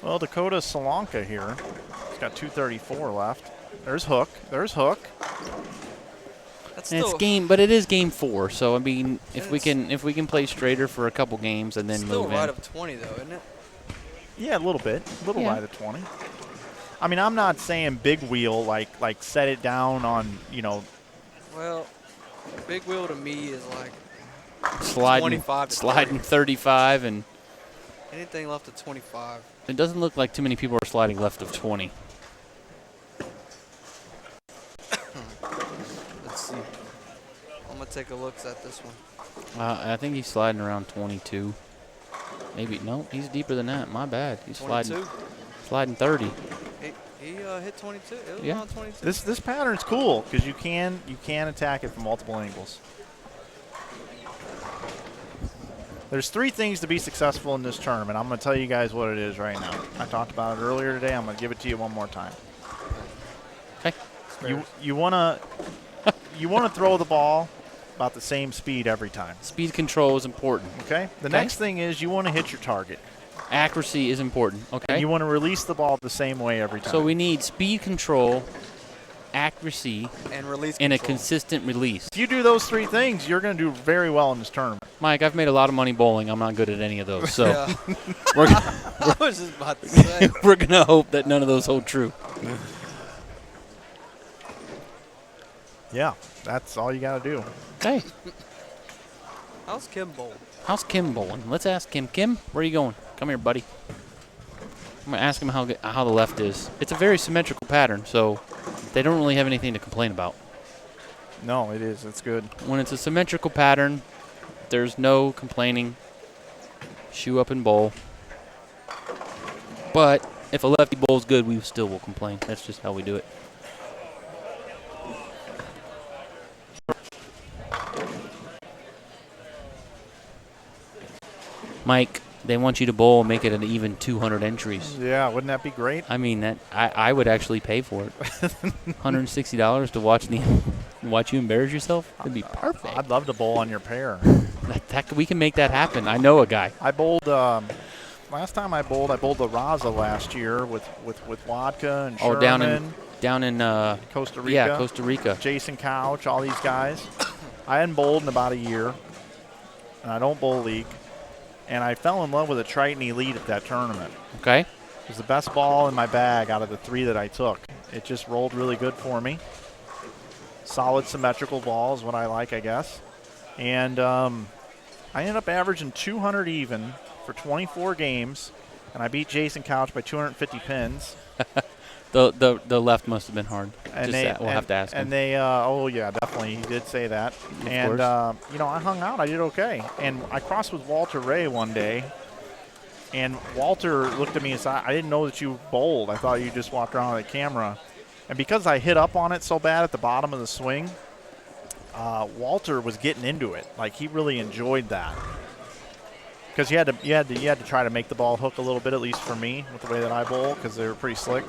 [SPEAKER 1] Well, Dakota Solanka here. He's got 234 left. There's Hook. There's Hook.
[SPEAKER 6] That's
[SPEAKER 5] And it's
[SPEAKER 6] still,
[SPEAKER 5] game, but it is game 4. So I mean, if we can play straighter for a couple games and then
[SPEAKER 6] still
[SPEAKER 5] move
[SPEAKER 6] right
[SPEAKER 5] in.
[SPEAKER 6] of 20, though, isn't it?
[SPEAKER 1] Yeah, a little bit. A little
[SPEAKER 5] Yeah.
[SPEAKER 1] right of 20. I mean, I'm not saying big wheel like set it down on,
[SPEAKER 6] Well, big wheel to me is like
[SPEAKER 5] sliding
[SPEAKER 6] 25 to
[SPEAKER 5] 35, and
[SPEAKER 6] anything left of 25.
[SPEAKER 5] it doesn't look like too many people are sliding left of 20.
[SPEAKER 6] Let's see. I'm going to take a look at this one.
[SPEAKER 5] I think he's sliding around 22. Maybe no, he's deeper than that. My bad. He's
[SPEAKER 6] 22?
[SPEAKER 5] sliding 30.
[SPEAKER 6] He hit 22. It was
[SPEAKER 5] Yeah.
[SPEAKER 6] around 22.
[SPEAKER 1] This pattern's cool because you can attack it from multiple angles. There's 3 things to be successful in this tournament. I'm going to tell you guys what it is right now. I talked about it earlier today. I'm going to give it to you one more time.
[SPEAKER 5] Okay.
[SPEAKER 1] You want to throw the ball about the same speed every time.
[SPEAKER 5] Speed control is important.
[SPEAKER 1] Okay. The next thing is you want to hit your target.
[SPEAKER 5] Accuracy is important. Okay.
[SPEAKER 1] And you want to release the ball the same way every time.
[SPEAKER 5] So we need speed control, accuracy,
[SPEAKER 6] And release
[SPEAKER 5] and a
[SPEAKER 6] control.
[SPEAKER 5] consistent release.
[SPEAKER 1] If you do those 3 things, you're going to do very well in this tournament.
[SPEAKER 5] Mike, I've made a lot of money bowling. I'm not good at any of those. So
[SPEAKER 6] Yeah.
[SPEAKER 5] we're,
[SPEAKER 6] I was just about to say.
[SPEAKER 5] we're going to hope that none of those hold true.
[SPEAKER 1] Yeah, that's all you got to do.
[SPEAKER 5] Okay.
[SPEAKER 6] How's Kim Bowl?
[SPEAKER 5] How's Kim bowling? Let's ask Kim. Kim, where are you going? Come here, buddy. I'm going to ask him how the left is. It's a very symmetrical pattern, so they don't really have anything to complain about.
[SPEAKER 1] No, it is. It's good.
[SPEAKER 5] When it's a symmetrical pattern, there's no complaining. Shoe up and bowl. But if a lefty bowls good, we still will complain. That's just how we do it. Mike, they want you to bowl, make it an even 200 entries.
[SPEAKER 1] Yeah, wouldn't that be great?
[SPEAKER 5] I mean, that I would actually pay for it. $160 to watch you embarrass yourself? It'd be perfect.
[SPEAKER 1] I'd love to bowl on your pair.
[SPEAKER 5] We can make that happen. I know a guy.
[SPEAKER 1] I bowled last time I bowled the Raza last year with Vodka and Sherman,
[SPEAKER 5] down in
[SPEAKER 1] Costa Rica.
[SPEAKER 5] Yeah, Costa Rica.
[SPEAKER 1] Jason Couch, all these guys. I hadn't bowled in about a year, and I don't bowl league. And I fell in love with a Triton Elite at that tournament.
[SPEAKER 5] Okay.
[SPEAKER 1] It was the best ball in my bag out of the 3 that I took. It just rolled really good for me. Solid symmetrical ball is what I like, I guess. And I ended up averaging 200 even for 24 games, and I beat Jason Couch by 250 pins.
[SPEAKER 5] The left must have been hard.
[SPEAKER 1] And
[SPEAKER 5] We'll have to ask him.
[SPEAKER 1] And they, oh yeah, definitely, he did say that. And I hung out. I did okay. And I crossed with Walter Ray one day, and Walter looked at me and said, "I didn't know that you bowled. I thought you just walked around with a camera." And because I hit up on it so bad at the bottom of the swing, Walter was getting into it. Like, he really enjoyed that. Because you had to try to make the ball hook a little bit, at least for me, with the way that I bowl, because they were pretty slick.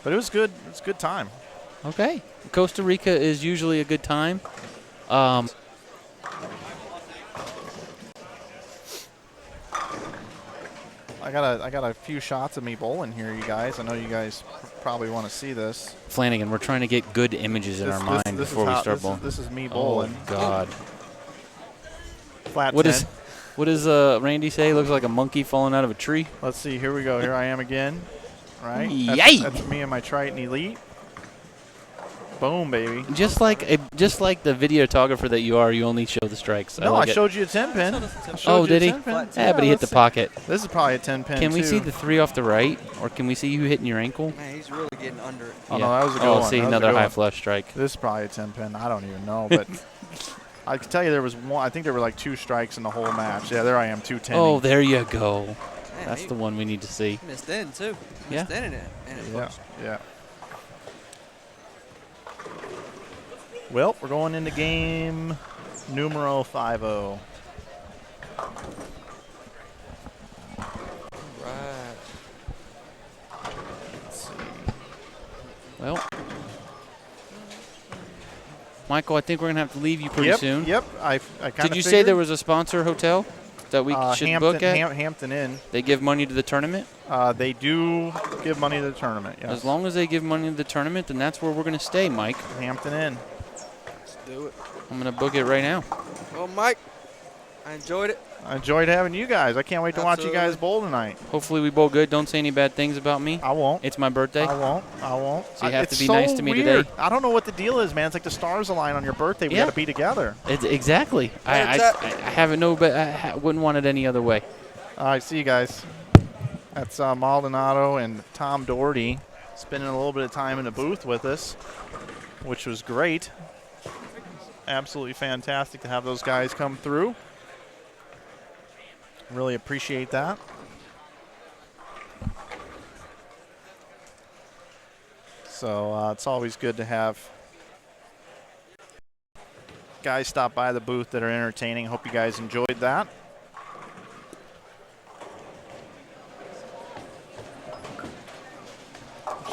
[SPEAKER 1] But it was good. It was a good time.
[SPEAKER 5] Okay. Costa Rica is usually a good time.
[SPEAKER 1] I got a few shots of me bowling here, you guys. I know you guys probably want to see this.
[SPEAKER 5] Flanagan, we're trying to get good images in our mind before we start bowling.
[SPEAKER 1] This is me bowling.
[SPEAKER 5] Oh, God.
[SPEAKER 1] Flat
[SPEAKER 5] What
[SPEAKER 1] 10.
[SPEAKER 5] does Randy say? Looks like a monkey falling out of a tree.
[SPEAKER 1] Let's see. Here we go. Here I am again. Right?
[SPEAKER 5] Yay!
[SPEAKER 1] That's me and my Triton Elite. Boom, baby.
[SPEAKER 5] Just like the videographer that you are, you only show the strikes.
[SPEAKER 1] No,
[SPEAKER 5] like
[SPEAKER 1] I showed you a 10 pin.
[SPEAKER 5] Oh, did he? Yeah, but he hit the pocket.
[SPEAKER 1] This is probably a 10 pin.
[SPEAKER 5] Can we
[SPEAKER 1] too.
[SPEAKER 5] see the 3 off the right, or can we see you hitting your ankle?
[SPEAKER 6] Man, he's really getting under it.
[SPEAKER 1] Oh, no, that was a good one.
[SPEAKER 5] See,
[SPEAKER 1] That was a
[SPEAKER 5] another
[SPEAKER 1] good
[SPEAKER 5] high
[SPEAKER 1] one.
[SPEAKER 5] flush strike.
[SPEAKER 1] This is probably a 10 pin. I don't even know, but I can tell you there was one. I think there were like 2 strikes in the whole match. Yeah, there I am, 210.
[SPEAKER 5] Oh, there you go.
[SPEAKER 6] Man,
[SPEAKER 5] That's
[SPEAKER 6] he
[SPEAKER 5] the one we need to see.
[SPEAKER 6] missed in, too.
[SPEAKER 5] Yeah.
[SPEAKER 6] Missed in it. And it
[SPEAKER 1] Yeah,
[SPEAKER 6] pushed.
[SPEAKER 1] yeah. Well, we're going into game numero 5-0.
[SPEAKER 6] Right.
[SPEAKER 5] Well, Michael, I think we're gonna have to leave you pretty
[SPEAKER 1] Yep,
[SPEAKER 5] soon.
[SPEAKER 1] yep. I kind of
[SPEAKER 5] Did you say there was a sponsor hotel that we should
[SPEAKER 1] Hampton,
[SPEAKER 5] book at?
[SPEAKER 1] Hampton Inn.
[SPEAKER 5] They give money to the tournament?
[SPEAKER 1] They do give money to the tournament, yes.
[SPEAKER 5] As long as they give money to the tournament, then that's where we're going to stay, Mike.
[SPEAKER 1] Hampton Inn.
[SPEAKER 6] Let's do it.
[SPEAKER 5] I'm going to book it right now.
[SPEAKER 6] Well, Mike, I enjoyed it.
[SPEAKER 1] I enjoyed having you guys. I can't wait to watch you guys
[SPEAKER 6] Absolutely.
[SPEAKER 1] bowl tonight.
[SPEAKER 5] Hopefully we bowl good. Don't say any bad things about me.
[SPEAKER 1] I won't.
[SPEAKER 5] It's my birthday.
[SPEAKER 1] I won't.
[SPEAKER 5] So you have
[SPEAKER 1] It's
[SPEAKER 5] to be
[SPEAKER 1] so
[SPEAKER 5] nice to me
[SPEAKER 1] weird.
[SPEAKER 5] today.
[SPEAKER 1] I don't know what the deal is, man. It's like the stars align on your birthday. We
[SPEAKER 5] Yeah.
[SPEAKER 1] got to be together.
[SPEAKER 5] Exactly. I haven't no, but I wouldn't want it any other way.
[SPEAKER 1] All right, see you guys. That's Maldonado and Tom Doherty spending a little bit of time in the booth with us, which was great. Absolutely fantastic to have those guys come through. Really appreciate that. So it's always good to have guys stop by the booth that are entertaining. Hope you guys enjoyed that.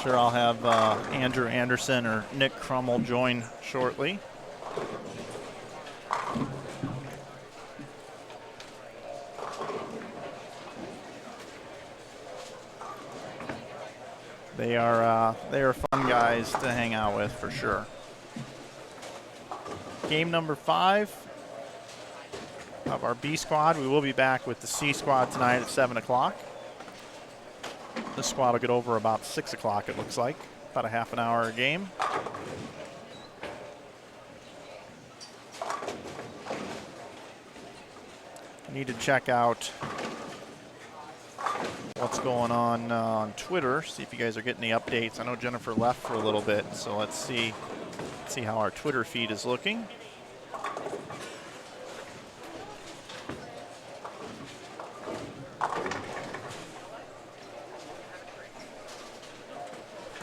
[SPEAKER 1] Sure, I'll have Andrew Anderson or Nick Crummel join shortly. They are fun guys to hang out with for sure. Game number 5 of our B squad. We will be back with the C squad tonight at 7 o'clock. This squad will get over about 6 o'clock, it looks like. About a half an hour a game. I need to check out what's going on Twitter, see if you guys are getting any updates. I know Jennifer left for a little bit, so let's see how our Twitter feed is looking.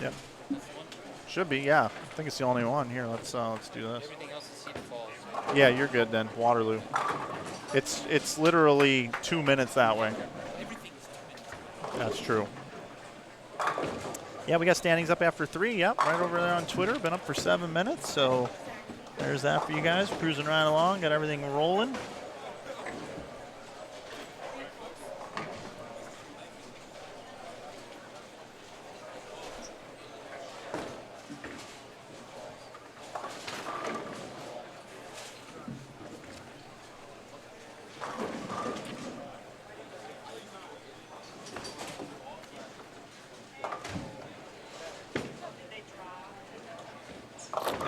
[SPEAKER 1] Yep. Should be, yeah. I think it's the only one. Here, let's do this.
[SPEAKER 5] Everything else is Cedar Falls.
[SPEAKER 1] Yeah, you're good then. Waterloo. It's literally 2 minutes that way. That's true. Yeah, we got standings up after 3. Yep, right over there on Twitter. Been up for 7 minutes, so there's that for you guys. Cruising right along, got everything rolling.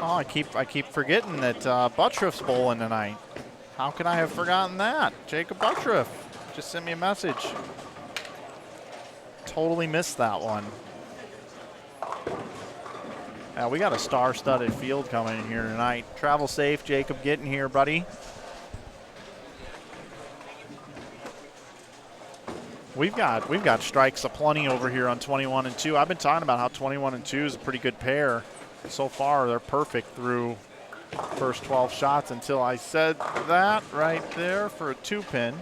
[SPEAKER 1] Oh, I keep forgetting that Buttriff's bowling tonight. How could I have forgotten that? Jacob Buttriff just sent me a message. Totally missed that one. We got a star-studded field coming in here tonight. Travel safe, Jacob. Getting here, buddy. We've got strikes aplenty over here on 21 and 2. I've been talking about how 21 and 2 is a pretty good pair. So far, they're perfect through first 12 shots until I said that right there for a 2-pin.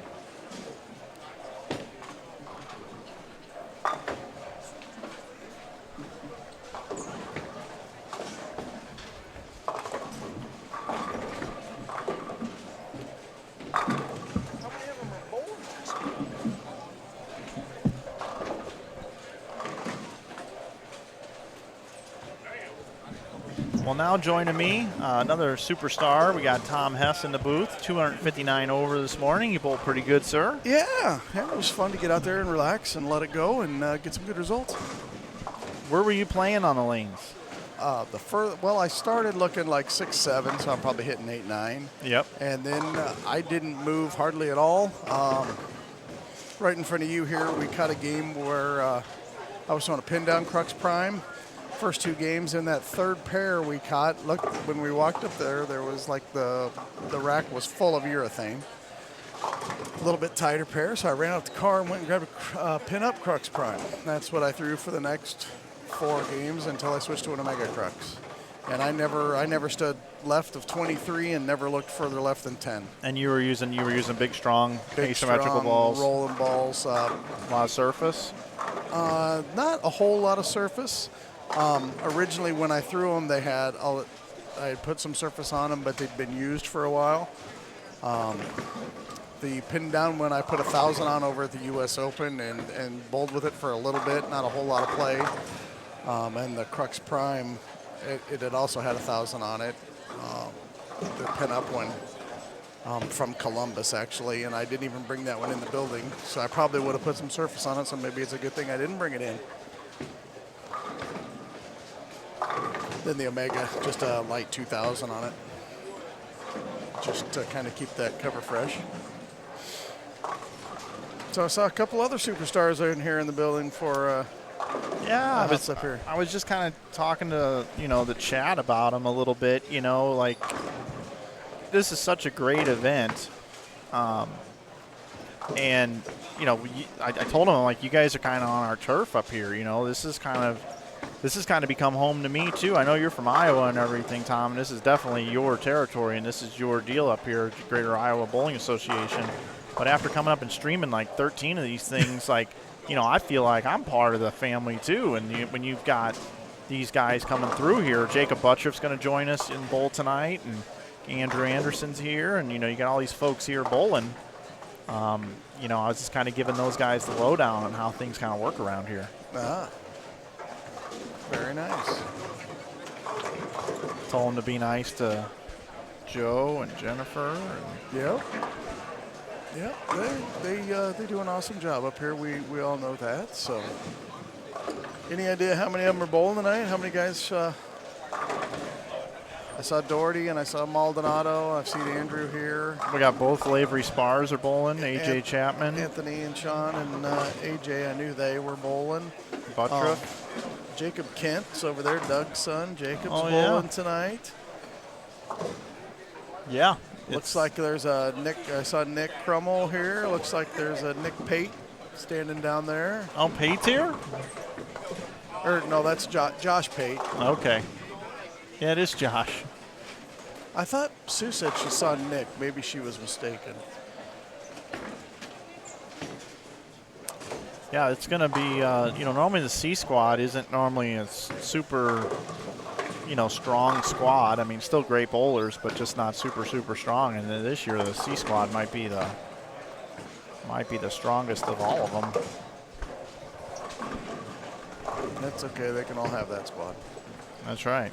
[SPEAKER 1] Well, now joining me, another superstar. We got Tom Hess in the booth, 259 over this morning. You bowled pretty good, sir.
[SPEAKER 7] Yeah, it was fun to get out there and relax and let it go and get some good results.
[SPEAKER 1] Where were you playing on the lanes?
[SPEAKER 7] Well, I started looking like 6-7, so I'm probably hitting 8-9.
[SPEAKER 1] Yep.
[SPEAKER 7] And then I didn't move hardly at all. Right in front of you here, we caught a game where I was on a pin down Crux Prime. First 2 games in that third pair we caught. Look, when we walked up there was like the rack was full of urethane. A little bit tighter pair, so I ran out the car and went and grabbed a pin-up Crux Prime. That's what I threw for the next 4 games until I switched to an Omega Crux. And I never stood left of 23 and never looked further left than 10.
[SPEAKER 1] And you were using big, strong,
[SPEAKER 7] Big,
[SPEAKER 1] asymmetrical
[SPEAKER 7] strong,
[SPEAKER 1] balls.
[SPEAKER 7] rolling balls.
[SPEAKER 1] A lot of surface.
[SPEAKER 7] Not a whole lot of surface. Originally, when I threw them, I had put some surface on them, but they'd been used for a while. The pin down one, I put 1,000 on over at the U.S. Open and bowled with it for a little bit, not a whole lot of play. And the Crux Prime, it had also had 1,000 on it. The pin up one from Columbus, actually, and I didn't even bring that one in the building, so I probably would have put some surface on it, so maybe it's a good thing I didn't bring it in. Then the Omega, just a light 2,000 on it, just to kind of keep that cover fresh. So I saw a couple other superstars in here in the building for
[SPEAKER 1] Yeah,
[SPEAKER 7] up here.
[SPEAKER 1] I was just kind of talking to the chat about them a little bit. Like this is such a great event, and I told them like you guys are kind of on our turf up here. This is kind of this has kind of become home to me too. I know you're from Iowa and everything, Tom, and this is definitely your territory, and this is your deal up here at Greater Iowa Bowling Association. But after coming up and streaming like 13 of these things, like, you know, I feel like I'm part of the family too. And when you've got these guys coming through here, Jacob Buttriff's going to join us in bowl tonight, and Andrew Anderson's here, and you know, you got all these folks here bowling. You know, I was just kind of giving those guys the lowdown on how things kind of work around here.
[SPEAKER 7] Ah, very nice.
[SPEAKER 1] Told them to be nice to Joe and Jennifer. And
[SPEAKER 7] Yep. Yep. They do an awesome job up here. We all know that. So, any idea how many of them are bowling tonight? How many guys? I saw Doherty and I saw Maldonado. I've seen Andrew here.
[SPEAKER 1] we got both Lavery Spars are bowling, AJ Chapman,
[SPEAKER 7] Anthony and Sean and AJ. I knew they were bowling.
[SPEAKER 1] Buttriff.
[SPEAKER 7] Jacob Kent's over there. Doug's son. Jacob's
[SPEAKER 1] Oh, yeah.
[SPEAKER 7] bowling tonight.
[SPEAKER 1] Yeah.
[SPEAKER 7] Looks like there's a Nick. I saw Nick Crummel here. Looks like there's a Nick Pate standing down there.
[SPEAKER 1] Oh, Pate's here?
[SPEAKER 7] Or no, that's Josh Pate.
[SPEAKER 1] Okay. Yeah, it is Josh.
[SPEAKER 7] I thought Sue said she saw Nick. Maybe she was mistaken.
[SPEAKER 1] Yeah, it's going to be, you know, normally the C squad isn't normally a super, you know, strong squad. I mean, still great bowlers, but just not super, super strong. And then this year the C squad might be the strongest of all of them.
[SPEAKER 7] That's okay. They can all have that squad.
[SPEAKER 1] That's right.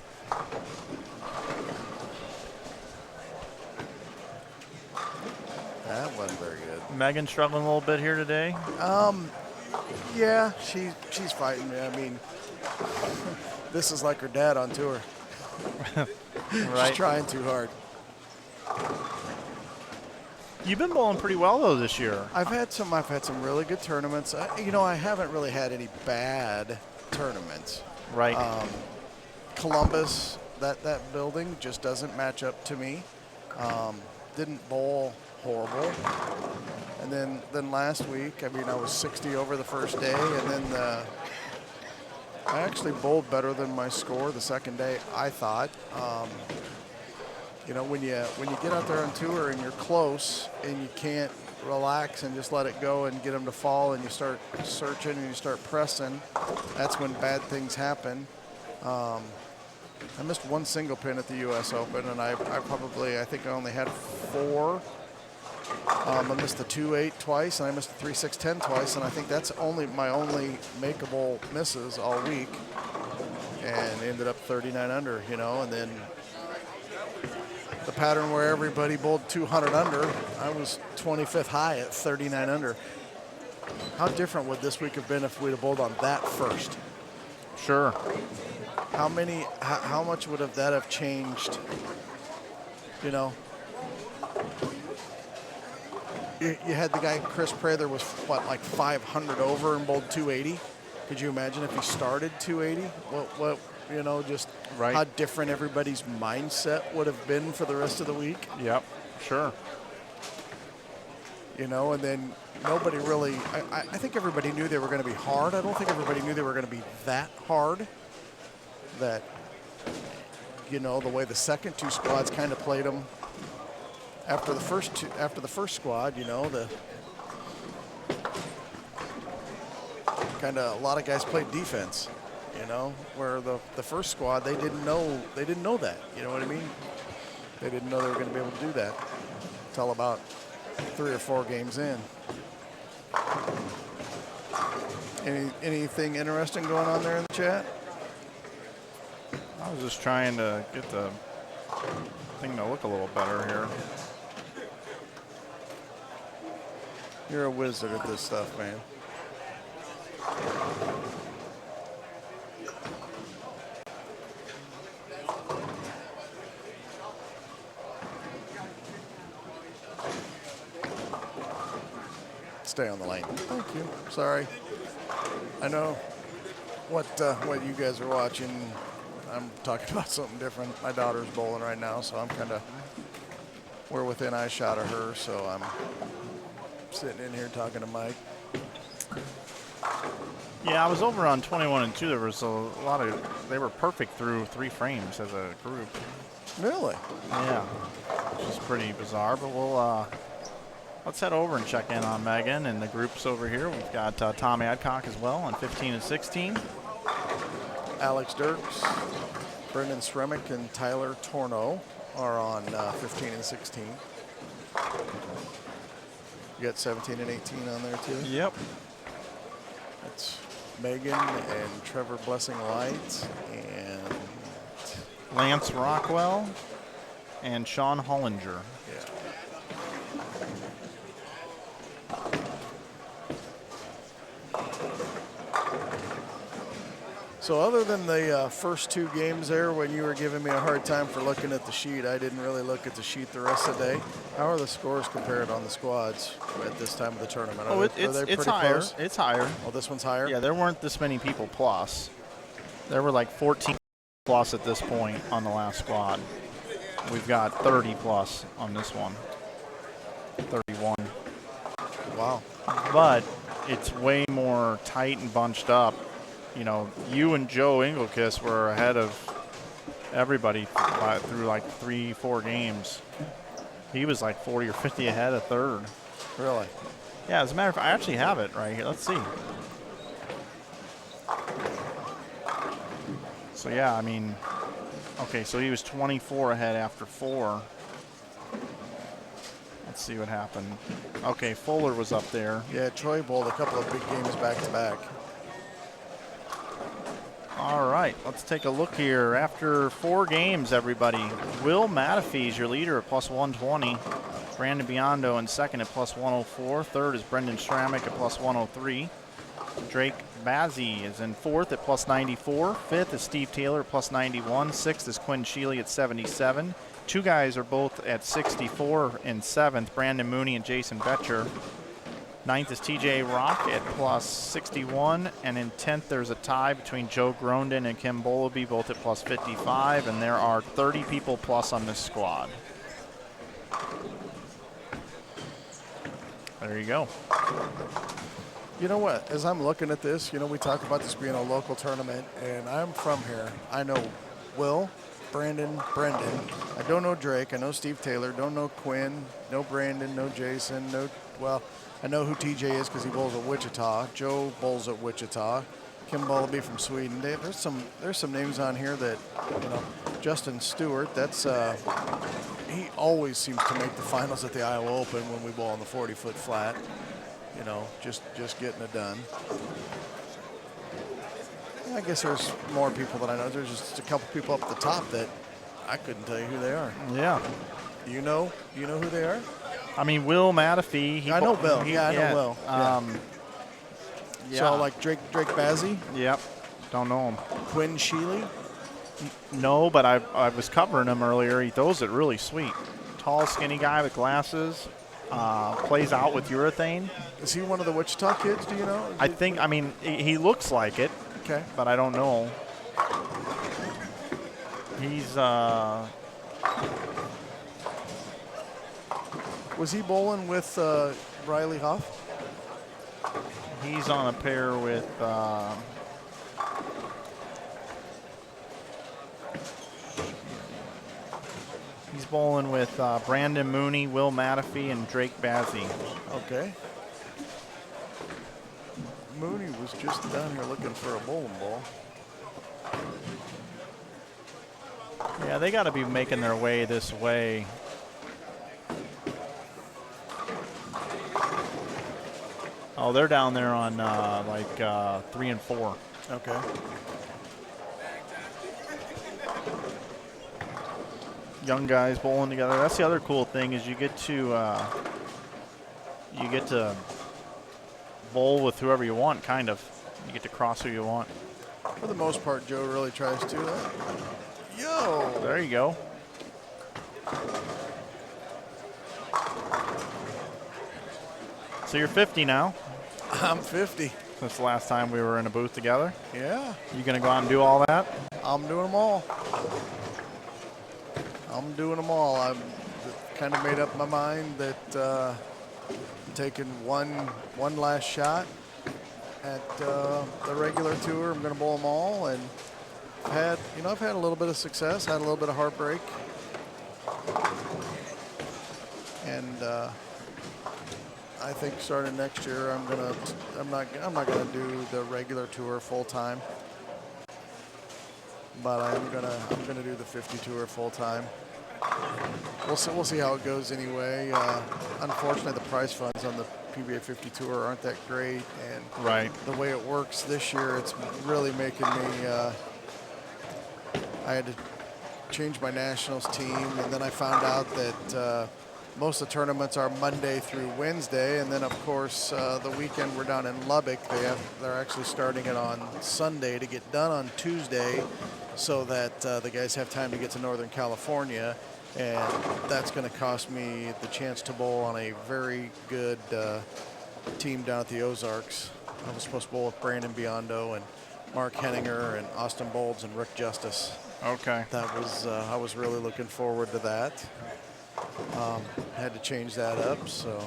[SPEAKER 7] That wasn't very good.
[SPEAKER 1] Megan struggling a little bit here today.
[SPEAKER 7] Yeah, she's fighting me. I mean, this is like her dad on tour.
[SPEAKER 1] Right.
[SPEAKER 7] She's trying too hard.
[SPEAKER 1] You've been bowling pretty well though this year.
[SPEAKER 7] I've had some really good tournaments. You know, I haven't really had any bad tournaments.
[SPEAKER 1] Right.
[SPEAKER 7] Columbus, that building just doesn't match up to me. Didn't bowl horrible. And then last week, I mean, I was 60 over the first day, and then I actually bowled better than my score the second day, I thought. You know, when you get out there on tour and you're close and you can't relax and just let it go and get them to fall, and you start searching and you start pressing, that's when bad things happen. I missed one single pin at the U.S. Open, and I think I only had 4. I missed the 2-8 twice, and I missed the 3-6-10 twice, and I think that's my only makeable misses all week, and ended up 39 under, you know, and then the pattern where everybody bowled 200 under, I was 25th high at 39 under. How different would this week have been if we'd have bowled on that first?
[SPEAKER 1] Sure.
[SPEAKER 7] How much would that have changed, you know? You had the guy, Chris Prather, was what, like 500 over and bowled 280? Could you imagine if he started 280? What you know, just
[SPEAKER 1] right.
[SPEAKER 7] How different everybody's mindset would have been for the rest of the week?
[SPEAKER 1] Yep, sure.
[SPEAKER 7] You know, and then nobody really, I think everybody knew they were going to be hard. I don't think everybody knew they were going to be that hard. That, you know, the way the second two squads kind of played them after the first squad, you know, the kind of a lot of guys played defense, you know, where the first squad, they didn't know that, you know what I mean? They didn't know they were going to be able to do that until about 3 or 4 games in. Anything interesting going on there in the chat?
[SPEAKER 1] I was just trying to get the thing to look a little better here.
[SPEAKER 7] You're a wizard at this stuff, man. Stay on the lane. Thank you. Sorry. I know what you guys are watching. I'm talking about something different. My daughter's bowling right now, so we're within eyeshot of her, so I'm sitting in here talking to Mike.
[SPEAKER 1] Yeah, I was over on 21 and 2. There was a lot of, they were perfect through 3 frames as a group.
[SPEAKER 7] Really?
[SPEAKER 1] Yeah, which is pretty bizarre, but we'll, let's head over and check in on Megan and the groups over here. We've got Tom Adcock as well on 15 and 16.
[SPEAKER 7] Alex Dirks, Brendan Sremick, and Tyler Torno are on 15 and 16. You got 17 and 18 on there too?
[SPEAKER 1] Yep.
[SPEAKER 7] That's Megan and Trevor Blessing Light and
[SPEAKER 1] Lance Rockwell and Sean Hollinger.
[SPEAKER 7] yeah. So other than the first 2 games there when you were giving me a hard time for looking at the sheet, I didn't really look at the sheet the rest of the day. How are the scores compared on the squads at this time of the tournament?
[SPEAKER 1] Oh,
[SPEAKER 7] are they
[SPEAKER 1] it's
[SPEAKER 7] pretty
[SPEAKER 1] higher.
[SPEAKER 7] close?
[SPEAKER 1] It's higher.
[SPEAKER 7] Oh, this one's higher?
[SPEAKER 1] Yeah, there weren't this many people plus. There were like 14 plus at this point on the last squad. We've got 30 plus on this one. 31.
[SPEAKER 7] Wow.
[SPEAKER 1] But it's way more tight and bunched up. You know, you and Joe Engelkiss were ahead of everybody through like 3-4 games. He was like 40 or 50 ahead of third.
[SPEAKER 7] Really?
[SPEAKER 1] Yeah, as a matter of fact, I actually have it right here. Let's see. So yeah, I mean, okay, so he was 24 ahead after 4. Let's see what happened. Okay, Fuller was up there.
[SPEAKER 7] Yeah, Troy bowled a couple of big games back to back.
[SPEAKER 1] All right, let's take a look here. After 4 games, everybody, Will Matafee's your leader at plus 120. Brandon Biondo in second at plus 104. Third is Brendan Stramick at plus 103. Drake Bazzi is in fourth at plus 94. Fifth is Steve Taylor at plus 91. Sixth is Quinn Shealy at 77. 2 guys are both at 64 in seventh, Brandon Mooney and Jason Betcher. Ninth is TJ Rock at plus 61. And in 10th, there's a tie between Joe Grondin and Kim Bolaby, both at plus 55. And there are 30 people plus on this squad. There you go.
[SPEAKER 7] You know what? As I'm looking at this, you know, we talk about this being a local tournament, and I'm from here. I know Will, Brandon, Brendan. I don't know Drake. I know Steve Taylor. Don't know Quinn. No Brandon. No Jason. No. Well, I know who TJ is because he bowls at Wichita. Joe bowls at Wichita. Kim Bolaby from Sweden. There's some names on here that, you know, Justin Stewart. That's he always seems to make the finals at the Iowa Open when we bowl on the 40-foot flat. You know, just getting it done. I guess there's more people that I know. There's just a couple people up at the top that I couldn't tell you who they are.
[SPEAKER 1] Yeah.
[SPEAKER 7] You know who they are?
[SPEAKER 1] I mean, Will Matafee.
[SPEAKER 7] I know Bill. I know Will.
[SPEAKER 1] Yeah.
[SPEAKER 7] So like Drake Bazzi,
[SPEAKER 1] Yep. Don't know him.
[SPEAKER 7] Quinn Shealy.
[SPEAKER 1] No, but I was covering him earlier. He throws it really sweet. Tall, skinny guy with glasses. Plays out with urethane.
[SPEAKER 7] Is he one of the Wichita kids? Do you know?
[SPEAKER 1] I mean, he looks like it.
[SPEAKER 7] Okay.
[SPEAKER 1] But I don't know. He's
[SPEAKER 7] Was he bowling with Riley Hoff?
[SPEAKER 1] he's on a pair with he's bowling with Brandon Mooney, Will Matafee, and Drake Bazzi.
[SPEAKER 7] Okay. Mooney was just down here looking for a bowling ball.
[SPEAKER 1] Yeah, they got to be making their way this way. Oh, they're down there on like 3 and 4.
[SPEAKER 7] Okay.
[SPEAKER 1] Young guys bowling together. That's the other cool thing is you get to bowl with whoever you want, kind of. You get to cross who you want.
[SPEAKER 7] For the most part, Joe really tries to. Yo!
[SPEAKER 1] There you go. So you're 50 now.
[SPEAKER 7] I'm 50.
[SPEAKER 1] Since the last time we were in a booth together.
[SPEAKER 7] Yeah.
[SPEAKER 1] You gonna go out and do all that?
[SPEAKER 7] I'm doing them all. I'm doing them all. I've kind of made up my mind that I'm taking one last shot at the regular tour. I'm going to bowl them all, and I've had a little bit of success, had a little bit of heartbreak, and I think starting next year, I'm not gonna do the regular tour full time, but I'm gonna do the 50 tour full time. We'll see how it goes anyway. Unfortunately, the prize funds on the PBA 50 tour aren't that great, and
[SPEAKER 1] Right.
[SPEAKER 7] the way it works this year, it's really making me. I had to change my nationals team, and then I found out that most of the tournaments are Monday through Wednesday, and then of course the weekend we're down in Lubbock. They're actually starting it on Sunday to get done on Tuesday, so that the guys have time to get to Northern California, and that's going to cost me the chance to bowl on a very good team down at the Ozarks. I was supposed to bowl with Brandon Biondo and Mark Henninger and Austin Bolds and Rick Justice.
[SPEAKER 1] Okay.
[SPEAKER 7] That was I was really looking forward to that. Had to change that up, so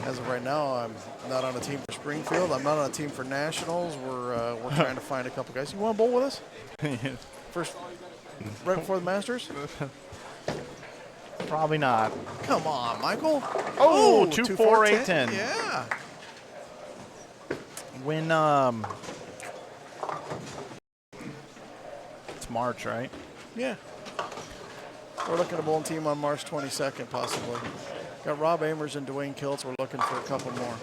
[SPEAKER 7] as of right now, I'm not on a team for Springfield. I'm not on a team for nationals. We're trying to find a couple guys. You want to bowl with us? First, right before the Masters?
[SPEAKER 1] Probably not.
[SPEAKER 7] Come on, Michael.
[SPEAKER 1] Oh,
[SPEAKER 7] 2,
[SPEAKER 1] 4, 8,
[SPEAKER 7] 10.
[SPEAKER 1] 10.
[SPEAKER 7] Yeah.
[SPEAKER 1] When it's March, right?
[SPEAKER 7] Yeah. We're looking at a bowling team on March 22nd, possibly. Got Rob Amers and Dwayne Kiltz. We're looking for a couple more.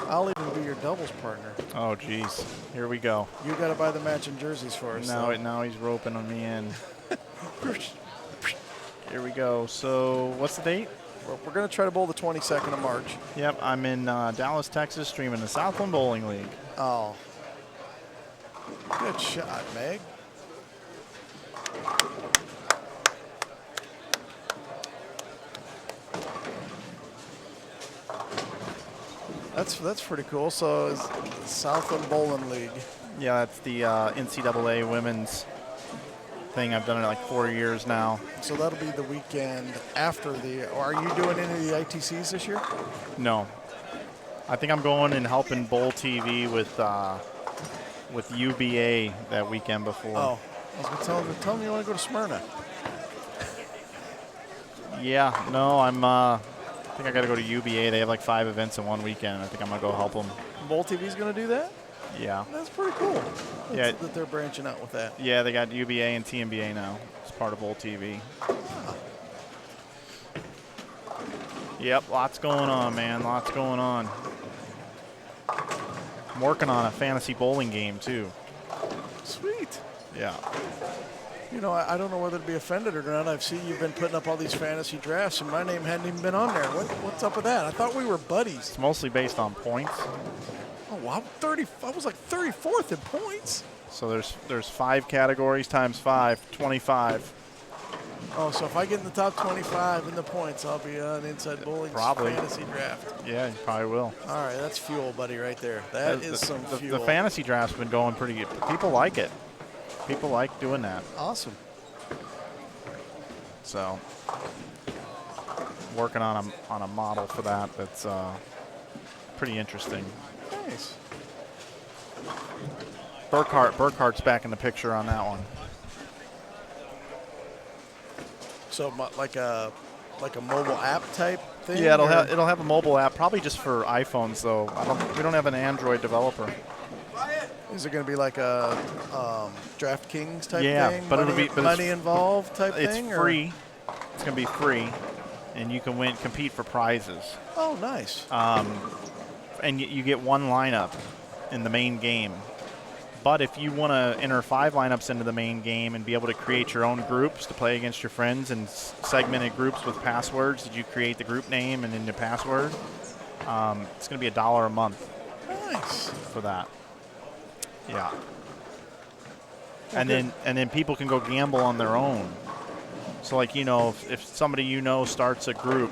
[SPEAKER 7] I'll even be your doubles partner.
[SPEAKER 1] Oh, geez. Here we go.
[SPEAKER 7] You got to buy the matching jerseys for us.
[SPEAKER 1] Now he's roping on me in. Here we go. So what's the date?
[SPEAKER 7] We're going to try to bowl the 22nd of March.
[SPEAKER 1] Yep, I'm in Dallas, Texas, streaming the Southland Bowling League.
[SPEAKER 7] Oh. Good shot, Meg. That's pretty cool. So is Southland Bowling League.
[SPEAKER 1] Yeah, that's the NCAA women's thing. I've done it like 4 years now.
[SPEAKER 7] So that'll be the weekend after the. Or are you doing any of the ITCs this year?
[SPEAKER 1] No, I think I'm going and helping Bowl TV with UBA that weekend before.
[SPEAKER 7] Oh, I was going to tell me you want to go to Smyrna.
[SPEAKER 1] Yeah, no, I think I got to go to UBA. They have like 5 events in one weekend. I think I'm going to go help them.
[SPEAKER 7] Bowl TV's going to do that?
[SPEAKER 1] Yeah.
[SPEAKER 7] That's pretty cool.
[SPEAKER 1] Yeah.
[SPEAKER 7] That they're branching out with that.
[SPEAKER 1] Yeah, they got UBA and TMBA now. It's part of Bowl TV. Yep, lots going on, man. Lots going on. I'm working on a fantasy bowling game, too.
[SPEAKER 7] Sweet.
[SPEAKER 1] Yeah.
[SPEAKER 7] You know, I don't know whether to be offended or not. I've seen you've been putting up all these fantasy drafts, and my name hadn't even been on there. What's up with that? I thought we were buddies.
[SPEAKER 1] It's mostly based on points.
[SPEAKER 7] Oh, wow, I was like 34th in points.
[SPEAKER 1] So there's 5 categories times 5, 25.
[SPEAKER 7] Oh, so if I get in the top 25 in the points, I'll be on Inside Bowling's fantasy draft.
[SPEAKER 1] Yeah, you probably will.
[SPEAKER 7] All right, that's fuel, buddy, right there. That is some fuel.
[SPEAKER 1] The fantasy draft's been going pretty good. People like it. People like doing that.
[SPEAKER 7] Awesome.
[SPEAKER 1] So, working on a model for that that's pretty interesting.
[SPEAKER 7] Nice.
[SPEAKER 1] Burkhart's back in the picture on that one.
[SPEAKER 7] So like a mobile app type thing?
[SPEAKER 1] Yeah, it'll have a mobile app, probably just for iPhones though. We don't have an Android developer.
[SPEAKER 7] Is it going to be like a DraftKings type thing?
[SPEAKER 1] Yeah, but it'll be
[SPEAKER 7] money involved type thing?
[SPEAKER 1] It's free. It's going to be free, and you can compete for prizes.
[SPEAKER 7] Oh, nice.
[SPEAKER 1] And you get 1 lineup in the main game. But if you want to enter 5 lineups into the main game and be able to create your own groups to play against your friends in segmented groups with passwords, did you create the group name and then the password? It's going to be $1 a month.
[SPEAKER 7] Nice.
[SPEAKER 1] For that. Yeah. And then people can go gamble on their own. So like, if somebody starts a group,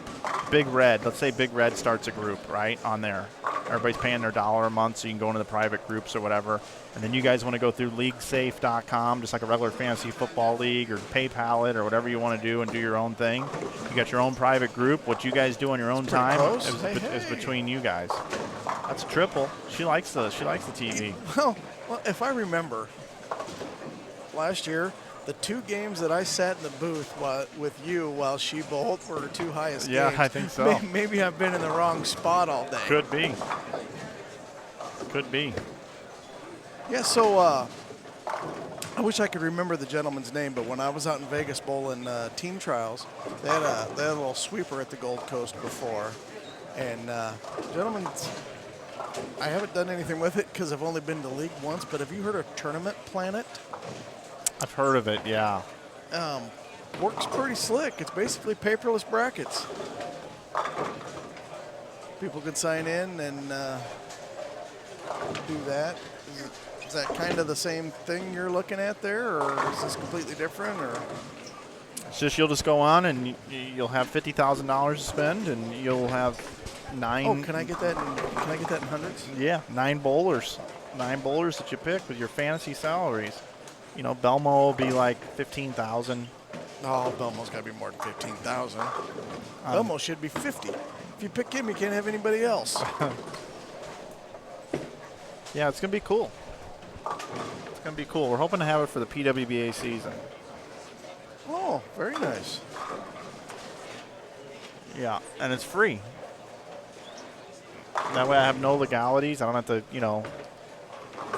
[SPEAKER 1] Big Red, let's say Big Red starts a group, right, on there. everybody's paying their $1 a month, so you can go into the private groups or whatever. And then you guys want to go through leaguesafe.com, just like a regular fantasy football league, or PayPal it, or whatever you want to do, and do your own thing. You got your own private group. What you guys do on your own time is between you guys. That's a triple. She likes the TV.
[SPEAKER 7] Well, if I remember, last year, the 2 games that I sat in the booth with you while she bowled were her 2 highest games.
[SPEAKER 1] Yeah, I think so.
[SPEAKER 7] Maybe I've been in the wrong spot all day.
[SPEAKER 1] Could be. Could be.
[SPEAKER 7] Yeah, so I wish I could remember the gentleman's name, but when I was out in Vegas bowling team trials, they had a little sweeper at the Gold Coast before. And gentlemen, I haven't done anything with it because I've only been to the league once, but have you heard of Tournament Planet?
[SPEAKER 1] I've heard of it, yeah.
[SPEAKER 7] Works pretty slick. It's basically paperless brackets. People can sign in and do that. Is that kind of the same thing you're looking at there, or is this completely different? Or
[SPEAKER 1] It's just you'll just go on and you'll have $50,000 to spend, and you'll have 9.
[SPEAKER 7] oh, can I get that in hundreds?
[SPEAKER 1] Yeah, 9 bowlers. 9 bowlers that you pick with your fantasy salaries. You know, Belmo will be like 15,000.
[SPEAKER 7] Oh, Belmo's got to be more than 15,000. Belmo should be 50. If you pick him, you can't have anybody else.
[SPEAKER 1] Yeah, it's gonna be cool. It's gonna be cool. We're hoping to have it for the PWBA season.
[SPEAKER 7] Oh, very nice.
[SPEAKER 1] Yeah, and it's free. That way I have no legalities. I don't have to, you know,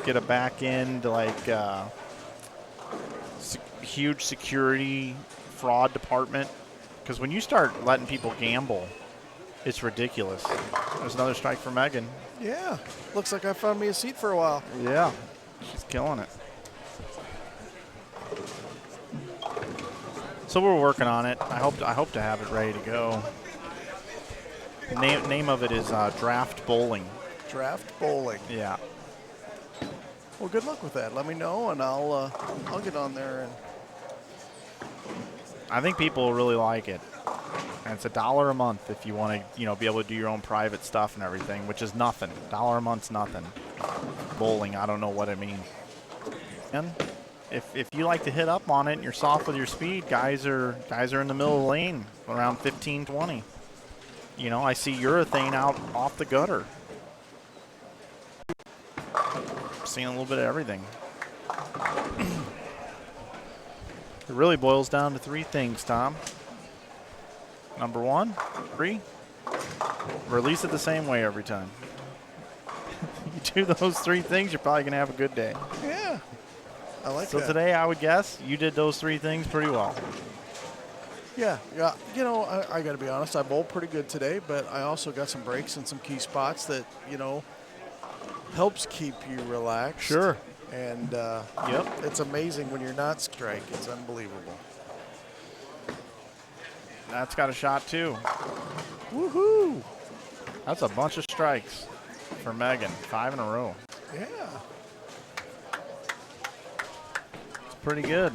[SPEAKER 1] get a back end like huge security fraud department. Because when you start letting people gamble, it's ridiculous. There's another strike for Megan.
[SPEAKER 7] Yeah, looks like I found me a seat for a while.
[SPEAKER 1] Yeah, she's killing it. So we're working on it. I hope to have it ready to go. Name of it is Draft Bowling.
[SPEAKER 7] Draft Bowling.
[SPEAKER 1] Yeah.
[SPEAKER 7] Well, good luck with that. Let me know, and I'll get on there. And
[SPEAKER 1] I think people will really like it. And it's $1 a month if you want to, you know, be able to do your own private stuff and everything, which is nothing. $1 a month's nothing. Bowling, I don't know what it means. And if you like to hit up on it and you're soft with your speed, guys are in the middle of the lane around 15, 20. You know, I see urethane out off the gutter. Seeing a little bit of everything. It really boils down to 3 things, Tom. Number 1, 3, release it the same way every time. You do those 3 things, you're probably going to have a good day.
[SPEAKER 7] yeah, I like
[SPEAKER 1] So
[SPEAKER 7] that.
[SPEAKER 1] today, I would guess you did those 3 things pretty well.
[SPEAKER 7] Yeah. You know, I got to be honest. I bowled pretty good today, but I also got some breaks in some key spots that, you know, helps keep you relaxed.
[SPEAKER 1] Sure.
[SPEAKER 7] And
[SPEAKER 1] Yep.
[SPEAKER 7] it's amazing when you're not strike. It's unbelievable.
[SPEAKER 1] That's got a shot, too.
[SPEAKER 7] Woohoo!
[SPEAKER 1] That's a bunch of strikes for Megan. 5 in a row.
[SPEAKER 7] Yeah.
[SPEAKER 1] It's pretty good.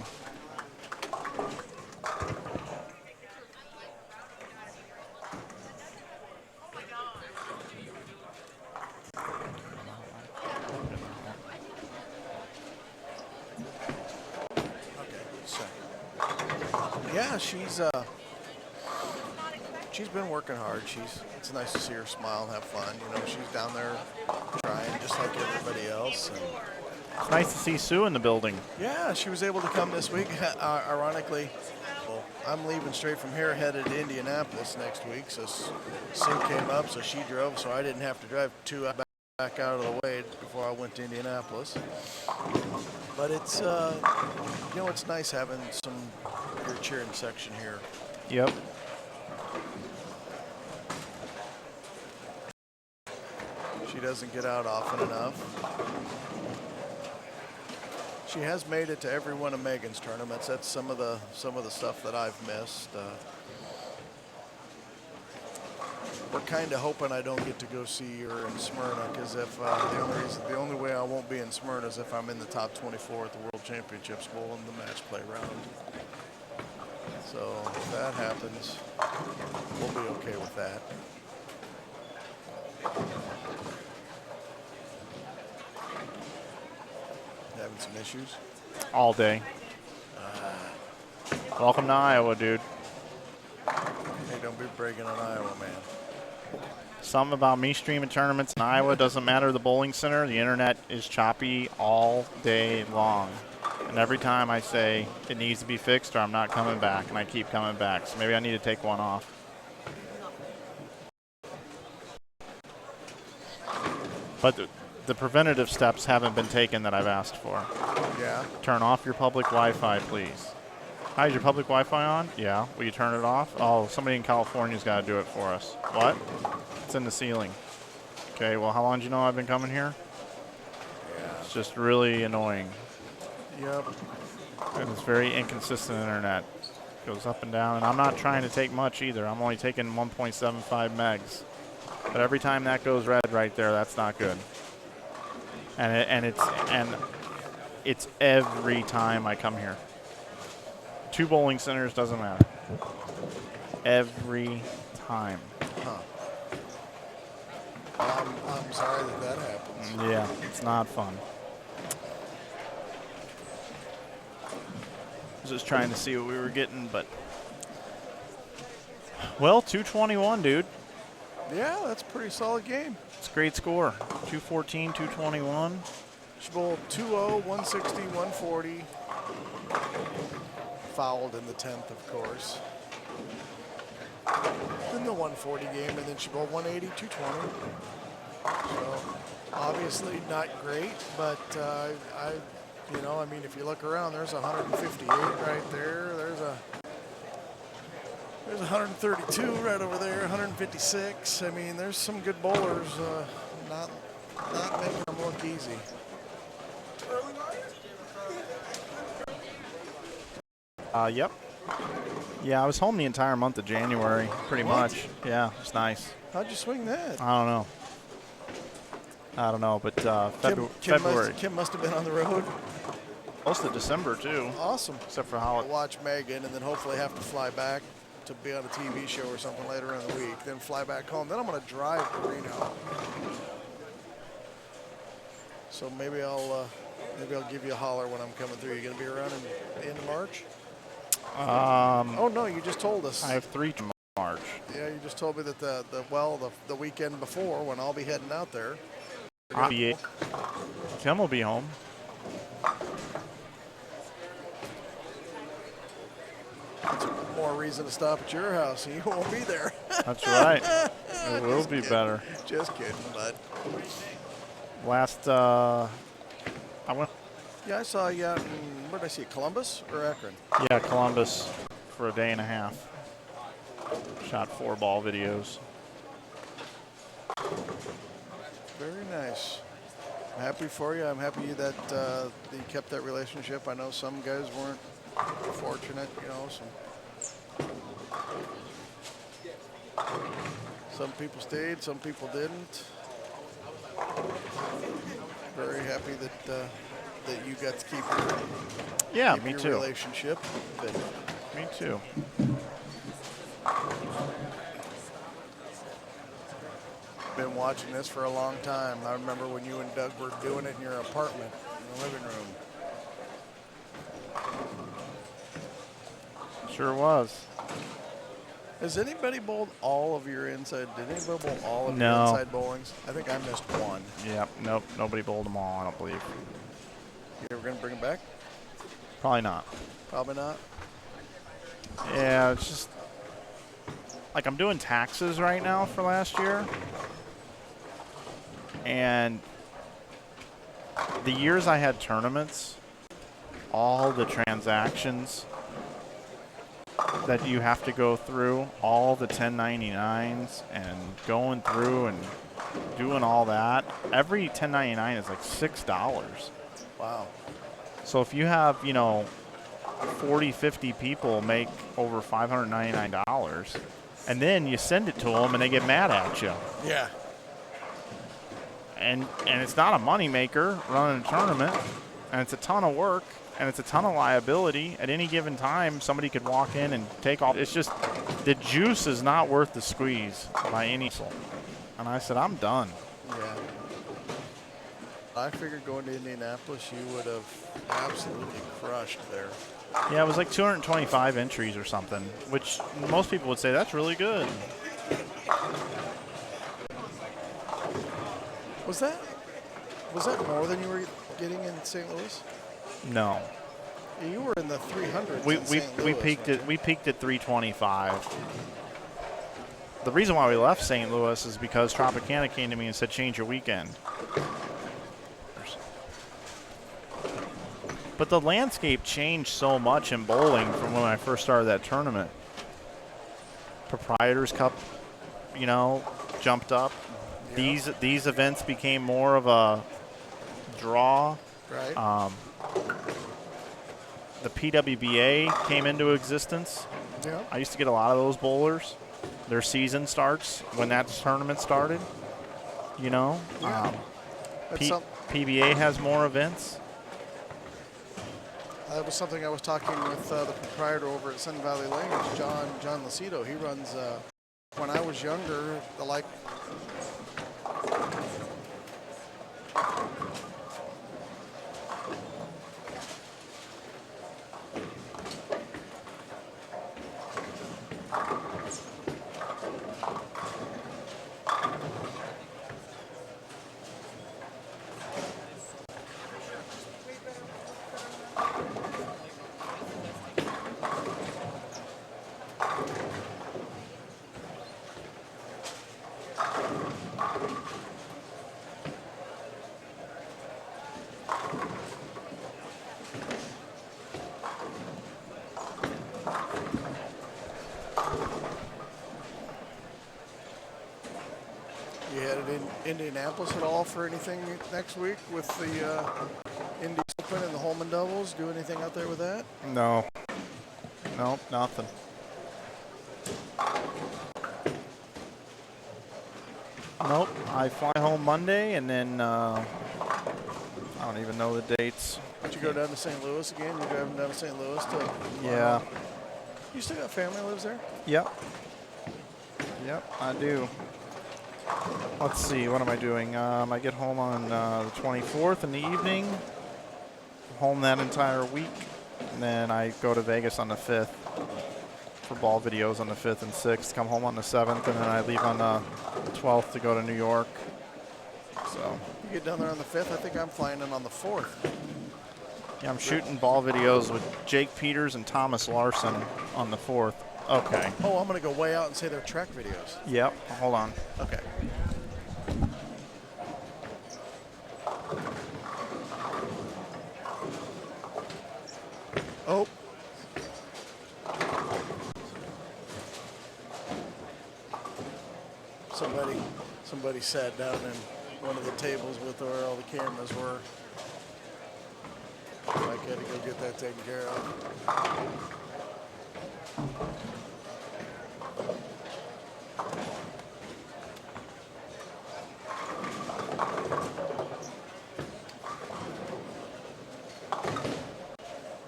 [SPEAKER 7] Yeah, she's been working hard. It's nice to see her smile and have fun. You know, she's down there trying just like everybody else. And
[SPEAKER 1] It's nice to see Sue in the building.
[SPEAKER 7] yeah, she was able to come this week. Ironically, well, I'm leaving straight from here, headed to Indianapolis next week. So Sue came up, so she drove, so I didn't have to drive back out of the way before I went to Indianapolis. But it's, you know, it's nice having your cheering section here.
[SPEAKER 1] Yep.
[SPEAKER 7] She doesn't get out often enough. She has made it to every one of Megan's tournaments. That's some of the stuff that I've missed. We're kind of hoping I don't get to go see her in Smyrna, because if the only way I won't be in Smyrna is if I'm in the top 24 at the World Championships Bowl in the match play round. So if that happens, we'll be okay with that. some issues?
[SPEAKER 1] All day. Welcome to Iowa, dude.
[SPEAKER 7] Hey, don't be breaking on Iowa, man.
[SPEAKER 1] Something about me streaming tournaments in Iowa doesn't matter. The bowling center, the internet is choppy all day long. And every time I say it needs to be fixed or I'm not coming back, and I keep coming back. So maybe I need to take one off. But the preventative steps haven't been taken that I've asked for.
[SPEAKER 7] Yeah.
[SPEAKER 1] Turn off your public Wi-Fi, please. Hi, is your public Wi-Fi on? Yeah. Will you turn it off? Oh, somebody in California's got to do it for us. What? It's in the ceiling. Okay, well, how long do you know I've been coming here?
[SPEAKER 7] Yeah.
[SPEAKER 1] It's just really annoying.
[SPEAKER 7] Yep.
[SPEAKER 1] And it's very inconsistent internet. Goes up and down, and I'm not trying to take much either. I'm only taking 1.75 megs. But every time that goes red right there, that's not good. And it's every time I come here. 2 bowling centers, doesn't matter. Every time.
[SPEAKER 7] Huh. I'm sorry that happens.
[SPEAKER 1] Yeah, it's not fun. I was just trying to see what we were getting, but well, 221, dude.
[SPEAKER 7] Yeah, that's a pretty solid game.
[SPEAKER 1] It's a great score. 214, 221.
[SPEAKER 7] She bowled 2-0, 160, 140. Fouled in the 10th, of course. In the 140 game, and then she bowled 180, 220. So obviously not great, but I mean, if you look around, there's 158 right there. There's 132 right over there, 156. I mean, there's some good bowlers, not making them look easy.
[SPEAKER 1] Yep. Yeah, I was home the entire month of January, pretty much. Yeah, it's nice.
[SPEAKER 7] How'd you swing that?
[SPEAKER 1] I don't know, but February.
[SPEAKER 7] Kim must have been on the road.
[SPEAKER 1] Most of December, too.
[SPEAKER 7] Awesome.
[SPEAKER 1] Except for how
[SPEAKER 7] I'll watch Megan and then hopefully have to fly back to be on a TV show or something later in the week, then fly back home. Then I'm going to drive to Reno. So maybe I'll give you a holler when I'm coming through. You going to be around in the end of March? Oh no, you just told us.
[SPEAKER 1] I have 3 March.
[SPEAKER 7] Yeah, you just told me that the weekend before when I'll be heading out there.
[SPEAKER 1] Tim will be home.
[SPEAKER 7] That's more reason to stop at your house, and you won't be there.
[SPEAKER 1] That's right. It will be better.
[SPEAKER 7] Just kidding, bud.
[SPEAKER 1] I went.
[SPEAKER 7] Yeah, I saw you out in, where did I see it, Columbus or Akron?
[SPEAKER 1] Yeah, Columbus for a day and a half. Shot 4 ball videos.
[SPEAKER 7] Very nice. I'm happy for you. I'm happy that you kept that relationship. I know some guys weren't fortunate, some people stayed, some people didn't. Very happy that you got to keep your
[SPEAKER 1] too.
[SPEAKER 7] relationship. But
[SPEAKER 1] Me too.
[SPEAKER 7] been watching this for a long time. I remember when you and Doug were doing it in your apartment, in the living room.
[SPEAKER 1] Sure was.
[SPEAKER 7] Has anybody bowled all of your inside? Did anybody bowl all of
[SPEAKER 1] No.
[SPEAKER 7] your inside bowlings? I think I missed one.
[SPEAKER 1] Yeah, nope, nobody bowled them all, I don't believe.
[SPEAKER 7] You ever going to bring them back?
[SPEAKER 1] Probably not.
[SPEAKER 7] Probably not.
[SPEAKER 1] Yeah, it's just like I'm doing taxes right now for last year. And the years I had tournaments, all the transactions that you have to go through, all the 1099s and going through and doing all that, every 1099 is like $6.
[SPEAKER 7] Wow.
[SPEAKER 1] So if you have, 40, 50 people make over $599, and then you send it to them and they get mad at you.
[SPEAKER 7] Yeah.
[SPEAKER 1] And it's not a moneymaker running a tournament, and it's a ton of work, and it's a ton of liability. At any given time, somebody could walk in and take off. It's just the juice is not worth the squeeze by any soul. And I said, I'm done.
[SPEAKER 7] Yeah. I figured going to Indianapolis, you would have absolutely crushed there.
[SPEAKER 1] Yeah, it was like 225 entries or something, which most people would say that's really good.
[SPEAKER 7] Was that more than you were getting in St. Louis?
[SPEAKER 1] No.
[SPEAKER 7] You were in the 300s.
[SPEAKER 1] We peaked at 325. The reason why we left St. Louis is because Tropicana came to me and said, change your weekend. But the landscape changed so much in bowling from when I first started that tournament. Proprietors Cup, jumped up. Yep. These events became more of a draw.
[SPEAKER 7] Right.
[SPEAKER 1] The PWBA came into existence.
[SPEAKER 7] Yeah.
[SPEAKER 1] I used to get a lot of those bowlers. Their season starts when that tournament started.
[SPEAKER 7] Yeah.
[SPEAKER 1] PBA has more events.
[SPEAKER 7] That was something I was talking with the proprietor over at Sun Valley Lanes, John Lacido. He runs, when I was younger, You headed in Indianapolis at all for anything next week with the Indies Open and the Holman Doubles? Do anything out there with that?
[SPEAKER 1] No. Nope, nothing. Nope. I fly home Monday, and then I don't even know the dates.
[SPEAKER 7] Did you go down to St. Louis again? You're driving down to St. Louis to...
[SPEAKER 1] Yeah.
[SPEAKER 7] You still got family that lives there?
[SPEAKER 1] Yep. Yep, I do. Let's see, what am I doing? I get home on the 24th in the evening. Home that entire week. And then I go to Vegas on the 5th for ball videos on the 5th and 6th. Come home on the 7th, and then I leave on the 12th to go to New York. So
[SPEAKER 7] you get down there on the 5th. I think I'm flying in on the 4th.
[SPEAKER 1] Yeah, I'm shooting ball videos with Jake Peters and Thomas Larson on the 4th. Okay.
[SPEAKER 7] Oh, I'm going to go way out and say they're track videos.
[SPEAKER 1] Yep. Hold on.
[SPEAKER 7] Okay. Oh. Somebody sat down in one of the tables with where all the cameras were. I got to go get that taken care of.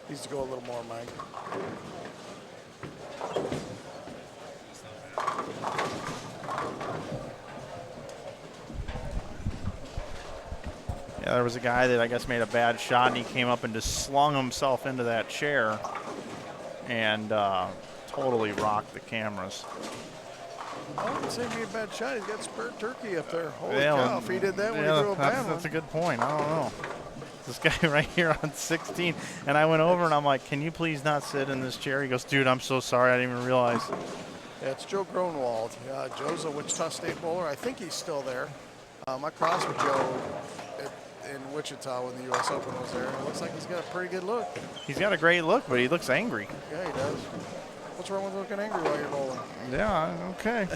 [SPEAKER 7] Needs to go a little more, Mike.
[SPEAKER 1] Yeah, there was a guy that I guess made a bad shot, and he came up and just slung himself into that chair and totally rocked the cameras.
[SPEAKER 7] I wouldn't say he made a bad shot. He's got spurred turkey up there. Holy
[SPEAKER 1] Yeah,
[SPEAKER 7] cow, if he did that when he threw a bad one.
[SPEAKER 1] That's a good point. I don't know. This guy right here on 16, and I went over and I'm like, can you please not sit in this chair? He goes, dude, I'm so sorry. I didn't even realize.
[SPEAKER 7] Yeah, it's Joe Gronwald. Joe's a Wichita State bowler. I think he's still there. I crossed with Joe in Wichita when the U.S. Open was there. It looks like he's got a pretty good look.
[SPEAKER 1] He's got a great look, but he looks angry.
[SPEAKER 7] Yeah, he does. What's wrong with looking angry while you're bowling?
[SPEAKER 1] Yeah, okay.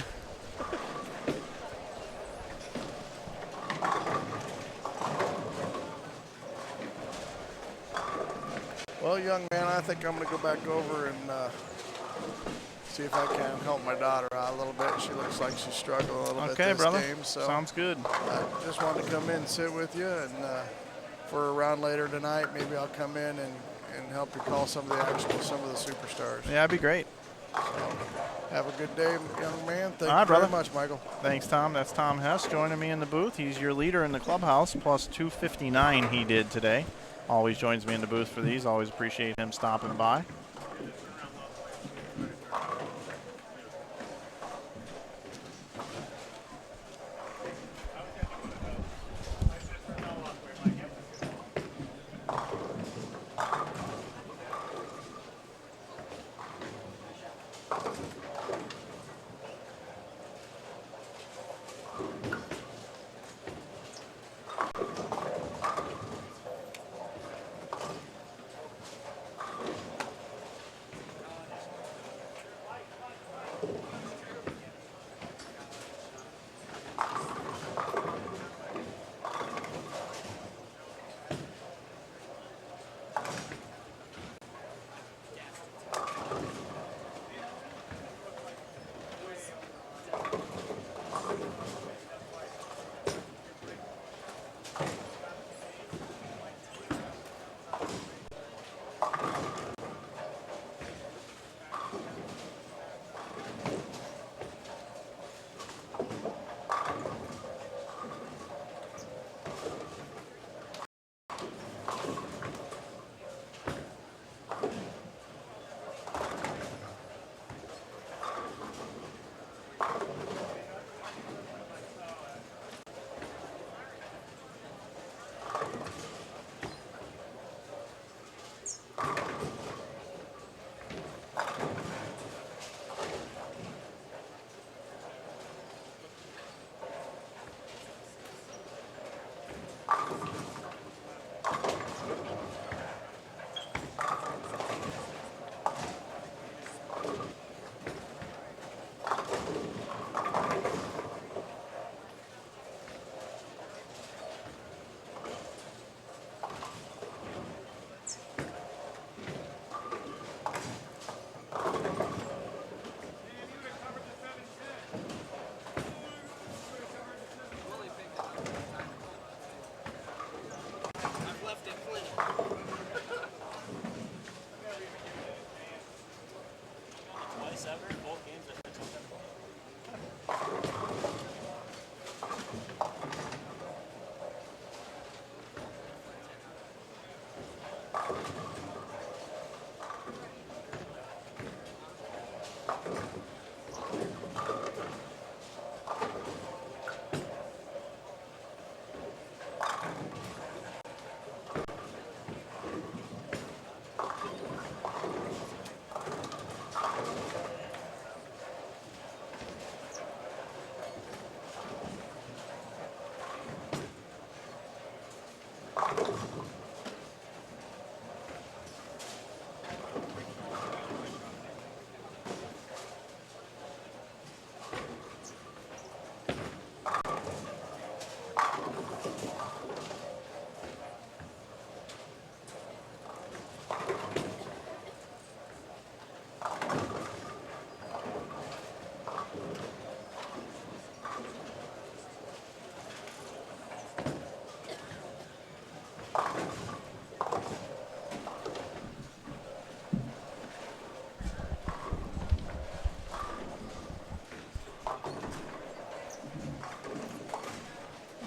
[SPEAKER 7] Well, young man, I think I'm going to go back over and see if I can help my daughter out a little bit. She looks like she's struggling a little bit this
[SPEAKER 1] brother.
[SPEAKER 7] game. So
[SPEAKER 1] sounds good.
[SPEAKER 7] I just wanted to come in and sit with you, and for a round later tonight, maybe I'll come in and help you call some of the action with some of the superstars.
[SPEAKER 1] Yeah, that'd be great.
[SPEAKER 7] So have a good day, young man. Thank
[SPEAKER 1] All right,
[SPEAKER 7] you very
[SPEAKER 1] brother.
[SPEAKER 7] much, Michael.
[SPEAKER 1] Thanks, Tom. That's Tom Hess joining me in the booth. He's your leader in the clubhouse, plus 259 he did today. Always joins me in the booth for these. Always appreciate him stopping by.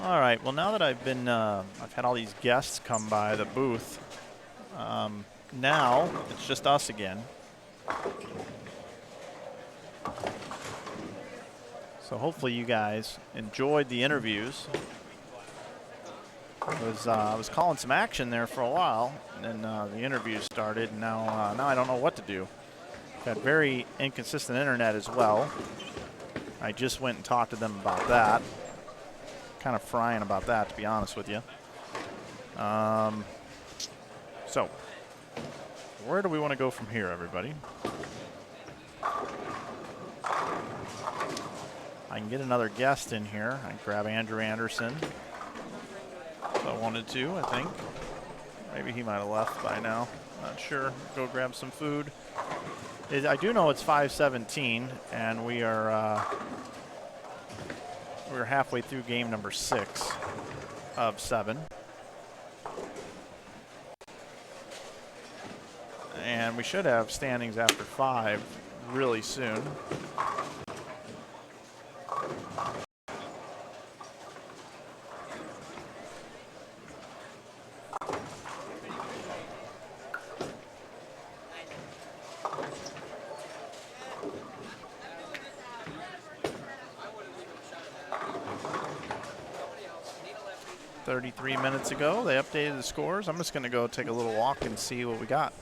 [SPEAKER 1] All right. Well, now that I've had all these guests come by the booth. Now it's just us again. So hopefully you guys enjoyed the interviews. I was calling some action there for a while, and then the interviews started. And now I don't know what to do. Got very inconsistent internet as well. I just went and talked to them about that. Kind of frying about that, to be honest with you. So, where do we want to go from here, everybody? I can get another guest in here. I can grab Andrew Anderson if I wanted to, I think. Maybe he might have left by now. Not sure. Go grab some food. I do know it's 5:17, and we're halfway through game number 6 of 7. And we should have standings after 5 really soon. Minutes ago, they updated the scores. I'm just going to go take a little walk and see what we got.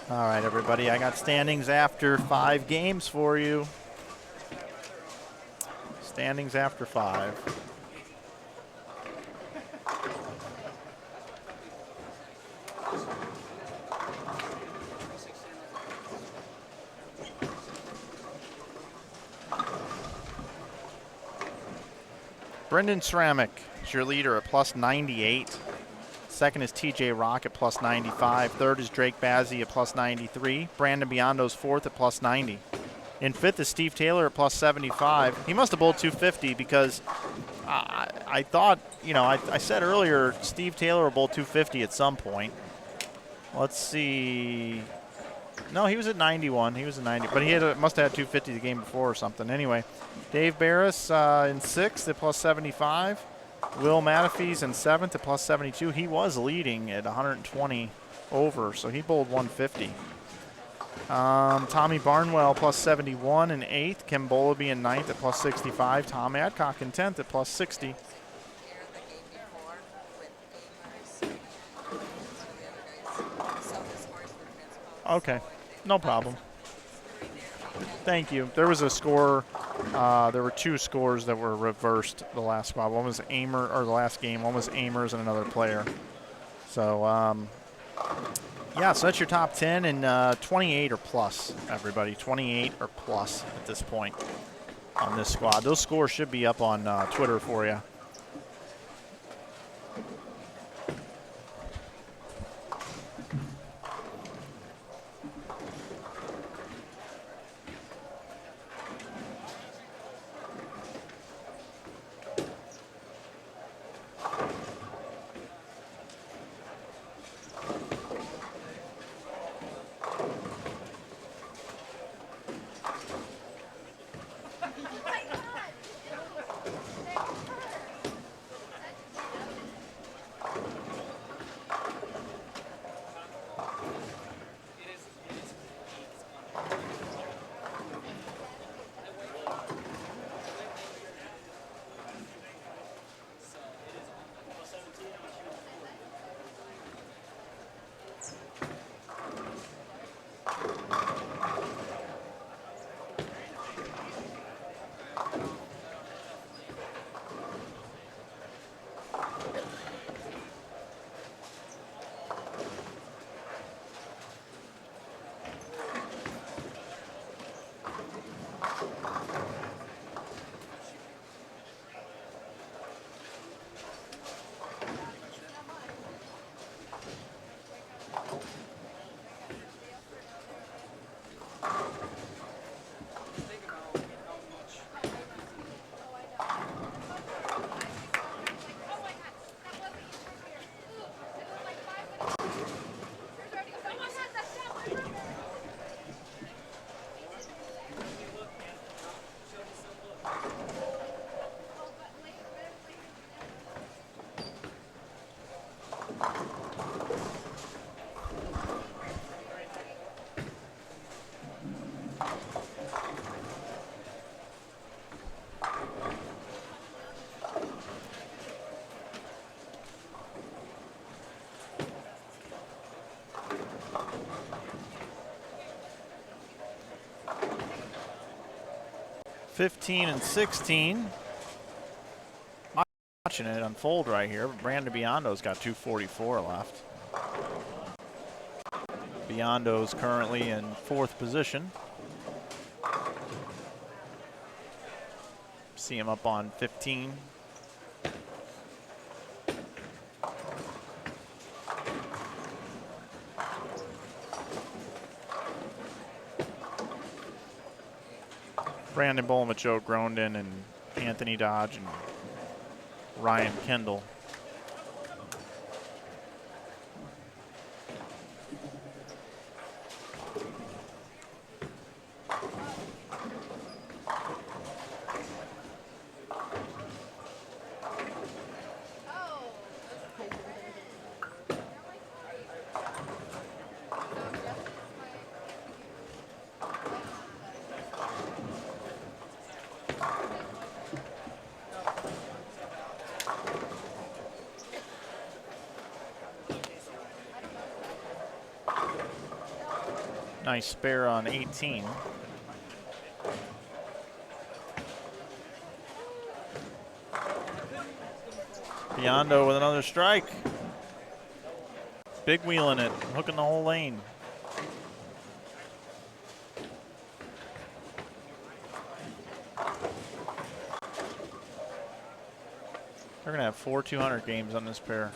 [SPEAKER 1] All right, everybody, I got standings after 5 games for you. Standings after 5. Brendan Ceramic is your leader at plus 98. Second is TJ Rock at plus 95. Third is Drake Bazzi at plus 93. Brandon Biondo's fourth at plus 90. In fifth is Steve Taylor at plus 75. He must have bowled 250 because I thought, you know, I said earlier Steve Taylor will bowl 250 at some point. Let's see. No, he was at 91. He was at 90, but he must have had 250 the game before or something. Anyway, Dave Barris in sixth at plus 75. Will Matafees in seventh at plus 72. He was leading at 120 over, so he bowled 150. Tommy Barnwell plus 71 in eighth. Kim Bolaby in ninth at plus 65. Tom Adcock in 10th at plus 60. Okay, no problem. Thank you. There was a score There were 2 scores that were reversed the last squad. One was Amer, or the last game. One was Amers and another player. So, yeah, so that's your top 10 and 28 or plus, everybody. 28 or plus at this point on this squad. Those scores should be up on Twitter for you. (15 and 16). Watching it unfold right here. Brandon Biondo's got 2:44 left. Biondo's currently in 4th position. See him up on 15. Brandon Bolma, Joe Grondin, and Anthony Dodge, and Ryan Kendall. Nice spare on 18. Biondo with another strike. Big wheeling it, hooking the whole lane. They're gonna have 4 200 games on this pair.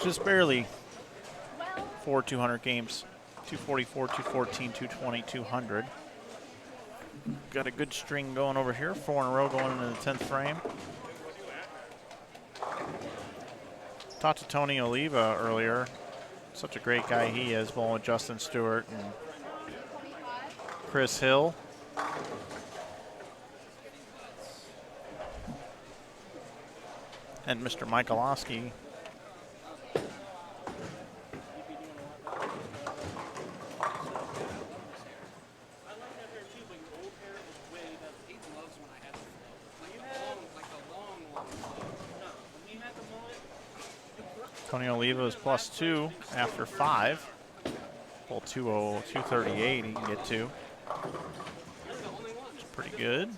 [SPEAKER 1] just barely 4 200 games. 244, 214, 220, 200. Got a good string going over here. 4 in a row going into the 10th frame. Talked to Tony Oliva earlier. Such a great guy he is, bowling with Justin Stewart and Chris Hill. And Mr. Michalowski. Tony Oliva is +2 after 5. Full 238 he can get to. It's pretty good.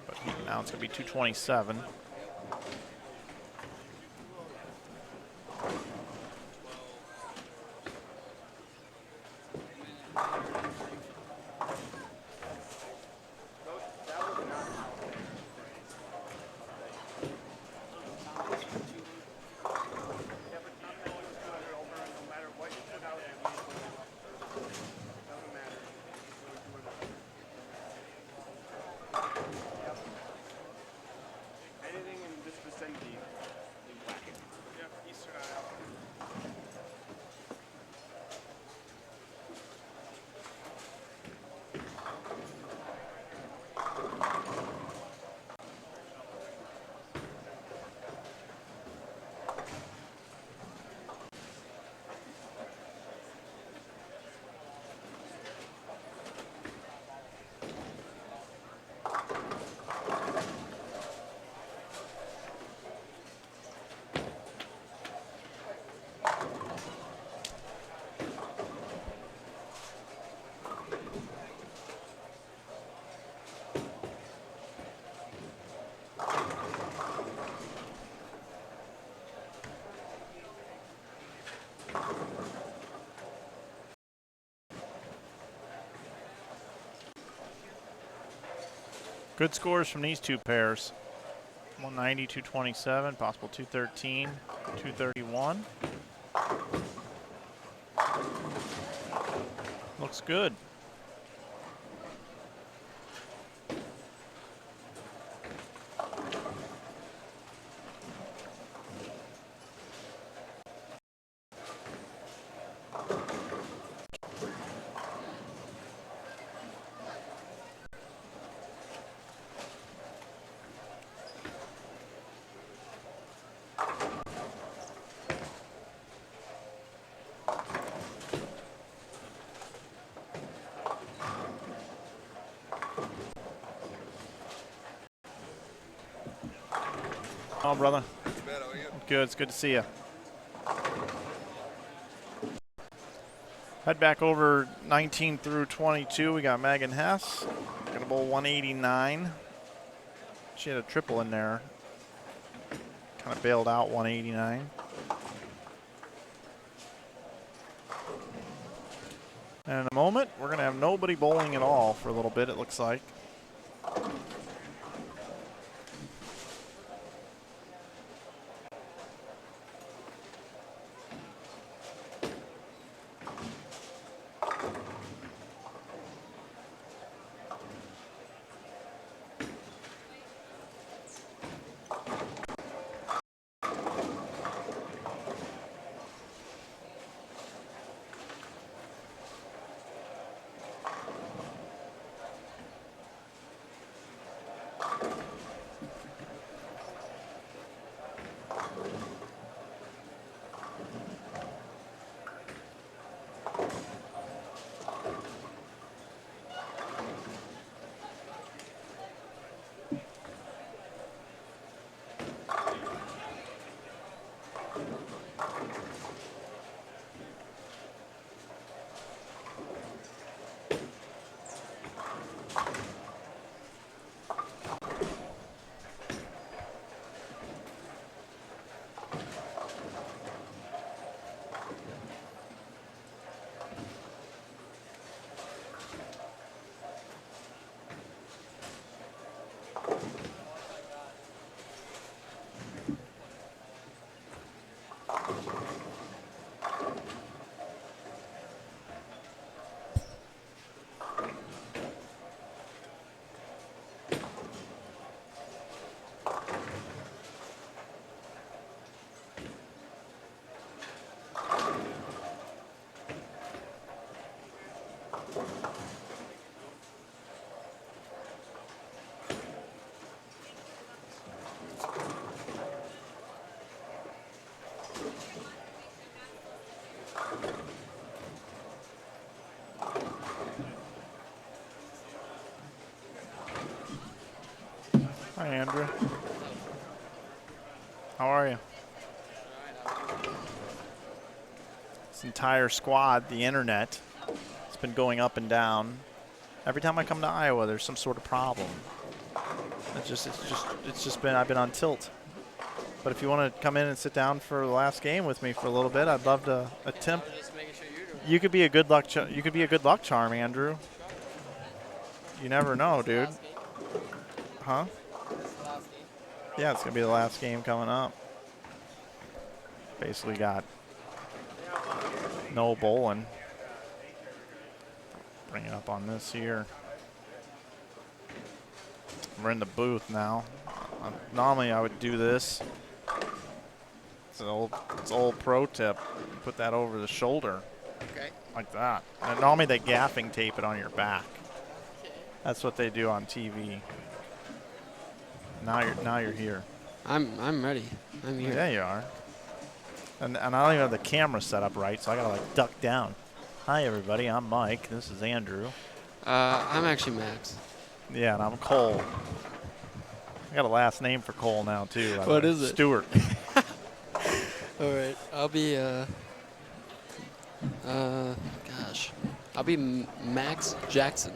[SPEAKER 1] But now it's going to be 227. Good scores from these two pairs. 190, 227, possible 213, 231. Looks good. Oh, brother. Good. It's good to see you. Head back over 19 through 22. We got Megan Hess. Gonna bowl 189. She had a triple in there. Kind of bailed out 189. And in a moment, we're gonna have nobody bowling at all for a little bit, it looks like. Andrew. How are you? This entire squad, the internet, it's been going up and down. Every time I come to Iowa, there's some sort of problem. It's just been, I've been on tilt. But if you want to come in and sit down for the last game with me for a little bit, I'd love to attempt. You could be a good luck. You could be a good luck charm, Andrew. You never know, dude. Huh? Yeah, it's gonna be the last game coming up. Basically got no bowling. Bring it up on this here. We're in the booth now. Normally I would do this. It's an old pro tip. You put that over the shoulder.
[SPEAKER 8] Okay.
[SPEAKER 1] Like that. And normally they gaffing tape it on your back. That's what they do on TV. Now you're here.
[SPEAKER 8] I'm ready. I'm here.
[SPEAKER 1] Yeah, you are. And I don't even have the camera set up right, so I gotta like duck down. Hi everybody, I'm Mike. This is Andrew.
[SPEAKER 8] I'm actually Max.
[SPEAKER 1] Yeah, and I'm Cole. I got a last name for Cole now too.
[SPEAKER 8] What is it?
[SPEAKER 1] Stewart.
[SPEAKER 8] All right. I'll be gosh. I'll be Max Jackson.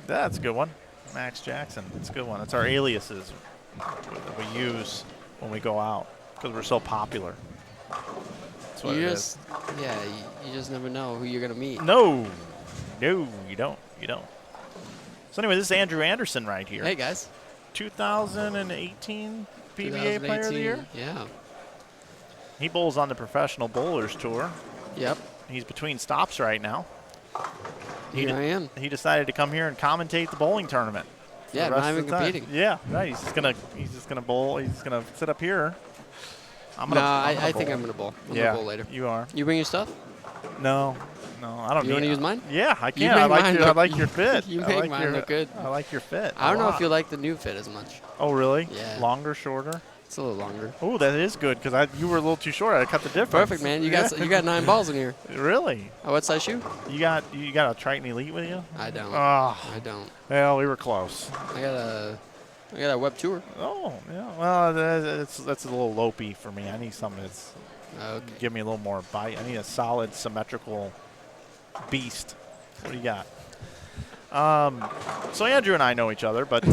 [SPEAKER 1] That's a good one. Max Jackson. That's a good one. That's our aliases that we use when we go out because we're so popular. That's what
[SPEAKER 8] You
[SPEAKER 1] it
[SPEAKER 8] just yeah, you just never know who you're gonna meet.
[SPEAKER 1] is. No, you don't. You don't. So anyway, this is Andrew Anderson right here.
[SPEAKER 8] Hey guys.
[SPEAKER 1] 2018 PBA Player of the Year.
[SPEAKER 8] Yeah.
[SPEAKER 1] He bowls on the Professional Bowlers Tour.
[SPEAKER 8] Yep.
[SPEAKER 1] He's between stops right now.
[SPEAKER 8] Here I am.
[SPEAKER 1] He decided to come here and commentate the bowling tournament. for
[SPEAKER 8] Yeah,
[SPEAKER 1] the rest
[SPEAKER 8] not
[SPEAKER 1] of
[SPEAKER 8] even
[SPEAKER 1] the time.
[SPEAKER 8] competing.
[SPEAKER 1] Yeah, right. He's just gonna bowl. He's gonna sit up here.
[SPEAKER 8] I think I'm gonna bowl. I'm
[SPEAKER 1] yeah,
[SPEAKER 8] gonna bowl later.
[SPEAKER 1] you are.
[SPEAKER 8] You bring your stuff?
[SPEAKER 1] No, I don't.
[SPEAKER 8] You want to use mine?
[SPEAKER 1] Yeah, I
[SPEAKER 8] You
[SPEAKER 1] can. I
[SPEAKER 8] make mine
[SPEAKER 1] I
[SPEAKER 8] look-
[SPEAKER 1] like your fit.
[SPEAKER 8] You
[SPEAKER 1] I
[SPEAKER 8] make
[SPEAKER 1] like
[SPEAKER 8] mine
[SPEAKER 1] your,
[SPEAKER 8] look good.
[SPEAKER 1] I like your fit.
[SPEAKER 8] I don't
[SPEAKER 1] a
[SPEAKER 8] know if
[SPEAKER 1] lot.
[SPEAKER 8] you like the new fit as much.
[SPEAKER 1] Oh, really?
[SPEAKER 8] Yeah.
[SPEAKER 1] Longer, shorter?
[SPEAKER 8] It's a little longer.
[SPEAKER 1] Oh, that is good because you were a little too short. I cut the difference.
[SPEAKER 8] Perfect, man. You got 9 balls in here.
[SPEAKER 1] Really?
[SPEAKER 8] What size shoe?
[SPEAKER 1] You got a Triton Elite with you?
[SPEAKER 8] I don't.
[SPEAKER 1] Oh,
[SPEAKER 8] I don't.
[SPEAKER 1] well, we were close.
[SPEAKER 8] I got a web tour.
[SPEAKER 1] Oh, yeah. Well, that's a little lopey for me. I need something that's
[SPEAKER 8] Okay.
[SPEAKER 1] give me a little more bite. I need a solid, symmetrical beast. What do you got? So Andrew and I know each other, but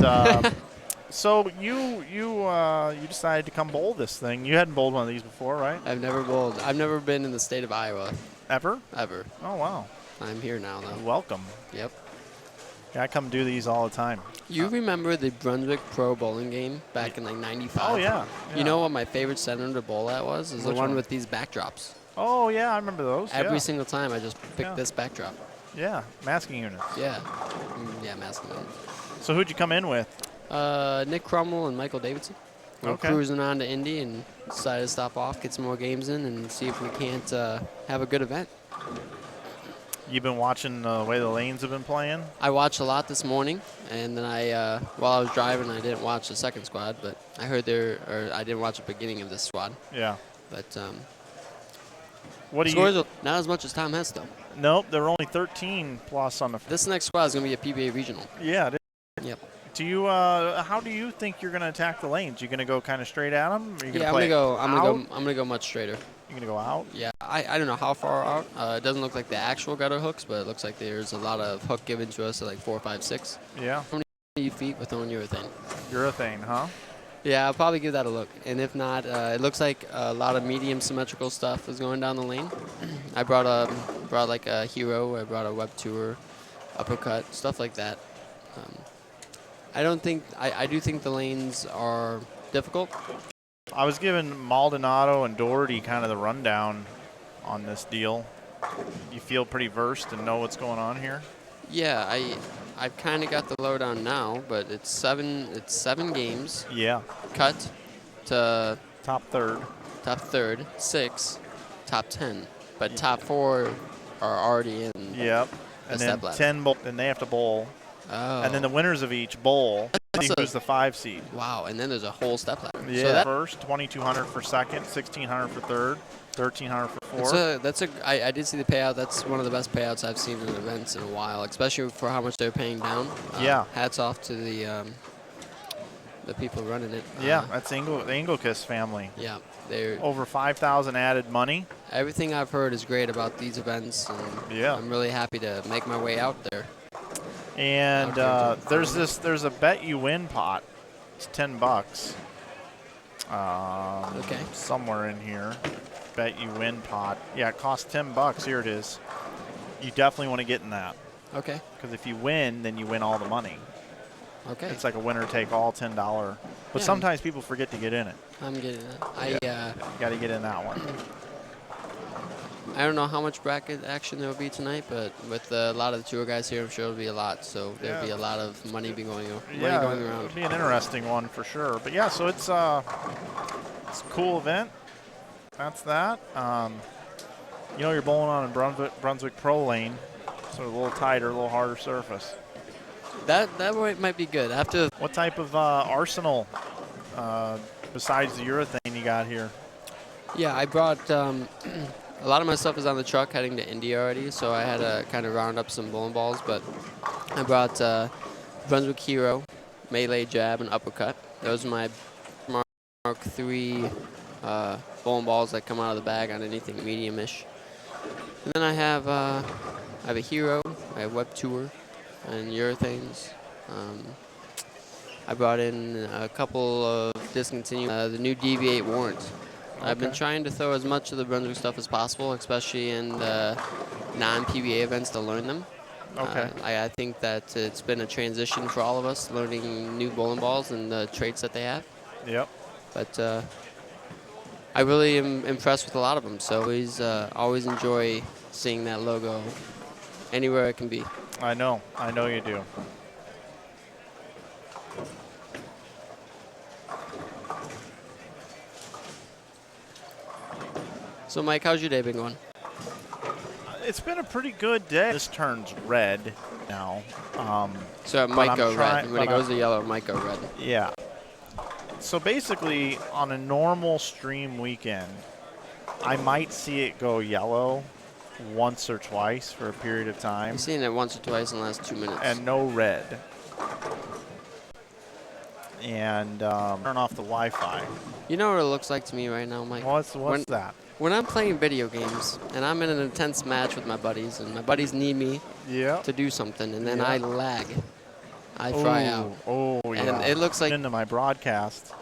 [SPEAKER 1] so you decided to come bowl this thing. You hadn't bowled one of these before, right?
[SPEAKER 8] I've never bowled. I've never been in the state of Iowa
[SPEAKER 1] Ever?
[SPEAKER 8] ever.
[SPEAKER 1] Oh wow.
[SPEAKER 8] I'm here now though.
[SPEAKER 1] Welcome.
[SPEAKER 8] Yep.
[SPEAKER 1] Yeah, I come do these all the time.
[SPEAKER 8] You remember the Brunswick Pro bowling game back in like '95?
[SPEAKER 1] Oh yeah.
[SPEAKER 8] You know what my favorite center to bowl at was? Is the
[SPEAKER 1] Which
[SPEAKER 8] one
[SPEAKER 1] one?
[SPEAKER 8] with these backdrops.
[SPEAKER 1] Oh yeah, I remember those.
[SPEAKER 8] Every
[SPEAKER 1] yeah.
[SPEAKER 8] single time I just picked
[SPEAKER 1] Yeah.
[SPEAKER 8] this backdrop.
[SPEAKER 1] Yeah, masking units.
[SPEAKER 8] Yeah. Yeah, masking.
[SPEAKER 1] So who'd you come in with?
[SPEAKER 8] Nick Crummell and Michael Davidson. We're
[SPEAKER 1] Okay.
[SPEAKER 8] cruising on to Indy and decided to stop off, get some more games in, and see if we can't have a good event.
[SPEAKER 1] You've been watching the way the lanes have been playing?
[SPEAKER 8] I watched a lot this morning, and then while I was driving, I didn't watch the second squad, but I heard I didn't watch the beginning of this squad.
[SPEAKER 1] Yeah.
[SPEAKER 8] But
[SPEAKER 1] What do
[SPEAKER 8] scores
[SPEAKER 1] you?
[SPEAKER 8] are not as much as Tom Hess, though.
[SPEAKER 1] Nope, there were only 13 plus on the.
[SPEAKER 8] This next squad is going to be a PBA regional.
[SPEAKER 1] Yeah. It is.
[SPEAKER 8] Yep.
[SPEAKER 1] Do you? How do you think you're going to attack the lanes? You going to go kind of straight at them? Or you
[SPEAKER 8] Yeah,
[SPEAKER 1] play
[SPEAKER 8] I'm
[SPEAKER 1] out?
[SPEAKER 8] gonna go much straighter.
[SPEAKER 1] You're going to go out?
[SPEAKER 8] Yeah, I don't know how far out. It doesn't look like the actual gutter hooks, but it looks like there's a lot of hook given to us at like 4, 5, 6.
[SPEAKER 1] Yeah.
[SPEAKER 8] How many feet with throwing urethane?
[SPEAKER 1] Urethane, huh?
[SPEAKER 8] Yeah, I'll probably give that a look. And if not, it looks like a lot of medium symmetrical stuff is going down the lane. I brought like a hero. I brought a web tour, uppercut, stuff like that. I do think the lanes are difficult.
[SPEAKER 1] I was giving Maldonado and Doherty kind of the rundown on this deal. You feel pretty versed and know what's going on here?
[SPEAKER 8] Yeah, I've kind of got the lowdown now, but it's seven games.
[SPEAKER 1] Yeah.
[SPEAKER 8] Cut to
[SPEAKER 1] Top third.
[SPEAKER 8] top third, 6, top 10, but top 4 are already in.
[SPEAKER 1] Yep.
[SPEAKER 8] a
[SPEAKER 1] And
[SPEAKER 8] step
[SPEAKER 1] then
[SPEAKER 8] ladder.
[SPEAKER 1] 10 then they have to bowl.
[SPEAKER 8] Oh.
[SPEAKER 1] And then the winners of each bowl see who's the 5 seed.
[SPEAKER 8] Wow, and then there's a whole step ladder.
[SPEAKER 1] Yeah.
[SPEAKER 8] So that,
[SPEAKER 1] First, 2,200 for second, 1,600 for third, 1,300 for fourth.
[SPEAKER 8] I did see the payout. That's one of the best payouts I've seen in events in a while, especially for how much they're paying down.
[SPEAKER 1] Yeah.
[SPEAKER 8] Hats off to the the people running it.
[SPEAKER 1] Yeah, that's the Engelkiss family.
[SPEAKER 8] Yeah, they're
[SPEAKER 1] Over 5,000 added money.
[SPEAKER 8] everything I've heard is great about these events, and
[SPEAKER 1] Yeah.
[SPEAKER 8] I'm really happy to make my way out there.
[SPEAKER 1] And
[SPEAKER 8] Okay.
[SPEAKER 1] there's a bet you win pot. It's $10.
[SPEAKER 8] Okay.
[SPEAKER 1] Somewhere in here, bet you win pot. Yeah, it costs $10. Here it is. You definitely want to get in that,
[SPEAKER 8] Okay.
[SPEAKER 1] because if you win, then you win all the money.
[SPEAKER 8] Okay.
[SPEAKER 1] It's like a winner take all $10. But
[SPEAKER 8] Yeah.
[SPEAKER 1] sometimes people forget to get in it.
[SPEAKER 8] I'm getting it.
[SPEAKER 1] You got to get in that one.
[SPEAKER 8] I don't know how much bracket action there will be tonight, but with a lot of the tour guys here, I'm sure it'll be a lot. So there'll be a lot of money going
[SPEAKER 1] Yeah,
[SPEAKER 8] going around.
[SPEAKER 1] it'll be an interesting one for sure. But yeah, so it's a cool event. That's that. You know, you're bowling on a Brunswick Pro lane, so a little tighter, a little harder surface.
[SPEAKER 8] That might be good. After
[SPEAKER 1] What type of arsenal besides the urethane you got here?
[SPEAKER 8] yeah, I brought a lot of my stuff is on the truck heading to India already, so I had to kind of round up some bowling balls. But I brought Brunswick Hero, Melee Jab, and Uppercut. Those are my Mark III bowling balls that come out of the bag on anything medium-ish. And then I have a Hero, I have Web Tour, and urethanes. I brought in a couple of discontinued, the new DV8 warrants. I've been trying to throw as much of the Brunswick stuff as possible, especially in the non-PBA events, to learn them.
[SPEAKER 1] Okay.
[SPEAKER 8] I think that it's been a transition for all of us, learning new bowling balls and the traits that they have.
[SPEAKER 1] Yep.
[SPEAKER 8] But I really am impressed with a lot of them, so always enjoy seeing that logo anywhere it can be.
[SPEAKER 1] I know you do.
[SPEAKER 8] So, Mike, how's your day been going?
[SPEAKER 1] It's been a pretty good day. This turns red now.
[SPEAKER 8] So it
[SPEAKER 1] but
[SPEAKER 8] might
[SPEAKER 1] I'm
[SPEAKER 8] go
[SPEAKER 1] try-
[SPEAKER 8] red. When it
[SPEAKER 1] but
[SPEAKER 8] goes to yellow, it might go red.
[SPEAKER 1] Yeah. So basically, on a normal stream weekend, I might see it go yellow once or twice for a period of time,
[SPEAKER 8] I've seen it once or twice in the last 2 minutes.
[SPEAKER 1] and no red. And turn off the Wi-Fi.
[SPEAKER 8] You know what it looks like to me right now, Mike?
[SPEAKER 1] What's
[SPEAKER 8] When-
[SPEAKER 1] that?
[SPEAKER 8] When I'm playing video games and I'm in an intense match with my buddies and my buddies need me
[SPEAKER 1] Yeah.
[SPEAKER 8] to do something and then
[SPEAKER 1] Yeah.
[SPEAKER 8] I lag, I fry out.
[SPEAKER 1] Oh, yeah.
[SPEAKER 8] And it looks like
[SPEAKER 1] into my broadcast.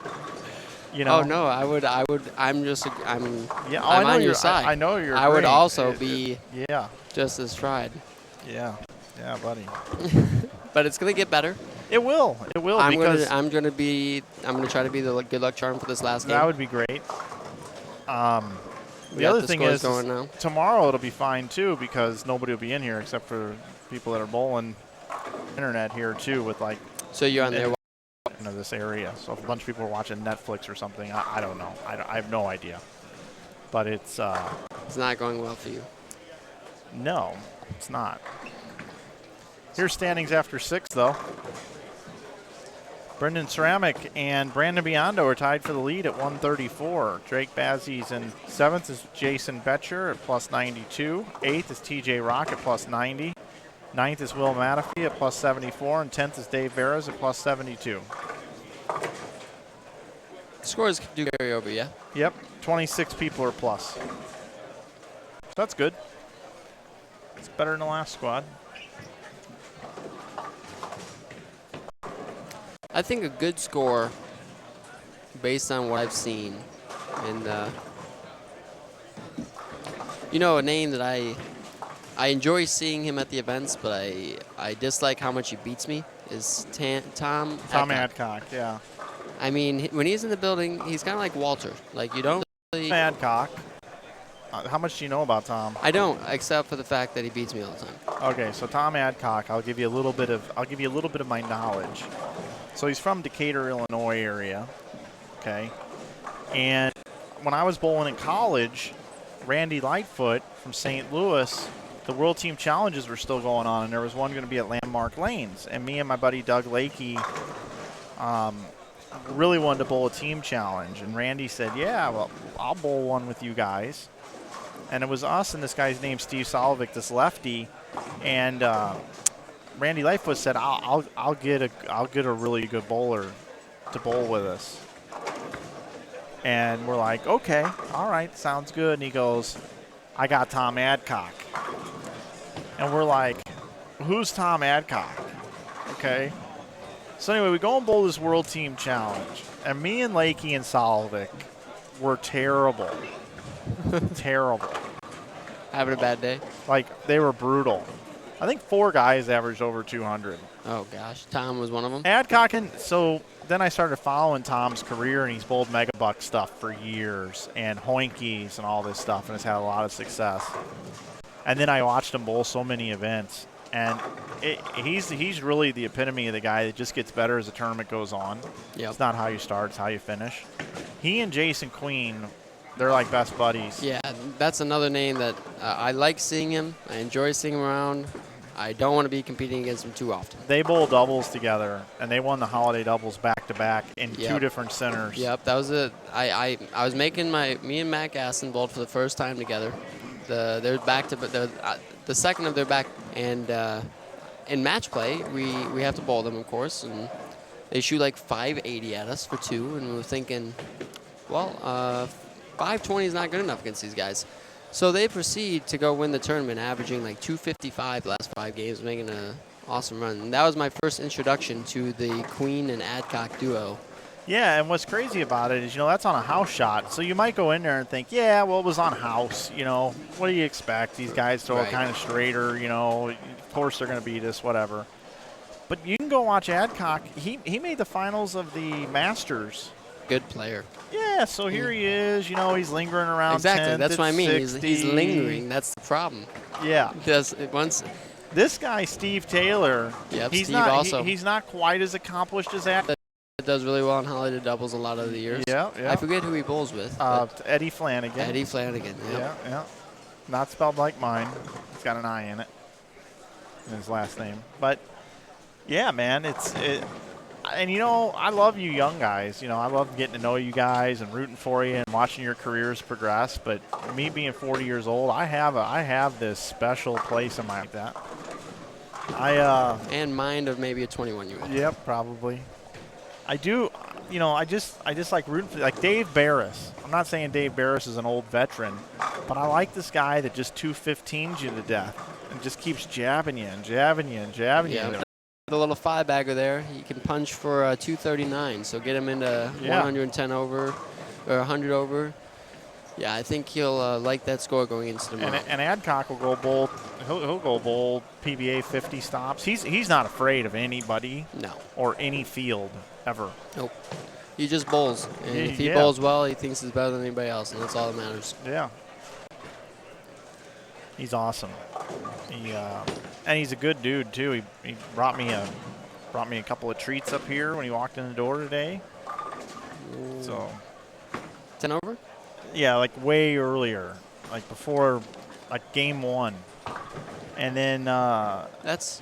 [SPEAKER 1] You know.
[SPEAKER 8] Oh no, I'm
[SPEAKER 1] Yeah. Oh,
[SPEAKER 8] I'm
[SPEAKER 1] I know
[SPEAKER 8] on your
[SPEAKER 1] you're-
[SPEAKER 8] side.
[SPEAKER 1] I know you're.
[SPEAKER 8] I would
[SPEAKER 1] great.
[SPEAKER 8] also be
[SPEAKER 1] Yeah.
[SPEAKER 8] just as fried.
[SPEAKER 1] Yeah. Yeah, buddy.
[SPEAKER 8] But it's gonna get better.
[SPEAKER 1] It will. It will because
[SPEAKER 8] I'm gonna try to be the good luck charm for this last game.
[SPEAKER 1] that would be great.
[SPEAKER 8] We
[SPEAKER 1] The
[SPEAKER 8] got
[SPEAKER 1] other
[SPEAKER 8] the
[SPEAKER 1] thing
[SPEAKER 8] scores
[SPEAKER 1] is
[SPEAKER 8] going now.
[SPEAKER 1] tomorrow it'll be fine too, because nobody will be in here except for people that are bowling internet here too, with like
[SPEAKER 8] So you're on there.
[SPEAKER 1] this area. So if a bunch of people are watching Netflix or something, I don't know. I have no idea. But it's
[SPEAKER 8] It's not going well for you.
[SPEAKER 1] no, it's not. Here's standings after 6 though. Brendan Ceramic and Brandon Biondo are tied for the lead at 134. Drake Bazzi's in 7th is Jason Betcher at plus 92. 8th is TJ Rock at plus 90. 9th is Will Matafee at plus 74. And 10th is Dave Veras at plus 72.
[SPEAKER 8] Scores do carry over, yeah?
[SPEAKER 1] Yep, 26 people are plus. So that's good. It's better than the last squad.
[SPEAKER 8] I think a good score, based on what I've seen, and a name that I enjoy seeing him at the events, but I dislike how much he beats me, is Tom
[SPEAKER 1] Adcock, yeah.
[SPEAKER 8] I mean, when he's in the building, he's kind of like Walter. Like, you don't really...
[SPEAKER 1] Adcock. How much do you know about Tom?
[SPEAKER 8] I don't, except for the fact that he beats me all the time.
[SPEAKER 1] Okay, so Tom Adcock, I'll give you a little bit of my knowledge. So he's from Decatur, Illinois area. Okay. And when I was bowling in college, Randy Lightfoot from St. Louis, the World Team Challenges were still going on, and there was one going to be at Landmark Lanes. And me and my buddy Doug Lakey really wanted to bowl a team challenge. And Randy said, yeah, well, I'll bowl one with you guys. And it was us and this guy's named Steve Solovic, this lefty. And Randy Lightfoot said, I'll get a really good bowler to bowl with us. And we're like, okay, all right, sounds good. And he goes, I got Tom Adcock. And we're like, who's Tom Adcock? Okay. So anyway, we go and bowl this World Team Challenge. And me and Lakey and Solvik were terrible. Terrible.
[SPEAKER 8] Having a bad day.
[SPEAKER 1] Like, they were brutal. I think 4 guys averaged over 200.
[SPEAKER 8] Oh, gosh. Tom was one of them.
[SPEAKER 1] Adcock, so then I started following Tom's career, and he's bowled Megabuck stuff for years and Hoinkies and all this stuff, and has had a lot of success. And then I watched him bowl so many events, and he's really the epitome of the guy that just gets better as the tournament goes on.
[SPEAKER 8] Yep.
[SPEAKER 1] It's not how you start, it's how you finish. He and Jason Queen, they're like best buddies.
[SPEAKER 8] Yeah, that's another name that I like seeing him. I enjoy seeing him around. I don't want to be competing against him too often.
[SPEAKER 1] They bowl doubles together, and they won the holiday doubles back-to-back in 2 different centers.
[SPEAKER 8] Yep, that was it. I was making me and Matt Gasson bowled for the first time together. They're back to the second of their back, and in match play we have to bowl them, of course, and they shoot like 580 at us for 2, and we were thinking, well, 520 is not good enough against these guys. So they proceed to go win the tournament, averaging like 255 the last 5 games, making an awesome run. And that was my first introduction to the Queen and Adcock duo.
[SPEAKER 1] Yeah, and what's crazy about it is, that's on a house shot. So you might go in there and think, yeah, well, it was on house. What do you expect? These guys throw it kind of straighter, of course they're going to beat us, whatever. But you can go watch Adcock. He made the finals of the Masters.
[SPEAKER 8] Good player.
[SPEAKER 1] Yeah, so here he is. He's lingering around.
[SPEAKER 8] Exactly,
[SPEAKER 1] 10th,
[SPEAKER 8] that's what I mean.
[SPEAKER 1] 60.
[SPEAKER 8] He's lingering. That's the problem.
[SPEAKER 1] Yeah.
[SPEAKER 8] This
[SPEAKER 1] guy, Steve Taylor.
[SPEAKER 8] Yep,
[SPEAKER 1] he's
[SPEAKER 8] Steve
[SPEAKER 1] not.
[SPEAKER 8] Also.
[SPEAKER 1] He's not quite as accomplished as that.
[SPEAKER 8] Does really well in holiday doubles a lot of the years.
[SPEAKER 1] Yeah.
[SPEAKER 8] I forget who he bowls with.
[SPEAKER 1] Eddie Flanagan.
[SPEAKER 8] Eddie Flanagan. Yep.
[SPEAKER 1] Yeah. Not spelled like mine. He's got an I in it. In his last name. But yeah, man, and I love you young guys. I love getting to know you guys and rooting for you and watching your careers progress. But me being 40 years old, I have this special place in my like that.
[SPEAKER 8] And mind of maybe a 21-year-old.
[SPEAKER 1] Yep, probably. I do. I just like rooting for like Dave Barris. I'm not saying Dave Barris is an old veteran, but I like this guy that just 215s you to death and just keeps jabbing you and jabbing you and jabbing you.
[SPEAKER 8] The little 5-bagger there, he can punch for 239, so get him into 110 over or 100 over. Yeah, I think he'll like that score going into tomorrow.
[SPEAKER 1] And Adcock will go bowl. He'll go bowl PBA 50 stops. He's not afraid of anybody.
[SPEAKER 8] No.
[SPEAKER 1] Or any field ever.
[SPEAKER 8] Nope. He just bowls, and if he bowls well, he thinks he's better than anybody else, and that's all that matters.
[SPEAKER 1] Yeah. He's awesome. And he's a good dude too. He brought me a couple of treats up here when he walked in the door today.
[SPEAKER 8] Ooh.
[SPEAKER 1] So
[SPEAKER 8] 10 over?
[SPEAKER 1] Yeah, like way earlier, like before, like game 1, and then
[SPEAKER 8] that's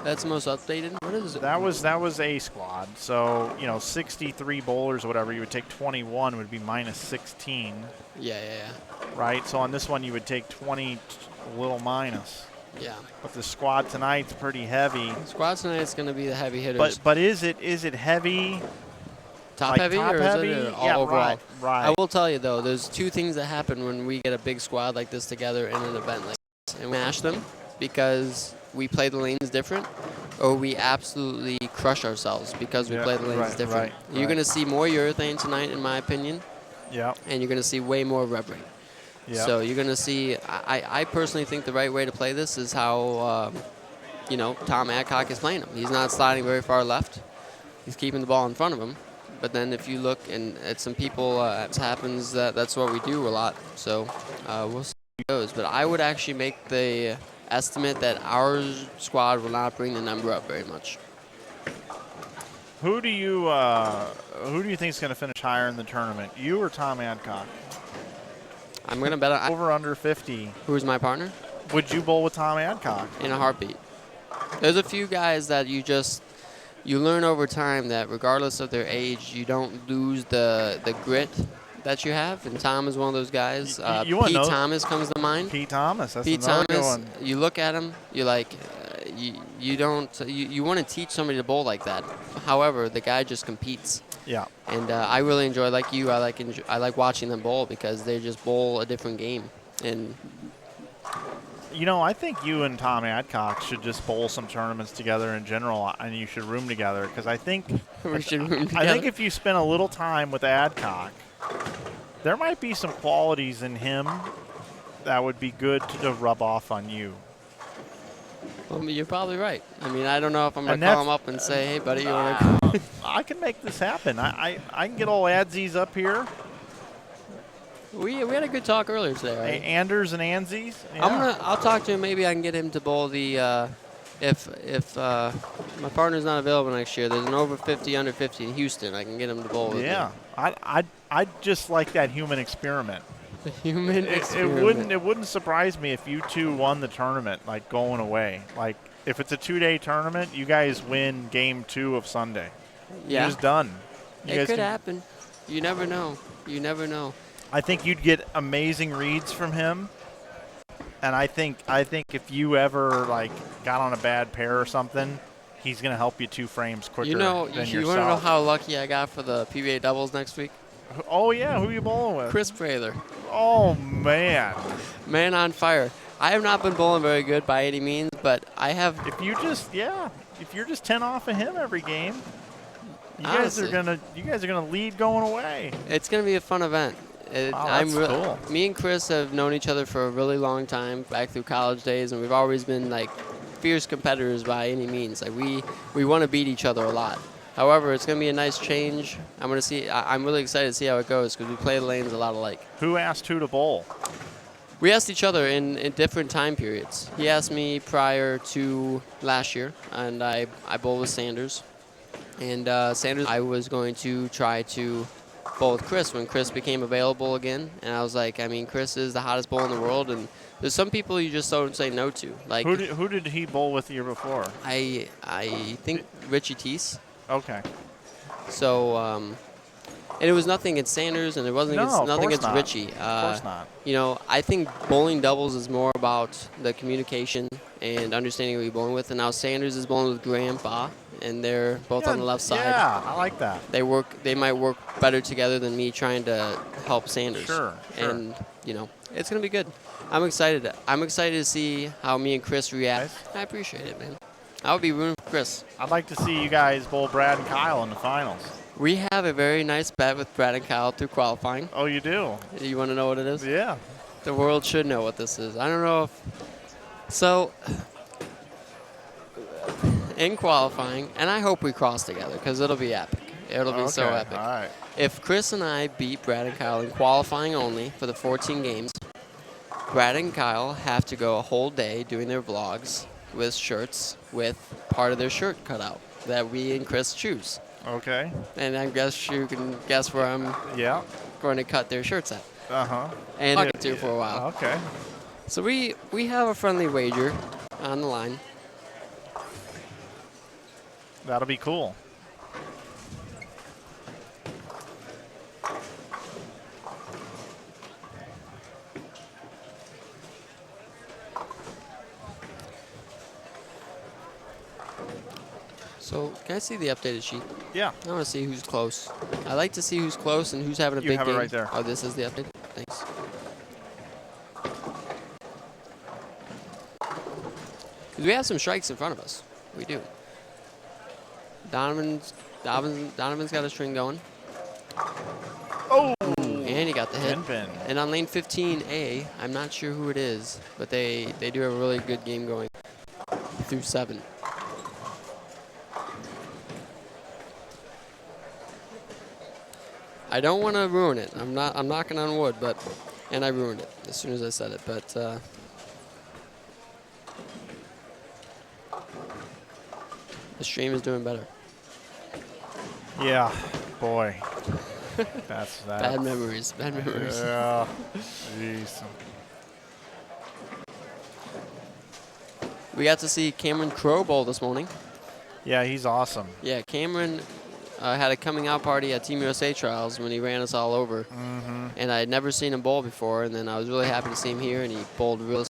[SPEAKER 8] the most updated. What is it?
[SPEAKER 1] That was A squad. So 63 bowlers or whatever. You would take 21 would be minus 16.
[SPEAKER 8] Yeah.
[SPEAKER 1] Right. So on this one you would take 20, a little minus.
[SPEAKER 8] Yeah.
[SPEAKER 1] But the squad tonight's pretty heavy.
[SPEAKER 8] Squad tonight's going to be the heavy hitters.
[SPEAKER 1] But is it heavy?
[SPEAKER 8] Top
[SPEAKER 1] like
[SPEAKER 8] heavy
[SPEAKER 1] top
[SPEAKER 8] or
[SPEAKER 1] heavy?
[SPEAKER 8] is it all
[SPEAKER 1] yeah,
[SPEAKER 8] overall?
[SPEAKER 1] Right.
[SPEAKER 8] I will tell you though, there's 2 things that happen when we get a big squad like this together in an event like this, and we mash them because we play the lanes different, or we absolutely crush ourselves because we play the lanes different. You're going to see more urethane tonight, in my opinion.
[SPEAKER 1] Yeah.
[SPEAKER 8] And you're going to see way more rubbering.
[SPEAKER 1] Yeah.
[SPEAKER 8] So you're going to see. I personally think the right way to play this is how Tom Adcock is playing him. He's not sliding very far left. He's keeping the ball in front of him. But then if you look and at some people, it happens that's what we do a lot. So we'll see how it goes. But I would actually make the estimate that our squad will not bring the number up very much.
[SPEAKER 1] Who do you think is going to finish higher in the tournament? You or Tom Adcock?
[SPEAKER 8] I'm going to bet on
[SPEAKER 1] over under 50.
[SPEAKER 8] Who's my partner?
[SPEAKER 1] Would you bowl with Tom Adcock?
[SPEAKER 8] In a heartbeat. There's a few guys that you learn over time that regardless of their age, you don't lose the grit that you have. And Tom is one of those guys. Pete Thomas comes to mind.
[SPEAKER 1] Pete Thomas. That's
[SPEAKER 8] Pete
[SPEAKER 1] another
[SPEAKER 8] Thomas.
[SPEAKER 1] good one.
[SPEAKER 8] You look at him, you're like, you want to teach somebody to bowl like that. However, the guy just competes.
[SPEAKER 1] Yeah.
[SPEAKER 8] And I really enjoy, like you, I like watching them bowl because they just bowl a different game. And
[SPEAKER 1] I think you and Tom Adcock should just bowl some tournaments together in general, and you should room together because I think
[SPEAKER 8] we should room together.
[SPEAKER 1] I think if you spend a little time with Adcock, there might be some qualities in him that would be good to rub off on you.
[SPEAKER 8] Well, you're probably right. I mean, I don't know if I'm going to call him up and say, hey, buddy, you want to...
[SPEAKER 1] I can make this happen. I can get old Adsies up here.
[SPEAKER 8] We had a good talk earlier today, right?
[SPEAKER 1] Anders and Ansies. Yeah.
[SPEAKER 8] I'll talk to him. Maybe I can get him to bowl the if my partner's not available next year. There's an over 50, under 50 in Houston. I can get him to bowl with me.
[SPEAKER 1] Yeah. I'd just like that human experiment.
[SPEAKER 8] The human experiment.
[SPEAKER 1] It wouldn't surprise me if you two won the tournament, like going away. Like if it's a 2-day tournament, you guys win game 2 of Sunday.
[SPEAKER 8] Yeah.
[SPEAKER 1] You're just done.
[SPEAKER 8] It could happen. You never know. You never know.
[SPEAKER 1] I think you'd get amazing reads from him. And I think if you ever like got on a bad pair or something, he's gonna help you 2 frames quicker.
[SPEAKER 8] You
[SPEAKER 1] than
[SPEAKER 8] want to
[SPEAKER 1] yourself.
[SPEAKER 8] know how lucky I got for the PBA doubles next week?
[SPEAKER 1] Oh yeah, who are you bowling with?
[SPEAKER 8] Chris Praylor.
[SPEAKER 1] Oh man.
[SPEAKER 8] Man on fire. I have not been bowling very good by any means, but I have.
[SPEAKER 1] If you're just 10 off of him every game, you guys are gonna lead going away.
[SPEAKER 8] It's gonna be a fun event.
[SPEAKER 1] That's cool.
[SPEAKER 8] Me and Chris have known each other for a really long time, back through college days, and we've always been like fierce competitors by any means. Like we want to beat each other a lot. However, it's going to be a nice change. I'm really excited to see how it goes because we play the lanes a lot alike.
[SPEAKER 1] Who asked who to bowl?
[SPEAKER 8] We asked each other in different time periods. He asked me prior to last year, and I bowled with Sanders. And Sanders, I was going to try to bowl with Chris when Chris became available again. And I was like, I mean, Chris is the hottest bowler in the world, and there's some people you just don't say no to. Like
[SPEAKER 1] who did he bowl with the year before?
[SPEAKER 8] I think Richie Teese.
[SPEAKER 1] Okay.
[SPEAKER 8] So, and it was nothing against Sanders, and it wasn't nothing against Richie.
[SPEAKER 1] Of course not.
[SPEAKER 8] I think bowling doubles is more about the communication and understanding who you're bowling with. And now Sanders is bowling with Graham Ba, and they're both on the left side.
[SPEAKER 1] Yeah, I like that.
[SPEAKER 8] They might work better together than me trying to help Sanders.
[SPEAKER 1] Sure.
[SPEAKER 8] And it's gonna be good. I'm excited. I'm excited to see how me and Chris react.
[SPEAKER 1] Nice.
[SPEAKER 8] I appreciate it, man. I'll be rooting for Chris.
[SPEAKER 1] I'd like to see you guys bowl Brad and Kyle in the finals.
[SPEAKER 8] We have a very nice bet with Brad and Kyle through qualifying.
[SPEAKER 1] Oh, you do?
[SPEAKER 8] You want to know what it is?
[SPEAKER 1] Yeah.
[SPEAKER 8] The world should know what this is. I don't know if... So, in qualifying, and I hope we cross together because it'll be epic. It'll be so epic.
[SPEAKER 1] All right.
[SPEAKER 8] If Chris and I beat Brad and Kyle in qualifying only for the 14 games, Brad and Kyle have to go a whole day doing their vlogs with shirts with part of their shirt cut out that we and Chris choose.
[SPEAKER 1] Okay.
[SPEAKER 8] And I guess you can guess where I'm going to cut their shirts at.
[SPEAKER 1] Uh-huh.
[SPEAKER 8] And talk to for a while.
[SPEAKER 1] Okay.
[SPEAKER 8] So we have a friendly wager on the line.
[SPEAKER 1] That'll be cool.
[SPEAKER 8] So, can I see the updated sheet?
[SPEAKER 1] Yeah.
[SPEAKER 8] I want to see who's close. I like to see who's close and who's having a big game.
[SPEAKER 1] You have it right there.
[SPEAKER 8] Oh, this is the update? Thanks. We have some strikes in front of us. We do. Donovan's got a string going.
[SPEAKER 1] Oh!
[SPEAKER 8] And he got the hit.
[SPEAKER 1] Kingpin.
[SPEAKER 8] And on lane 15A, I'm not sure who it is, but they do have a really good game going through 7. I don't want to ruin it. I'm knocking on wood, and I ruined it as soon as I said it. But the stream is doing better.
[SPEAKER 1] Yeah, boy. That's
[SPEAKER 8] bad memories. Bad memories.
[SPEAKER 1] Yeah. Jeez.
[SPEAKER 8] We got to see Cameron Crowe bowl this morning.
[SPEAKER 1] Yeah, he's awesome.
[SPEAKER 8] Yeah, Cameron had a coming out party at Team USA Trials when he ran us all over.
[SPEAKER 1] Mm-hmm.
[SPEAKER 8] And I had never seen him bowl before, and then I was really happy to see him here, and he bowled really.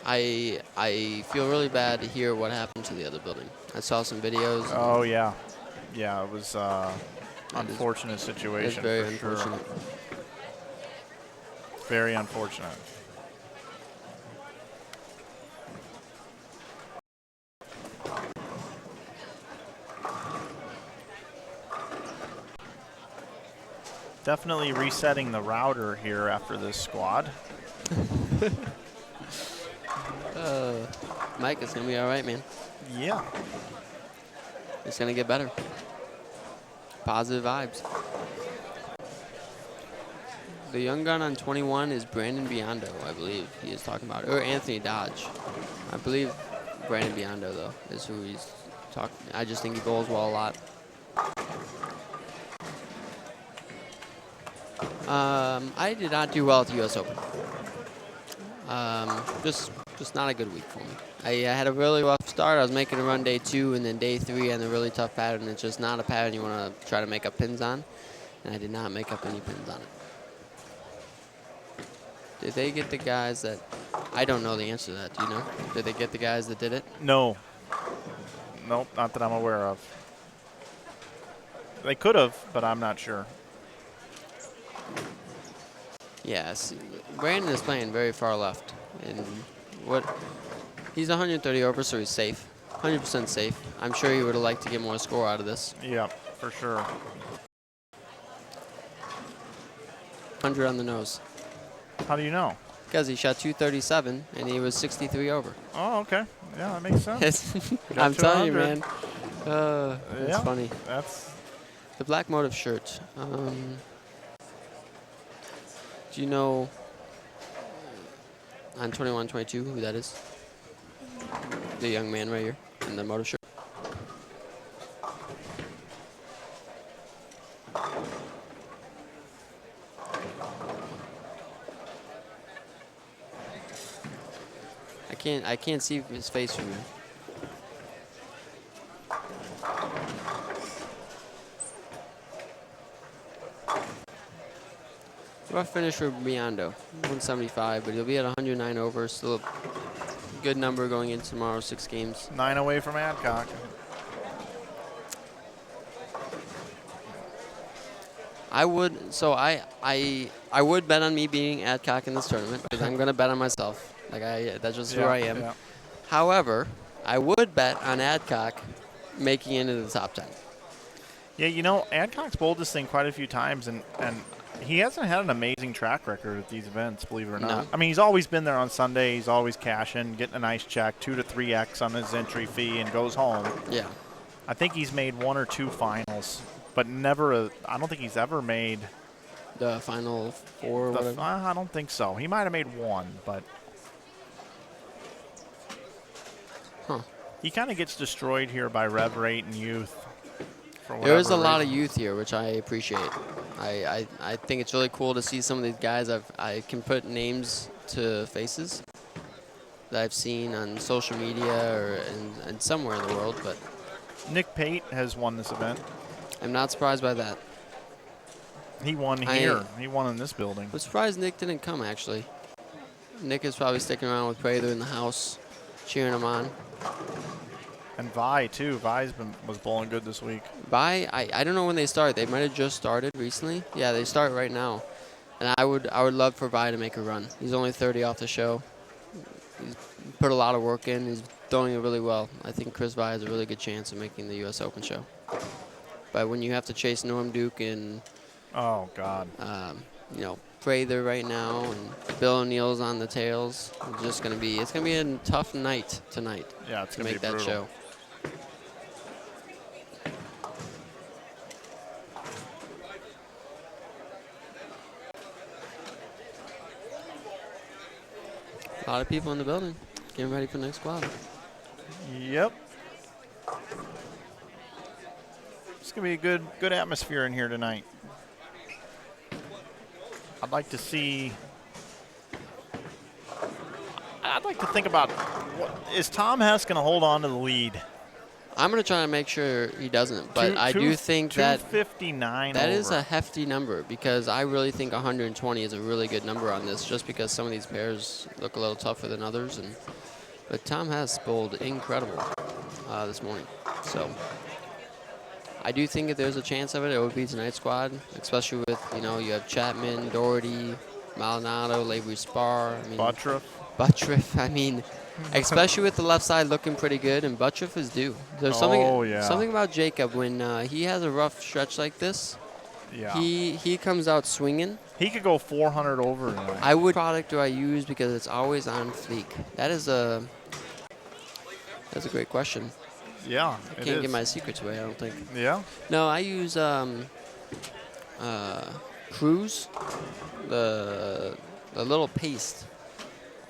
[SPEAKER 8] I feel really bad to hear what happened to the other building. I saw some videos.
[SPEAKER 1] Oh, yeah. Yeah, it was unfortunate
[SPEAKER 8] It's
[SPEAKER 1] situation
[SPEAKER 8] very
[SPEAKER 1] for sure.
[SPEAKER 8] unfortunate.
[SPEAKER 1] Very unfortunate. Definitely resetting the router here after this squad.
[SPEAKER 8] Mike, it's going to be all right, man.
[SPEAKER 1] Yeah.
[SPEAKER 8] It's going to get better. Positive vibes. The young gun on 21 is Brandon Biondo, I believe he is talking about. Or Anthony Dodge. I believe Brandon Biondo, though, is who he's talking. I just think he bowls well a lot. I did not do well at the U.S. Open. Just not a good week for me. I had a really rough start. I was making a run day 2, and then day 3 and a really tough pattern. It's just not a pattern you want to try to make up pins on, and I did not make up any pins on it. Did they get the guys that... I don't know the answer to that. Do you know? Did they get the guys that did it?
[SPEAKER 1] No. Nope, not that I'm aware of. They could have, but I'm not sure.
[SPEAKER 8] Yes. Brandon is playing very far left. And he's 130 over, so he's safe. 100% safe. I'm sure he would have liked to get more score out of this.
[SPEAKER 1] Yeah, for sure.
[SPEAKER 8] 100 on the nose.
[SPEAKER 1] How do you know?
[SPEAKER 8] Because he shot 237, and he was 63 over.
[SPEAKER 1] Oh, okay. Yeah, that makes sense.
[SPEAKER 8] I'm telling you,
[SPEAKER 1] 200.
[SPEAKER 8] man. It's
[SPEAKER 1] Yeah,
[SPEAKER 8] funny.
[SPEAKER 1] That's
[SPEAKER 8] The Black Motive shirt. Do you know on 21-22 who that is? The young man right here in the motive shirt. I can't see his face from here. Rough finish for Biondo, 175, but he'll be at 109 over. Still a good number going into tomorrow, 6 games.
[SPEAKER 1] 9 away from Adcock.
[SPEAKER 8] I would bet on me beating Adcock in this tournament because I'm going to bet on myself. That's just who I am.
[SPEAKER 1] Yeah.
[SPEAKER 8] However, I would bet on Adcock making it into the top 10.
[SPEAKER 1] Yeah, you know, Adcock's bowled this thing quite a few times, and he hasn't had an amazing track record at these events, believe it or not.
[SPEAKER 8] No.
[SPEAKER 1] I mean, he's always been there on Sunday. He's always cashing, getting a nice check, 2 to 3x on his entry fee, and goes home.
[SPEAKER 8] Yeah.
[SPEAKER 1] I think he's made 1 or 2 finals, but never I don't think he's ever made
[SPEAKER 8] The final 4 or whatever.
[SPEAKER 1] I don't think so. He might have made 1, but he kind of gets destroyed here by rev rate and youth.
[SPEAKER 8] There is a lot of youth here, which I appreciate. I think it's really cool to see some of these guys. I can put names to faces that I've seen on social media or and somewhere in the world, but
[SPEAKER 1] Nick Pate has won this event.
[SPEAKER 8] I'm not surprised by that.
[SPEAKER 1] He won here. He won in this building.
[SPEAKER 8] I'm surprised Nick didn't come, actually. Nick is probably sticking around with Prather in the house, cheering him on.
[SPEAKER 1] And Vi, too. Was bowling good this week.
[SPEAKER 8] Vi, I don't know when they start. They might have just started recently. Yeah, they start right now. And I would love for Vi to make a run. He's only 30 off the show. He's put a lot of work in. He's throwing it really well. I think Chris Vi has a really good chance of making the U.S. Open show. But when you have to chase Norm Duke and
[SPEAKER 1] oh God,
[SPEAKER 8] Prather right now and Bill O'Neill's on the tails, it's gonna be a tough night tonight.
[SPEAKER 1] Yeah, it's
[SPEAKER 8] to
[SPEAKER 1] gonna
[SPEAKER 8] make
[SPEAKER 1] be
[SPEAKER 8] that
[SPEAKER 1] brutal.
[SPEAKER 8] show. A lot of people in the building getting ready for the next squad.
[SPEAKER 1] Yep. It's going to be a good atmosphere in here tonight. I'd like to think about, is Tom Hess going to hold on to the lead?
[SPEAKER 8] I'm going to try to make sure he doesn't, but I do think that
[SPEAKER 1] 259
[SPEAKER 8] that is
[SPEAKER 1] over.
[SPEAKER 8] a hefty number because I really think 120 is a really good number on this just because some of these pairs look a little tougher than others. But Tom Hess bowled incredible this morning. So I do think if there's a chance of it, it would be tonight's squad, especially with, you have Chapman, Doherty, Maldonado, Lavery Spar. I mean, Buttriff. I mean, especially with the left side looking pretty good, and Buttriff is due. There's something about Jacob when he has a rough stretch like this.
[SPEAKER 1] Yeah.
[SPEAKER 8] He comes out swinging.
[SPEAKER 1] He could go 400 over tonight.
[SPEAKER 8] I would product do I use because it's always on fleek. That's a great question.
[SPEAKER 1] Yeah,
[SPEAKER 8] I can't give my secrets away, I don't think.
[SPEAKER 1] Yeah?
[SPEAKER 8] No, I use Cruise, the little paste.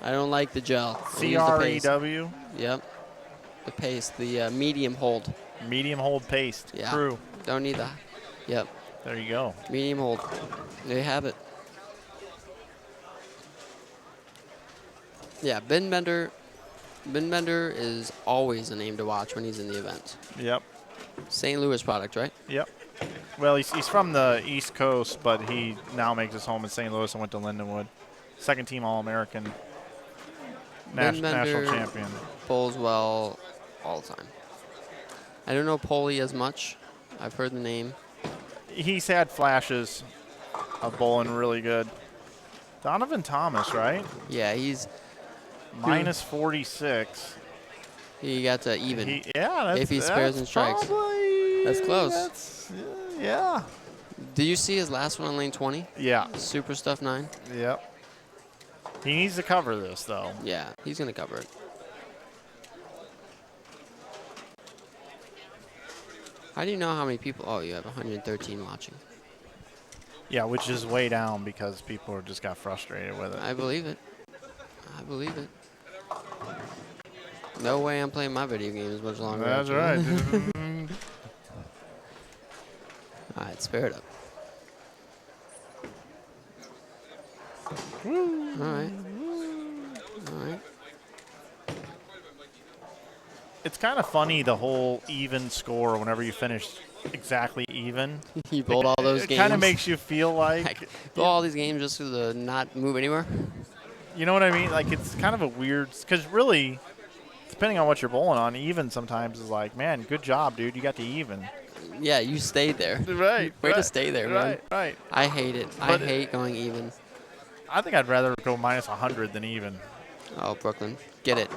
[SPEAKER 8] I don't like the gel.
[SPEAKER 1] CREW?
[SPEAKER 8] Yep. The paste, the medium hold.
[SPEAKER 1] Medium hold paste.
[SPEAKER 8] Yeah.
[SPEAKER 1] Crew.
[SPEAKER 8] Don't need that. Yep.
[SPEAKER 1] There you go.
[SPEAKER 8] Medium hold. There you have it. Yeah, Ben Bender is always a name to watch when he's in the event.
[SPEAKER 1] Yep.
[SPEAKER 8] St. Louis product, right?
[SPEAKER 1] Yep. Well, he's from the East Coast, but he now makes his home in St. Louis and went to Lindenwood. Second team All-American. National champion.
[SPEAKER 8] Bowls well all the time. I don't know Poley as much. I've heard the name.
[SPEAKER 1] He's had flashes of bowling really good. Donovan Thomas, right?
[SPEAKER 8] Yeah, he's
[SPEAKER 1] minus 46.
[SPEAKER 8] He got to even.
[SPEAKER 1] That's,
[SPEAKER 8] if he spares and strikes. That's close.
[SPEAKER 1] Yeah.
[SPEAKER 8] Do you see his last one on lane 20?
[SPEAKER 1] Yeah.
[SPEAKER 8] Super Stuff 9?
[SPEAKER 1] Yep. He needs to cover this, though.
[SPEAKER 8] Yeah, he's going to cover it. How do you know how many people? Oh, you have 113 watching.
[SPEAKER 1] Yeah, which is way down because people just got frustrated with it.
[SPEAKER 8] I believe it. I believe it. No way I'm playing my video games much longer.
[SPEAKER 1] That's right.
[SPEAKER 8] All right, spare it up.
[SPEAKER 1] Woo.
[SPEAKER 8] All right. All right.
[SPEAKER 1] It's kind of funny, the whole even score whenever you finish exactly even.
[SPEAKER 8] You bowled all those games.
[SPEAKER 1] It kind of makes you feel like
[SPEAKER 8] bowl all these games just to not move anywhere.
[SPEAKER 1] You know what I mean? Like, it's kind of a weird, because really, depending on what you're bowling on, even sometimes is like, man, good job, dude. You got to even.
[SPEAKER 8] Yeah, you stayed there.
[SPEAKER 1] Right.
[SPEAKER 8] Way to stay there, man.
[SPEAKER 1] Right.
[SPEAKER 8] I hate it. I hate going even.
[SPEAKER 1] I think I'd rather go minus 100 than even.
[SPEAKER 8] Oh, Brooklyn. Get it.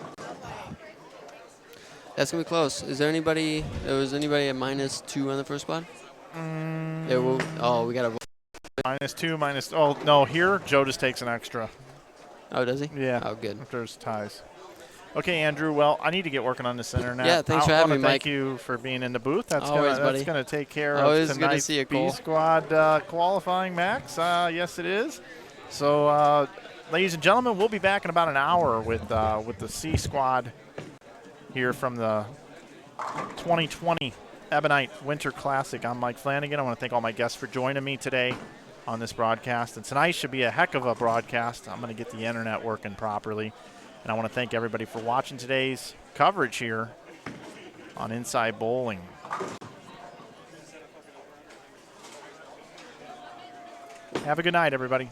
[SPEAKER 8] That's going to be close. Was anybody at -2 on the first squad? We got a
[SPEAKER 1] -2, oh, no, here, Joe just takes an extra.
[SPEAKER 8] Oh, does he?
[SPEAKER 1] Yeah.
[SPEAKER 8] Oh, good.
[SPEAKER 1] If there's ties. Okay, Andrew, well, I need to get working on this internet.
[SPEAKER 8] Yeah, thanks for having me, Mike.
[SPEAKER 1] Thank you for being in the booth. That's
[SPEAKER 8] Always,
[SPEAKER 1] gonna, that's going to take care
[SPEAKER 8] Always
[SPEAKER 1] of tonight's
[SPEAKER 8] good to see you,
[SPEAKER 1] B
[SPEAKER 8] Cole.
[SPEAKER 1] Squad qualifying, Max. Yes, it is. So, ladies and gentlemen, we'll be back in about an hour with the C Squad here from the 2020 Ebonite Winter Classic. I'm Mike Flanagan. I want to thank all my guests for joining me today on this broadcast. And tonight should be a heck of a broadcast. I'm going to get the internet working properly. And I want to thank everybody for watching today's coverage here on Inside Bowling. Have a good night, everybody.